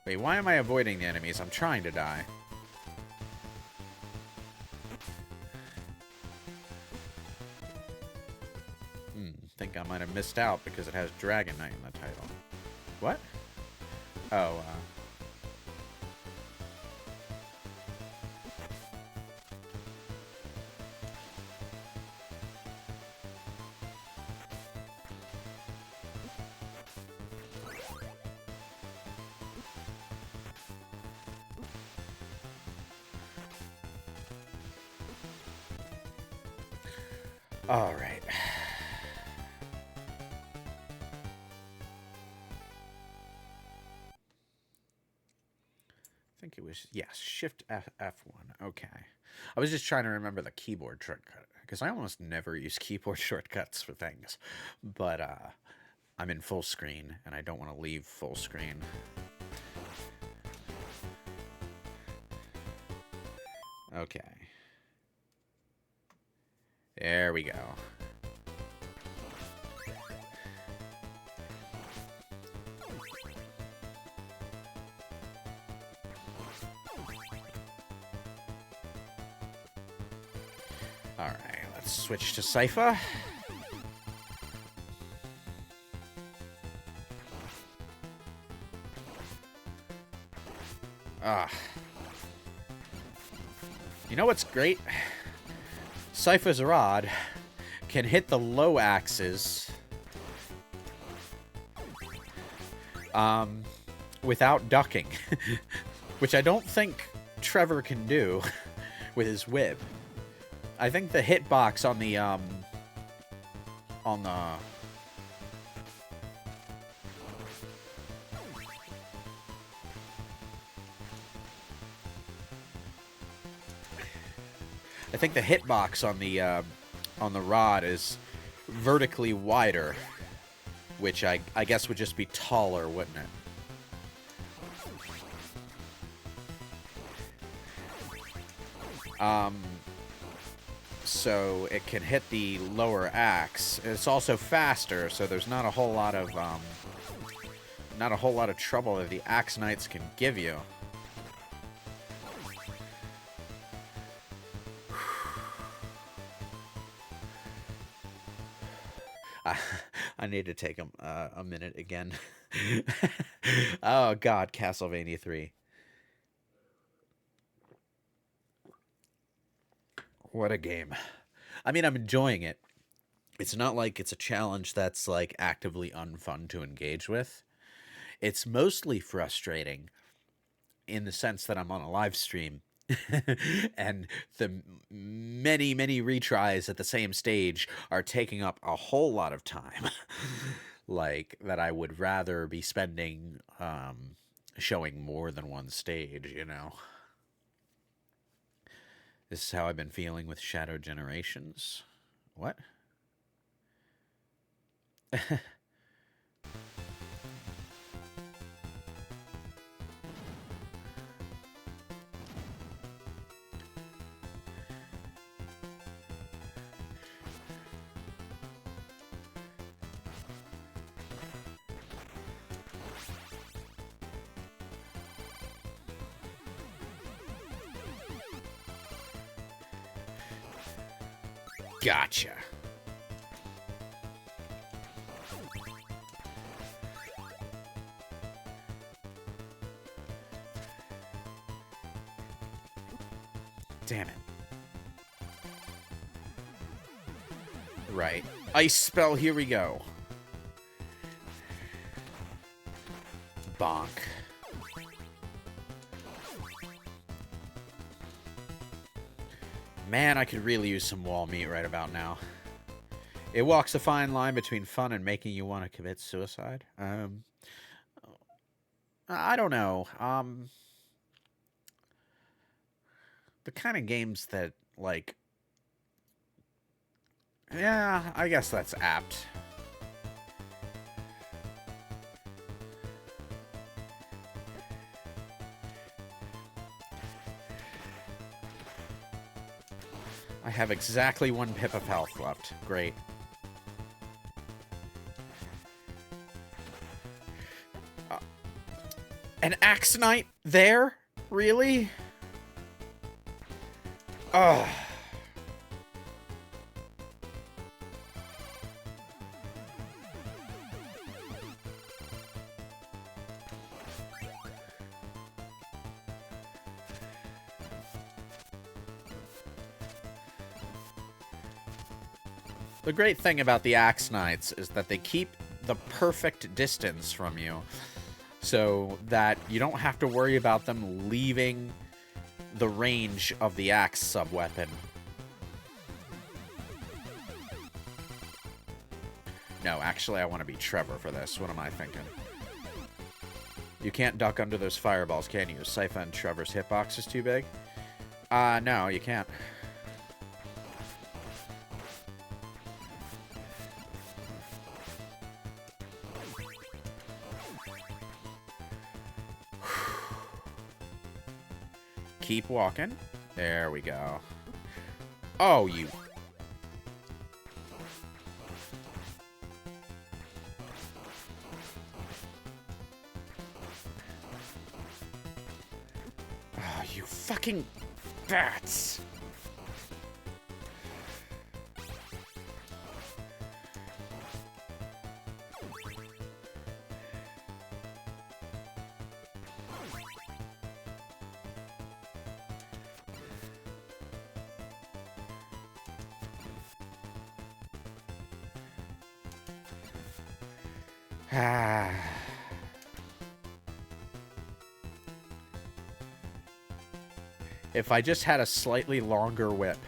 Wait, why am I avoiding the enemies? I'm trying to die. I think I might have missed out because it has Dragon Knight in the title. What? Oh, all right. I think it was, yes, Shift F1. Okay. I was just trying to remember the keyboard shortcut, because I almost never use keyboard shortcuts for things. But I'm in full screen, and I don't want to leave full screen. Okay. There we go. Alright, let's switch to Sypha. You know what's great? Sypha's rod can hit the low axes without ducking, which I don't think Trevor can do with his whip. I think the hitbox on the I think the hitbox on the rod is vertically wider, which I guess would just be taller, wouldn't it? So it can hit the lower axe. It's also faster, so there's not a whole lot of trouble that the axe knights can give you. I need to take a minute again. Oh God, Castlevania III. What a game. I mean, I'm enjoying it. It's not like it's a challenge that's like actively unfun to engage with. It's mostly frustrating in the sense that I'm on a live stream and the many, many retries at the same stage are taking up a whole lot of time. Like, that I would rather be spending showing more than one stage, you know? This is how I've been feeling with Shadow Generations. What? Gotcha. Damn it. Right. Ice spell, here we go. Bonk. Man, I could really use some wall meat right about now. It walks a fine line between fun and making you want to commit suicide. I don't know. The kind of games that, like... Yeah, I guess that's apt. I have exactly 1 pip of health left. Great. An Axe Knight there? Really? Ugh. The great thing about the Axe Knights is that they keep the perfect distance from you, so that you don't have to worry about them leaving the range of the axe sub-weapon. No, actually, I want to be Trevor for this. What am I thinking? You can't duck under those fireballs, can you? Sypha and Trevor's hitbox is too big? No, you can't. Keep walking. There we go. Oh, you... Oh, you fucking bats. If I just had a slightly longer whip.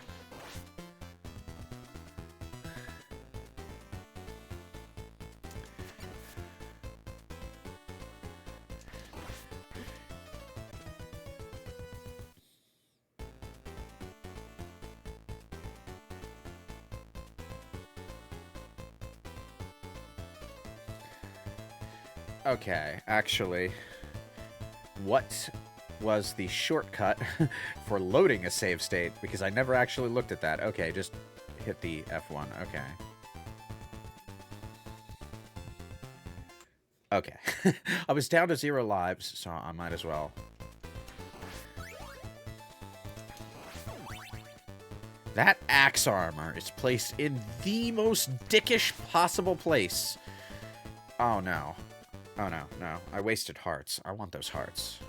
Okay, actually, what was the shortcut for loading a save state? Because I never actually looked at that. Okay, just hit the F1. Okay. Okay. I was down to 0 lives, so I might as well. That axe armor is placed in the most dickish possible place. Oh, no. Oh, no, no. I wasted hearts. I want those hearts.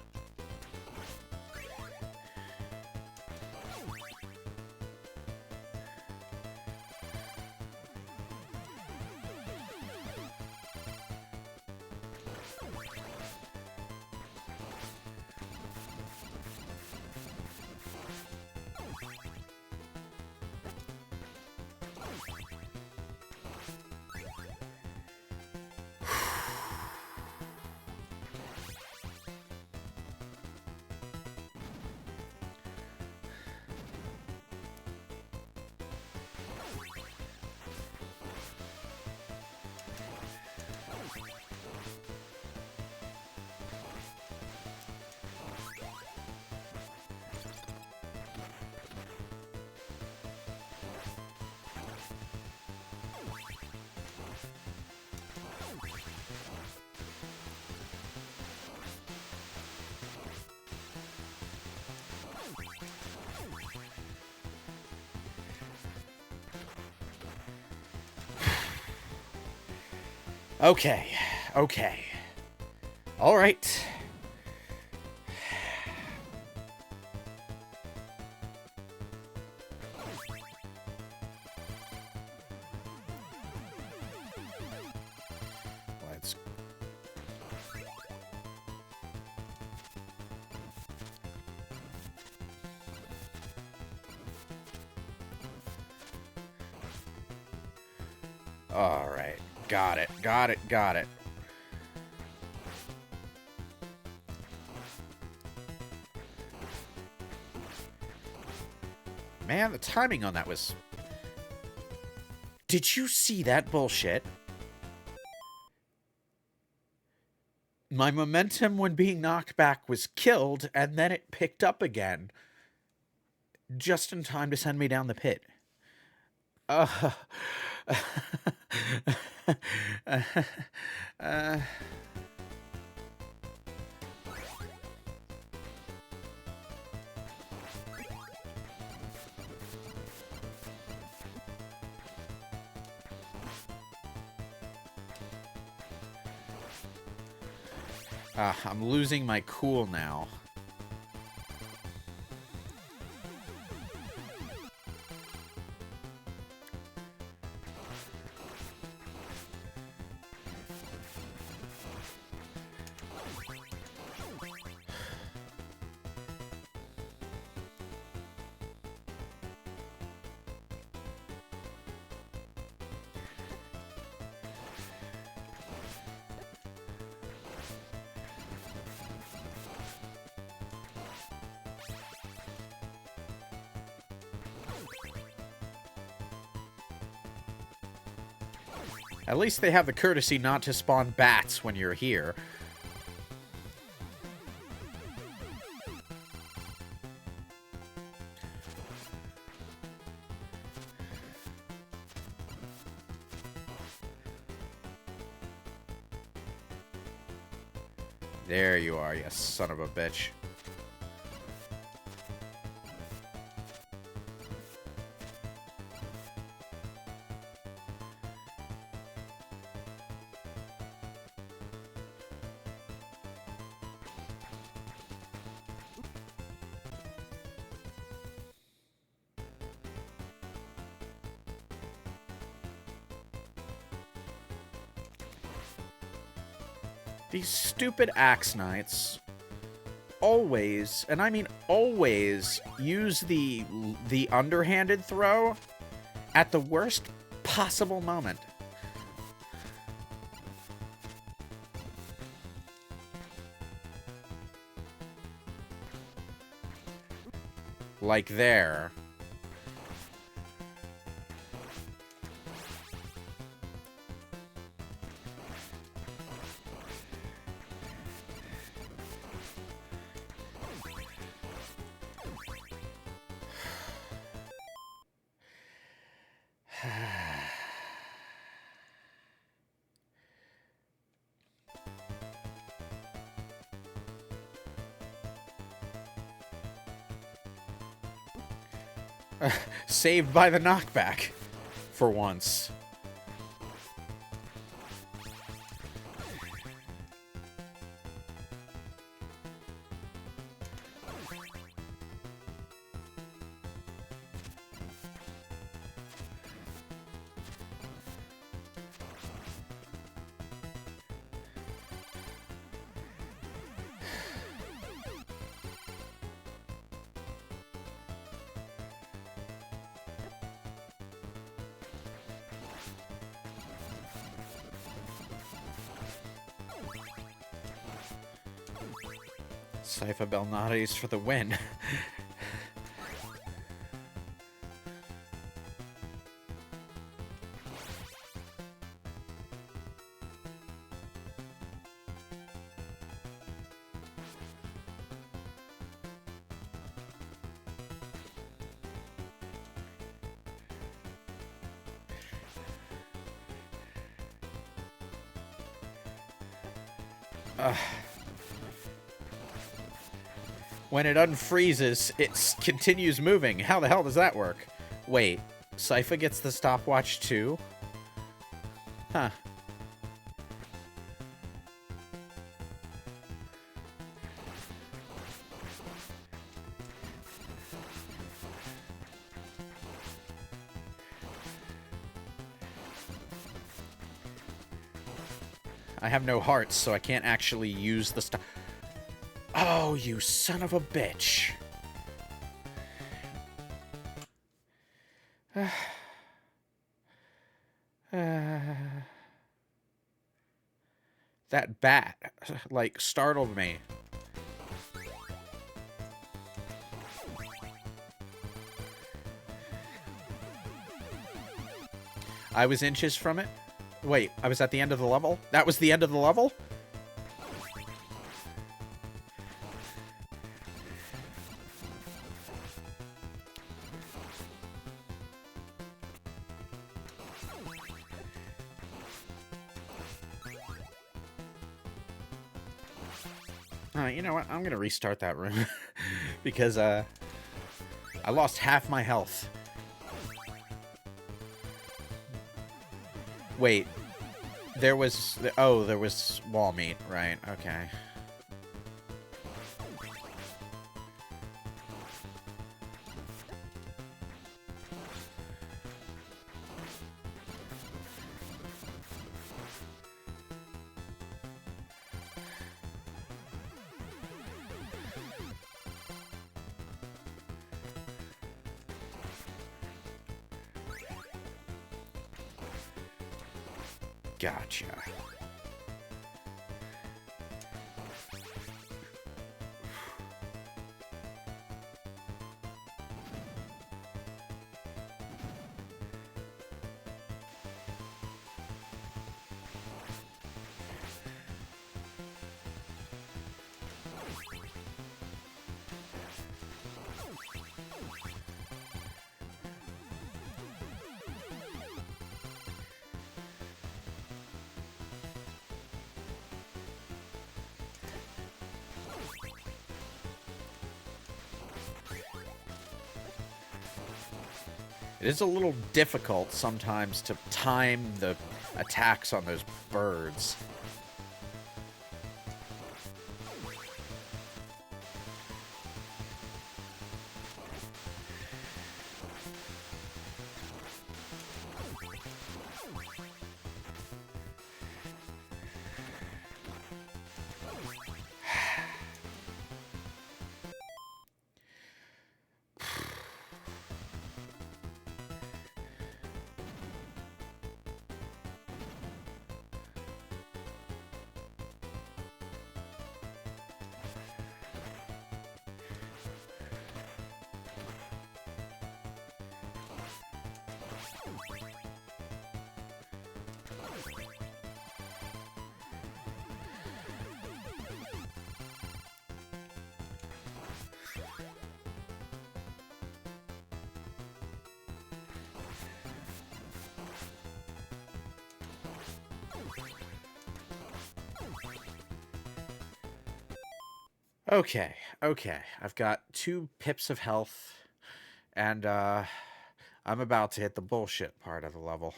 Okay. Okay. All right. Let's... All right. Got it. Got it. Got it. Man, the timing on that was... Did you see that bullshit? My momentum when being knocked back was killed, and then it picked up again. Just in time to send me down the pit. Uh... I'm losing my cool now. At least they have the courtesy not to spawn bats when you're here. There you are, you son of a bitch. These stupid Axe Knights always, and I mean always, use the underhanded throw at the worst possible moment. Like there. Saved by the knockback. For once. Sypha Belnades for the win. When it unfreezes, it continues moving. How the hell does that work? Wait, Sypha gets the stopwatch too? Huh. I have no hearts, so I can't actually use the stop. Oh, you son of a bitch. That bat, like, startled me. I was inches from it? Wait, I was at the end of the level? That was the end of the level? You know what? I'm gonna restart that room. Because, I lost half my health. Wait. There was... Oh, there was wall meat. Right, okay. Gotcha. It is a little difficult sometimes to time the attacks on those birds. Okay, okay. I've got 2 pips of health, and I'm about to hit the bullshit part of the level.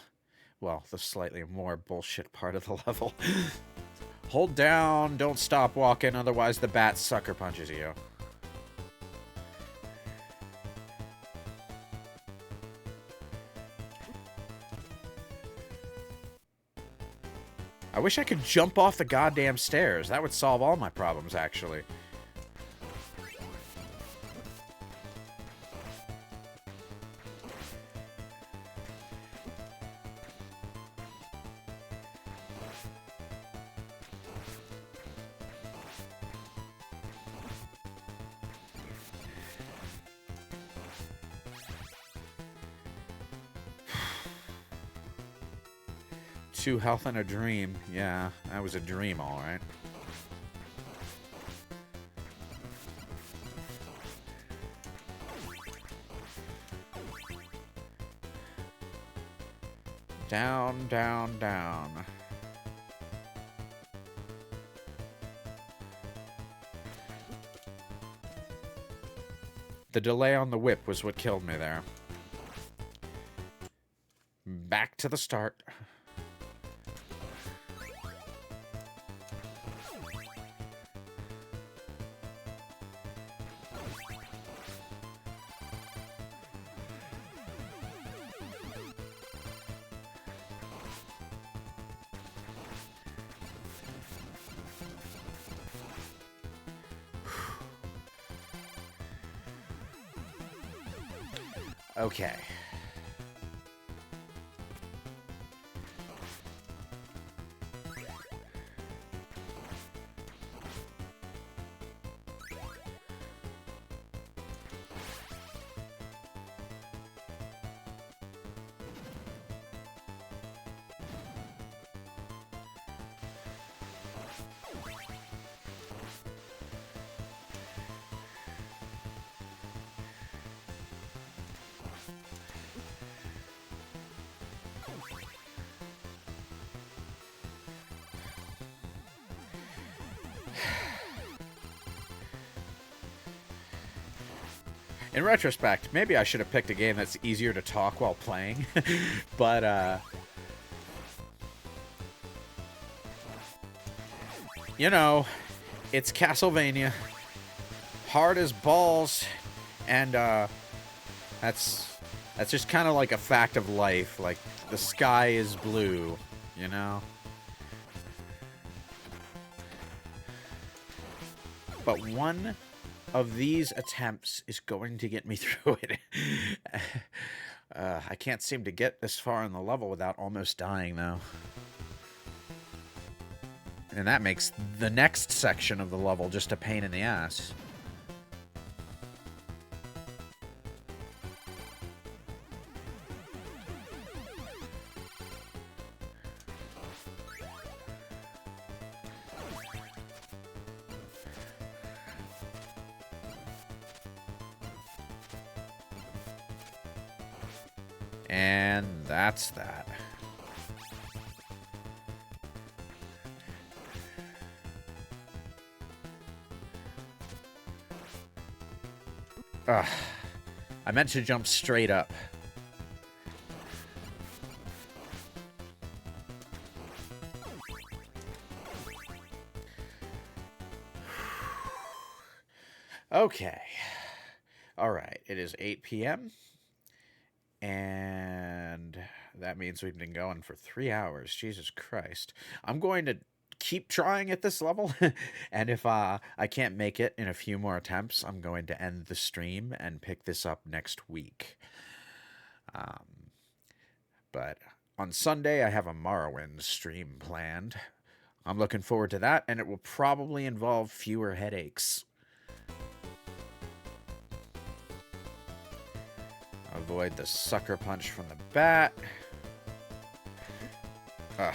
Well, the slightly more bullshit part of the level. Hold down, don't stop walking, otherwise the bat sucker punches you. I wish I could jump off the goddamn stairs. That would solve all my problems, actually. Two health and a dream. Yeah, that was a dream, all right. Down, down, down. The delay on the whip was what killed me there. Back to the start. Okay. In retrospect, maybe I should have picked a game that's easier to talk while playing. But, you know, it's Castlevania. Hard as balls. And, that's just kind of like a fact of life. Like, the sky is blue, you know? But one of these attempts is going to get me through it. I can't seem to get this far in the level without almost dying, though. And that makes the next section of the level just a pain in the ass. And that's that. Ugh. I meant to jump straight up. Okay. All right. It is 8 p.m. And that means we've been going for 3 hours. Jesus Christ. I'm going to keep trying at this level. And if I can't make it in a few more attempts, I'm going to end the stream and pick this up next week. But on Sunday, I have a Morrowind stream planned. I'm looking forward to that, and it will probably involve fewer headaches. Avoid the sucker punch from the bat. Ugh.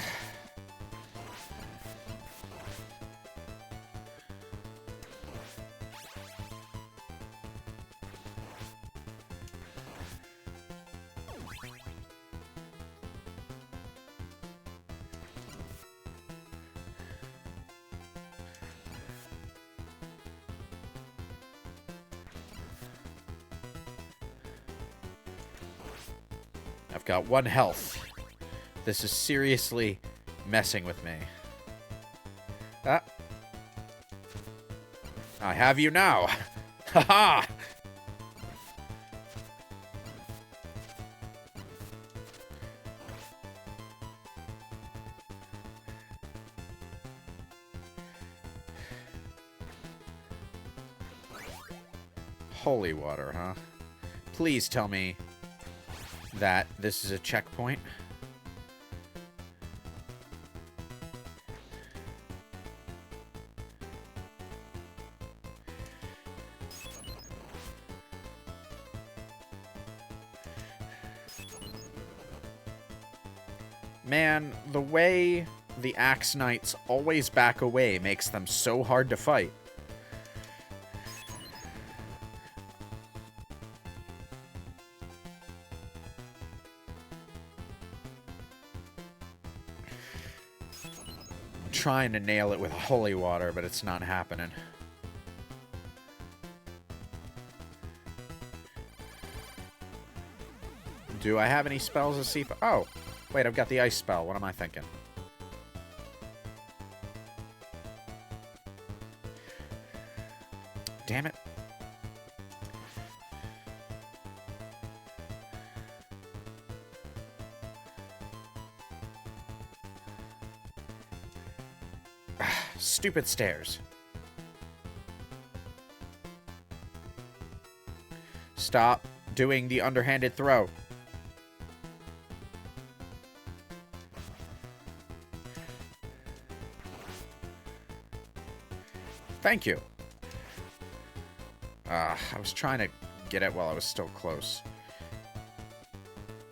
I've got 1 health. This is seriously messing with me. Ah. I have you now. Haha! Holy water, huh? Please tell me that this is a checkpoint. Man, the way the Axe Knights always back away makes them so hard to fight. Trying to nail it with holy water, but it's not happening. Do I have any spells of Sypha? Oh, wait, I've got the ice spell. What am I thinking? Damn it. Stupid stairs. Stop doing the underhanded throw. Thank you. I was trying to get it while I was still close.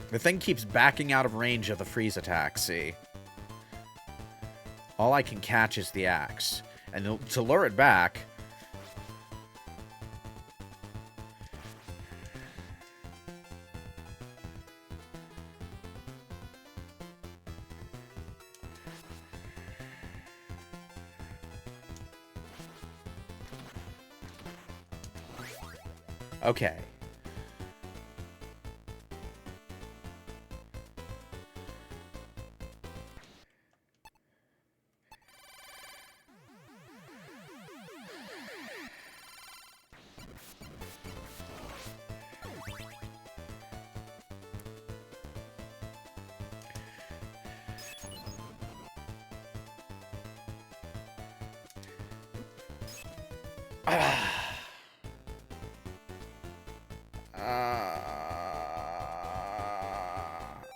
The thing keeps backing out of range of the freeze attack, see? All I can catch is the axe. And to lure it back... Okay.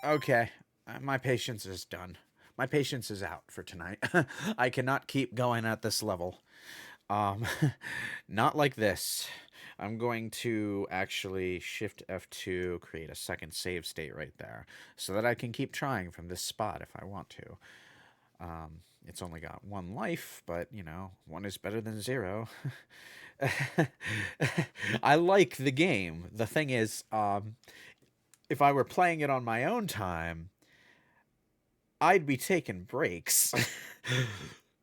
Okay. My patience is done. My patience is out for tonight. I cannot keep going at this level. Not like this. I'm going to actually Shift F2, create a second save state right there, so that I can keep trying from this spot if I want to. It's only got 1 life, but, you know, 1 is better than 0. I like the game. The thing is, if I were playing it on my own time, I'd be taking breaks.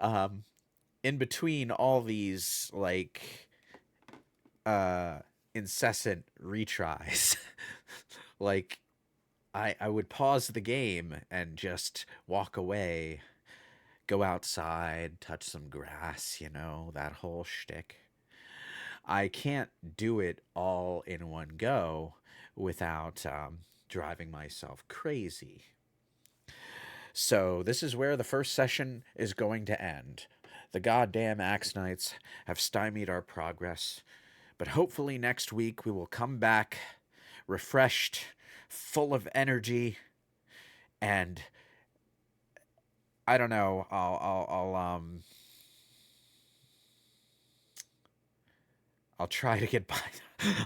In between all these, like, incessant retries. Like, I would pause the game and just walk away, go outside, touch some grass, you know, that whole shtick. I can't do it all in one go without driving myself crazy. So this is where the first session is going to end. The goddamn Axe Knights have stymied our progress, but hopefully next week we will come back refreshed, full of energy, and I don't know, I'll try to get by.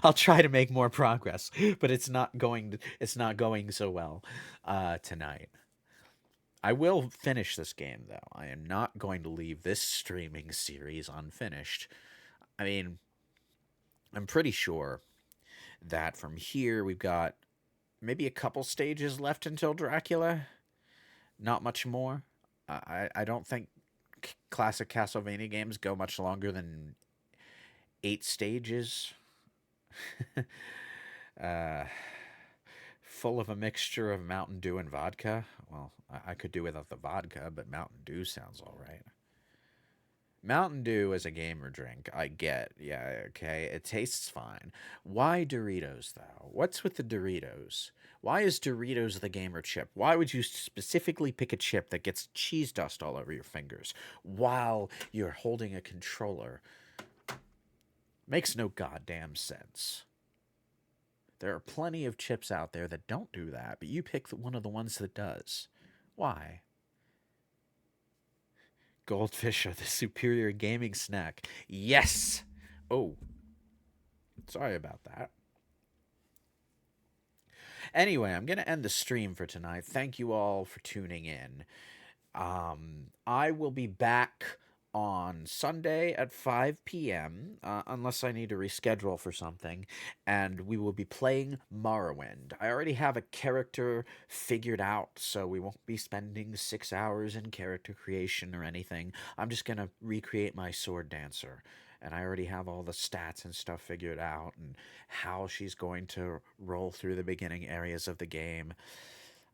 I'll try to make more progress, but it's not going so well tonight. I will finish this game, though. I am not going to leave this streaming series unfinished. I mean, I'm pretty sure that from here we've got maybe a couple stages left until Dracula. Not much more. I don't think classic Castlevania games go much longer than 8 stages. full of a mixture of Mountain Dew and vodka. Well, I could do without the vodka, but Mountain Dew sounds all right. Mountain Dew is a gamer drink. I get. Yeah, okay. It tastes fine. Why Doritos, though? What's with the Doritos? Why is Doritos the gamer chip? Why would you specifically pick a chip that gets cheese dust all over your fingers while you're holding a controller? Makes no goddamn sense. There are plenty of chips out there that don't do that, but you pick one of the ones that does. Why? Goldfish are the superior gaming snack. Yes! Oh, sorry about that. Anyway, I'm going to end the stream for tonight. Thank you all for tuning in. I will be back on Sunday at 5 p.m., unless I need to reschedule for something, and we will be playing Morrowind. I already have a character figured out, so we won't be spending 6 hours in character creation or anything. I'm just going to recreate my sword dancer. And I already have all the stats and stuff figured out, and how she's going to roll through the beginning areas of the game.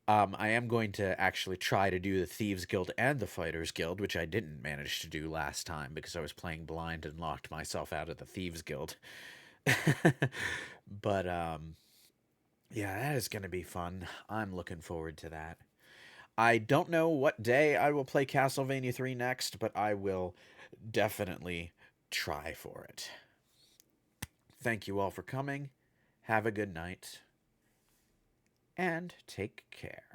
I am going to actually try to do the Thieves Guild and the Fighters Guild, which I didn't manage to do last time because I was playing blind and locked myself out of the Thieves Guild. But yeah, that is going to be fun. I'm looking forward to that. I don't know what day I will play Castlevania 3 next, but I will definitely try for it. Thank you all for coming. Have a good night. And take care.